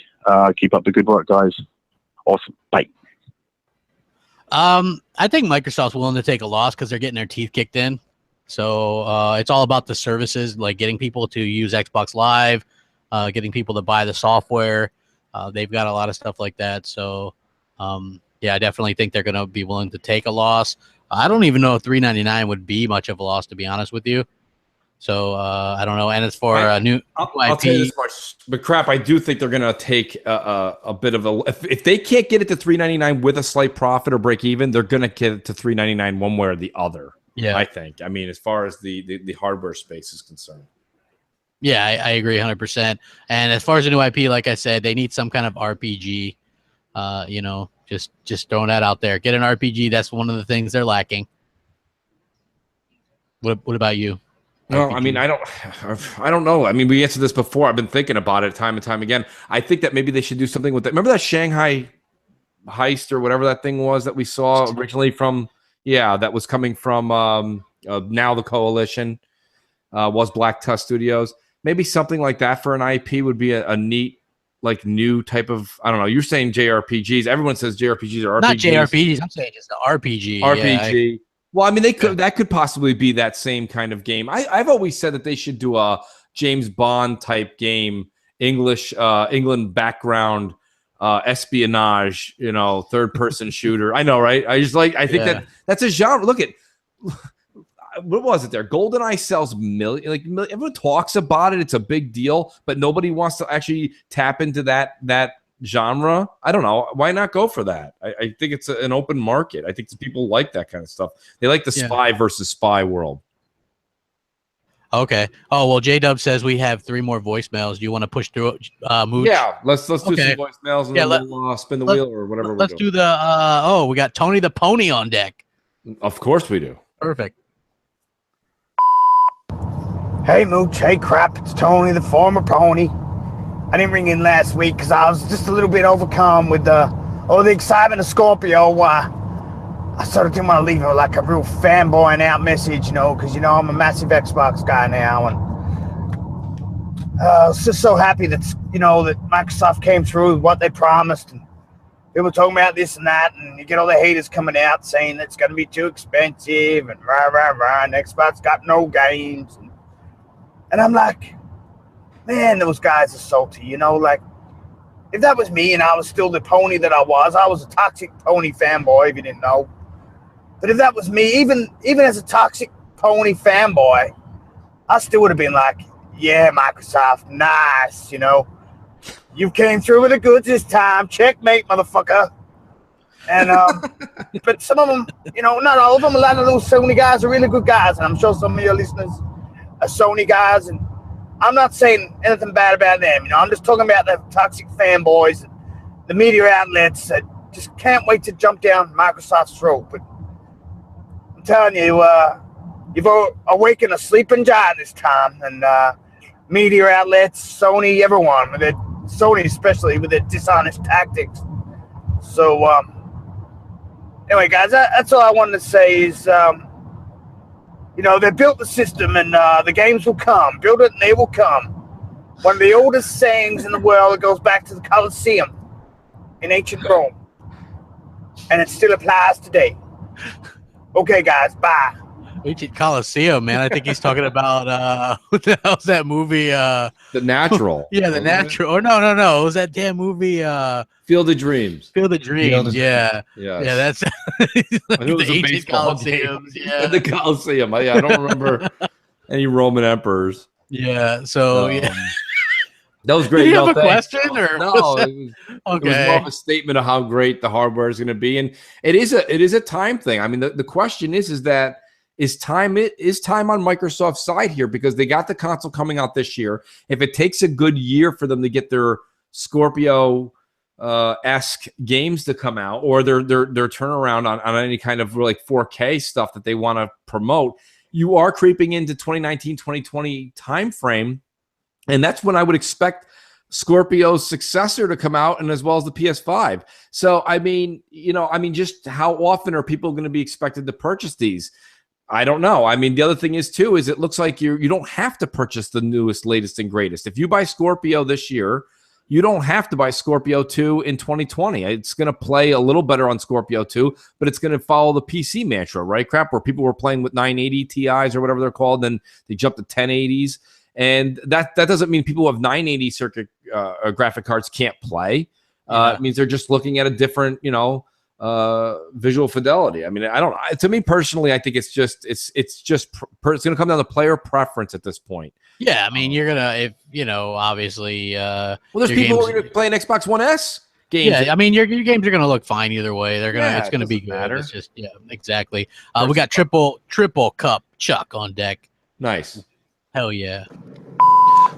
Keep up the good work, guys. Awesome. Bye. I think Microsoft's willing to take a loss because they're getting their teeth kicked in. So it's all about the services, like getting people to use Xbox Live, getting people to buy the software. They've got a lot of stuff like that. So, yeah, I definitely think they're going to be willing to take a loss. I don't even know if $399 would be much of a loss, to be honest with you. So, I don't know. And as for I'll tell you this much, but Crap, I do think they're going to take a bit of a... If they can't get it to $399 with a slight profit or break even, they're going to get it to $399 one way or the other. Yeah, I think. I mean, as far as the hardware space is concerned. Yeah, I agree 100%. And as far as the new IP, like I said, they need some kind of RPG. Just throwing that out there. Get an RPG. That's one of the things they're lacking. What about you? No, I mean, I don't know. I mean, we answered this before. I've been thinking about it time and time again. I think that maybe they should do something with that. Remember that Shanghai heist or whatever that thing was that we saw originally from, that was coming from now the Coalition, was Black Tusk Studios. Maybe something like that for an IP would be a neat, like, new type of, I don't know. You're saying JRPGs. Everyone says JRPGs are RPGs. Not JRPGs. I'm saying just the RPG. RPG. Well, I mean, that could possibly be that same kind of game. I've always said that they should do a James Bond type game, England background, espionage, third person shooter. I know, right? I think that's a genre. Look at what was it there? GoldenEye sells million. Everyone talks about it. It's a big deal, but nobody wants to actually tap into that genre. I don't know. Why not go for that? I think it's an open market. I think people like that kind of stuff. They like the spy versus spy world. Okay. Oh, well, J-Dub says we have 3 more voicemails. Do you want to push through Mooch? Yeah, let's do some voicemails and then we'll spin the wheel or whatever. Let's do the we got Tony the Pony on deck. Of course we do. Perfect. Hey, Mooch. Hey, crap. It's Tony, the former pony. I didn't ring in last week because I was just a little bit overcome with the excitement of Scorpio. I sort of didn't want to leave it like a real fanboying out message, because, I'm a massive Xbox guy now. And I was just so happy that, that Microsoft came through with what they promised. And people talking about this and that. And you get all the haters coming out saying it's going to be too expensive and rah. And Xbox got no games. And I'm like, man, those guys are salty, if that was me and I was still the pony that I was a toxic pony fanboy, if you didn't know. But if that was me, even as a toxic pony fanboy, I still would have been like, yeah, Microsoft, nice, You came through with the goods this time. Checkmate, motherfucker. And, but some of them, not all of them, a lot of those Sony guys are really good guys. And I'm sure some of your listeners are Sony guys, and I'm not saying anything bad about them. I'm just talking about the toxic fanboys, the media outlets that just can't wait to jump down Microsoft's throat. But I'm telling you, you've awakened a sleeping giant this time. And media outlets, Sony, everyone, Sony especially, with their dishonest tactics. So, anyway, guys, that's all I wanted to say is... they built the system and the games will come. Build it and they will come. One of the oldest sayings in the world that goes back to the Colosseum in ancient Rome. And it still applies today. Okay, guys, bye. Ancient Colosseum, man. I think he's talking about what the hell's that movie? The Natural. Yeah, The Natural. Or no. It was that damn movie Field of Dreams. Field of Dreams, yeah. Yes. Yeah, that's the ancient Colosseum. Yeah. The Colosseum. I don't remember any Roman emperors. Yeah, so that was great. Did you have a question? Or no, it was more of a statement of how great the hardware is going to be. And it is a time thing. I mean, the question is that is time on Microsoft's side here, because they got the console coming out this year. If it takes a good year for them to get their Scorpio esque games to come out, or their turnaround on any kind of like 4K stuff that they want to promote, you are creeping into 2019, 2020 timeframe. And that's when I would expect Scorpio's successor to come out, and as well as the PS5. So, I mean, just how often are people going to be expected to purchase these? I don't know. I mean, the other thing is it looks like you don't have to purchase the newest, latest, and greatest. If you buy Scorpio this year, you don't have to buy Scorpio 2 in 2020. It's going to play a little better on Scorpio 2, but it's going to follow the PC mantra, right? Crap, where people were playing with 980 Ti's or whatever they're called, then they jumped to 1080s. And that doesn't mean people who have 980 circuit graphic cards can't play. It means they're just looking at a different, visual fidelity. I mean, I don't. To me personally, I think it's going to come down to player preference at this point. Yeah, I mean, you're gonna obviously. Well, there's people who are going to play an Xbox One S games. Yeah, I mean, your games are going to look fine either way. It's going to be good. Matter. It's just exactly. We got triple cup Chuck on deck. Nice. Hell yeah.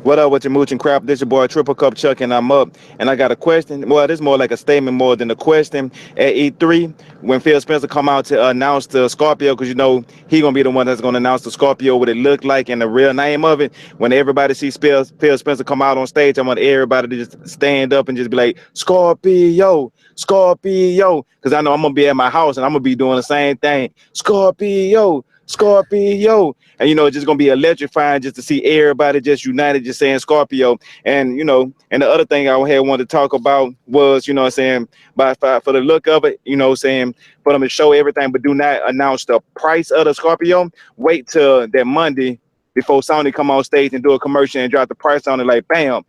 What up with your mooch and crap? This your boy Triple Cup Chuck, and I'm up. And I got a question. Well, this is more like a statement more than a question. At E3, when Phil Spencer come out to announce the Scorpio, because you know he gonna be the one that's gonna announce the Scorpio, what it look like and the real name of it. When everybody sees Phil Spencer come out on stage, I want everybody to just stand up and just be like, Scorpio, Scorpio, because I know I'm gonna be at my house and I'm gonna be doing the same thing. Scorpio, Scorpio. And you know, it's just gonna be electrifying just to see everybody just united, just saying Scorpio. And you know, and the other thing I had wanted to talk about was, you know what I'm saying, for the look of it, you know what I'm saying, for them to show everything, but do not announce the price of the Scorpio. Wait till that Monday before Sony come on stage and do a commercial and drop the price on it, like bam,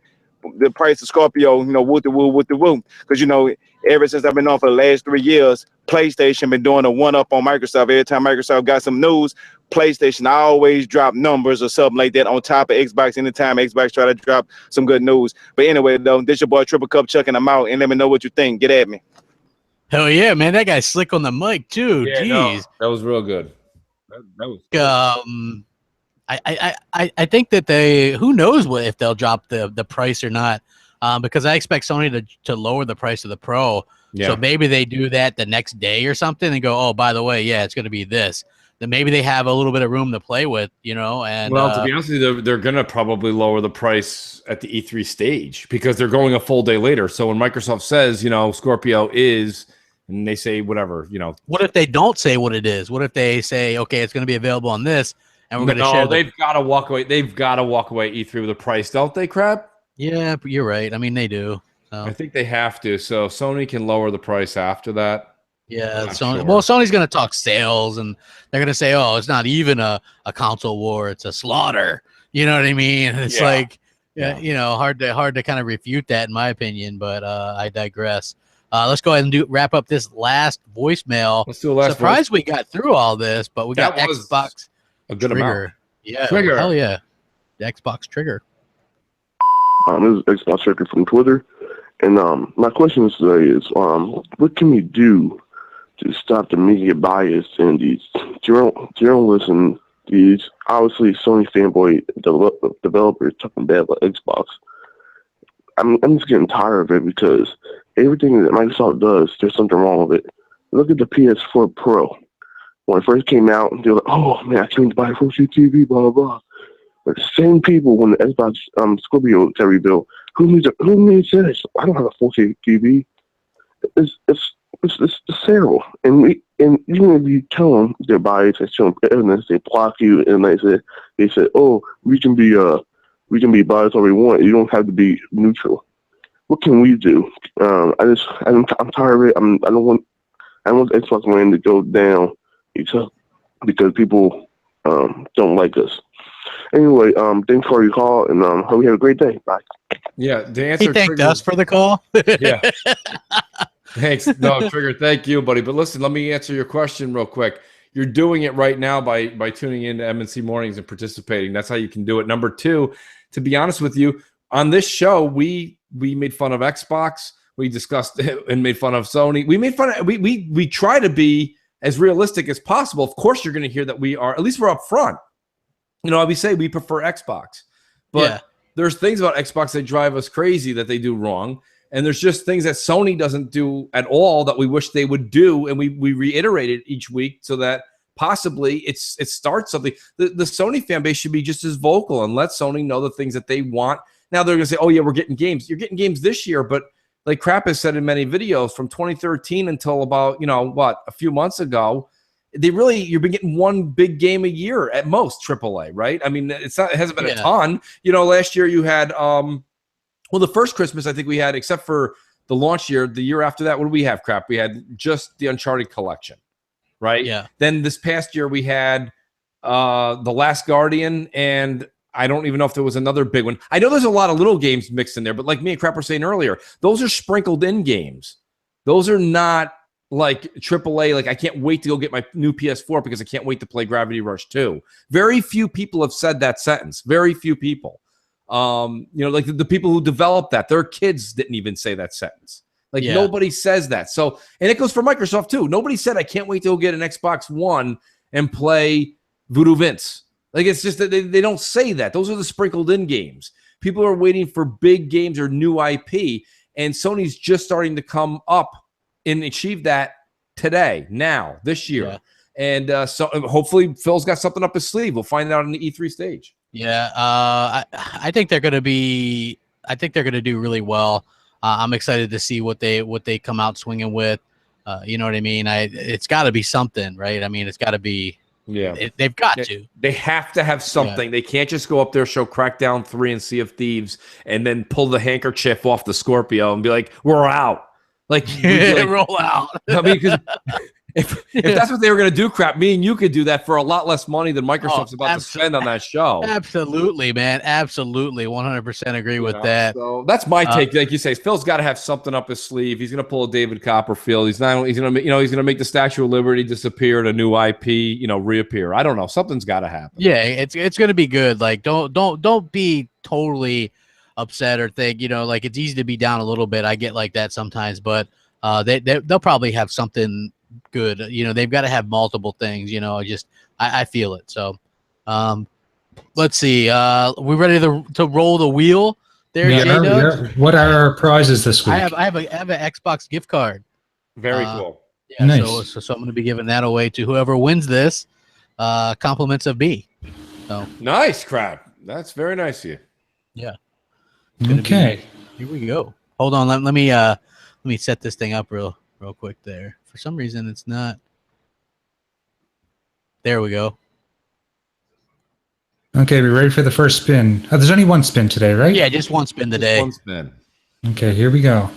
the price of Scorpio, you know, woo the woo, because you know, ever since I've been on for the last 3 years, PlayStation been doing a one-up on Microsoft. Every time Microsoft got some news, PlayStation always drop numbers or something like that on top of Xbox. Anytime Xbox try to drop some good news. But anyway, though, this your boy Triple Cup Chuck, and I'm out. And let me know what you think. Get at me. Hell yeah, man! That guy's slick on the mic too. Yeah, Jeez, no, that was real good. That was. I think that who knows what if they'll drop the price or not, because I expect Sony to lower the price of the Pro. Yeah. So maybe they do that the next day or something and go, oh, by the way, yeah, it's going to be this. Then maybe they have a little bit of room to play with, you know. And well, to be honest with you, they're going to probably lower the price at the E3 stage because they're going a full day later. So when Microsoft says, you know, Scorpio is, and they say whatever, you know. What if they don't say what it is? What if they say, okay, it's going to be available on this, and we're going to share? No, they've got to walk away. They've got to walk away E3 with a price, don't they, Crap? Yeah, you're right. I mean, they do. So. I think they have to. So Sony can lower the price after that. Yeah, Sony, well, Sony's going to talk sales, and they're going to say, oh, it's not even a console war, it's a slaughter. You know what I mean? It's like, you know, hard to kind of refute that, in my opinion, but I digress. Let's go ahead and wrap up this last voicemail. Let's do a last Surprised we got through all this, but we got Xbox a good Trigger. amount. Yeah, Trigger. Hell yeah. The Xbox Trigger. This is Xbox Trigger from Twitter. And my question today is, what can we do to stop the media bias and these journalists and these obviously Sony fanboy developers talking bad about Xbox? I'm just getting tired of it because everything that Microsoft does, there's something wrong with it. Look at the PS4 Pro. When it first came out, they were like, oh man, I can't buy a 4K TV, blah, blah, blah. But the same people, when the Xbox Scorpio got rebuilt, who needs this? I don't have a 4K TV. It's terrible. And even if you tell them they're biased and show them evidence, they block you and they say, oh, we can be biased all we want. You don't have to be neutral. What can we do? I'm tired of it. I don't want Xbox Land to go down because people don't like us. Anyway, thanks for your call, and hope you have a great day. Bye. Yeah, the answer. He thanked us for the call. Yeah. Thanks. No, Trigger, thank you, buddy. But listen, let me answer your question real quick. You're doing it right now by tuning into MNC Mornings and participating. That's how you can do it. Number two, to be honest with you, on this show, we made fun of Xbox. We discussed and made fun of Sony. We made fun of we try to be as realistic as possible. Of course, you're going to hear that we are, at least we're up front. You know, we say we prefer Xbox, but there's things about Xbox that drive us crazy that they do wrong. And there's just things that Sony doesn't do at all that we wish they would do. And we reiterate it each week so that possibly it starts something. The Sony fan base should be just as vocal and let Sony know the things that they want. Now they're going to say, oh yeah, we're getting games. You're getting games this year, but like Crap has said in many videos, from 2013 until about, a few months ago, you've been getting one big game a year at most, AAA, right? I mean, it hasn't been a ton. Last year you had, the first Christmas I think we had, except for the launch year, the year after that, what did we have, Crap? We had just the Uncharted collection, right? Yeah. Then this past year we had The Last Guardian, and I don't even know if there was another big one. I know there's a lot of little games mixed in there, but like me and Crap were saying earlier, those are sprinkled in games. Those are not like AAA, like I can't wait to go get my new PS4 because I can't wait to play Gravity Rush 2. Very few people have said that sentence. Very few people. Like the people who developed that, their kids didn't even say that sentence. Like nobody says that. So, and it goes for Microsoft too. Nobody said, I can't wait to go get an Xbox One and play Voodoo Vince. Like, it's just that they don't say that. Those are the sprinkled in games. People are waiting for big games or new IP, and Sony's just starting to come up and achieve that today, now, this year. Yeah. And so hopefully Phil's got something up his sleeve. We'll find out on the E3 stage. Yeah, I think they're gonna be. I think they're gonna do really well. I'm excited to see what they come out swinging with. You know what I mean? It's got to be something, right? I mean, it's got to be. Yeah, they've got to. They have to have something. They can't just go up there, show Crackdown 3 and Sea of Thieves, and then pull the handkerchief off the Scorpio and be like, "We're out." Like, roll out. I mean, because if that's what they were going to do, crap, me and you could do that for a lot less money than Microsoft's about to spend on that show. Absolutely, man. Absolutely, 100% agree with that. So that's my take. Like you say, Phil's got to have something up his sleeve. He's going to pull a David Copperfield. He's going to make the Statue of Liberty disappear and a new IP, reappear. I don't know. Something's got to happen. Yeah, it's going to be good. Like, don't be totally upset or think, like it's easy to be down a little bit. I get like that sometimes, but they'll probably have something good. They've got to have multiple things. I feel it. So let's see. We ready to roll the wheel there? What are our prizes this week? I have an Xbox gift card. Very cool. Yeah, nice. So I'm going to be giving that away to whoever wins this. Compliments of me. So nice, crap. That's very nice of you. Yeah. Okay. Here we go. Hold on. Let me set this thing up real quick there. For some reason, it's not. There we go. Okay, we're ready for the first spin. There's only one spin today, right? Yeah, just one spin today. One spin. Okay, here we go.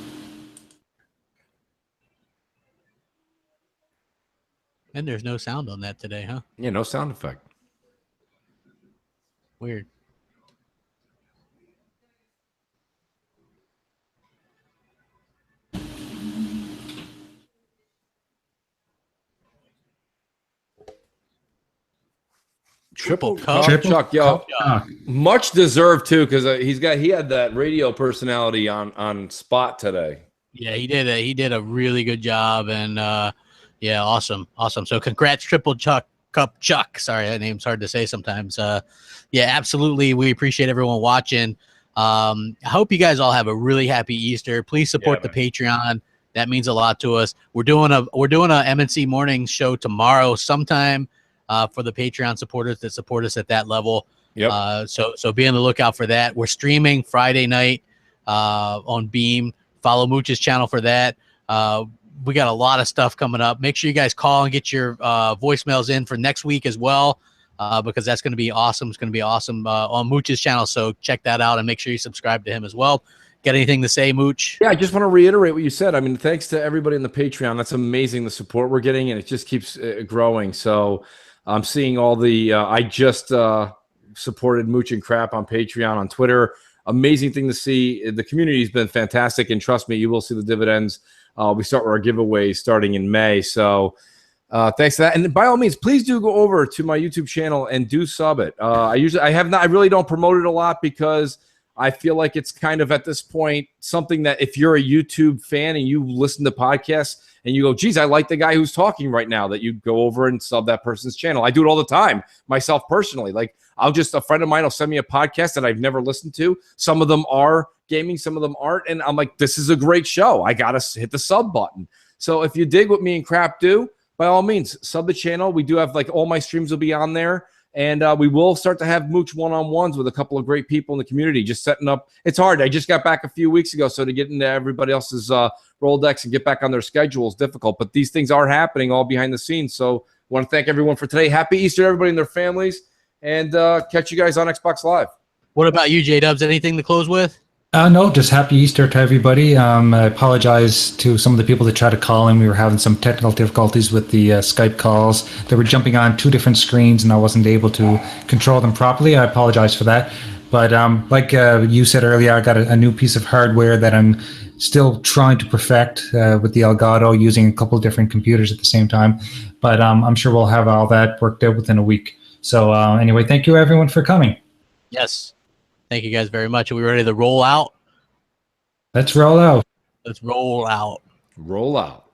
And there's no sound on that today, huh? Yeah, no sound effect. Weird. Triple cup. Chuck, yo, much deserved too, because he had that radio personality on spot today. Yeah, he did a really good job, and yeah, awesome. So congrats, Triple Cup Chuck. Sorry, that name's hard to say sometimes. Yeah, absolutely. We appreciate everyone watching. I hope you guys all have a really happy Easter. Please support the Patreon. That means a lot to us. We're doing a MNC morning show tomorrow sometime. For the Patreon supporters that support us at that level. Yep. So be on the lookout for that. We're streaming Friday night on Beam. Follow Mooch's channel for that. We got a lot of stuff coming up. Make sure you guys call and get your voicemails in for next week as well, because that's going to be awesome. It's going to be awesome on Mooch's channel. So check that out and make sure you subscribe to him as well. Got anything to say, Mooch? Yeah, I just want to reiterate what you said. I mean, thanks to everybody in the Patreon. That's amazing, the support we're getting, and it just keeps growing. So I'm seeing all the I just supported Mooch and Crap on Patreon, on Twitter. Amazing thing to see. The community has been fantastic, and trust me, you will see the dividends. We start with our giveaways starting in May. So thanks to that. And by all means, please do go over to my YouTube channel and do sub it. I really don't promote it a lot because I feel like it's kind of at this point something that if you're a YouTube fan and you listen to podcasts and you go, geez, I like the guy who's talking right now, that you go over and sub that person's channel. I do it all the time myself personally. Like a friend of mine will send me a podcast that I've never listened to. Some of them are gaming, some of them aren't. And I'm like, this is a great show. I got to hit the sub button. So if you dig what me and Crap do, by all means, sub the channel. We do have all my streams will be on there. And we will start to have Mooch one-on-ones with a couple of great people in the community, just setting up. It's hard. I just got back a few weeks ago, so to get into everybody else's Rolodex and get back on their schedule is difficult. But these things are happening all behind the scenes. So I want to thank everyone for today. Happy Easter to everybody and their families. And catch you guys on Xbox Live. What about you, J-Dubs? Anything to close with? No, just happy Easter to everybody. I apologize to some of the people that tried to call in. We were having some technical difficulties with the Skype calls. They were jumping on two different screens, and I wasn't able to control them properly. I apologize for that. But like you said earlier, I got a new piece of hardware that I'm still trying to perfect with the Elgato, using a couple of different computers at the same time. But I'm sure we'll have all that worked out within a week. So anyway, thank you, everyone, for coming. Yes. Thank you guys very much. Are we ready to roll out? Let's roll out. Let's roll out. Roll out.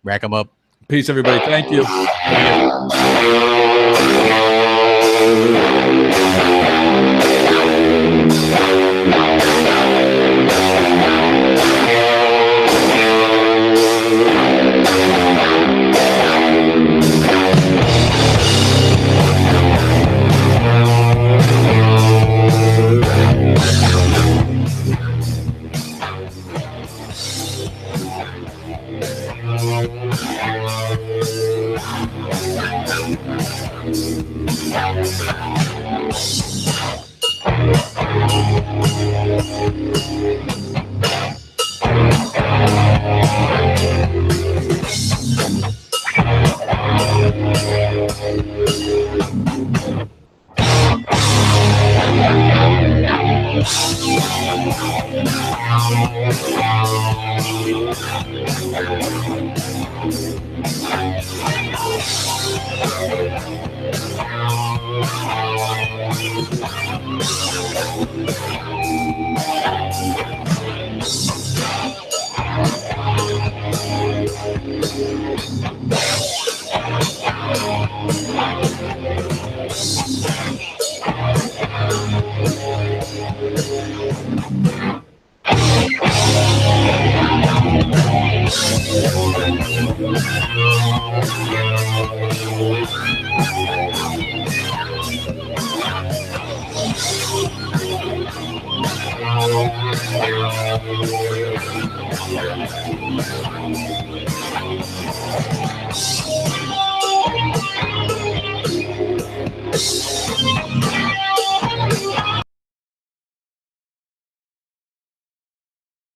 Rack them up. Peace, everybody. Thank you.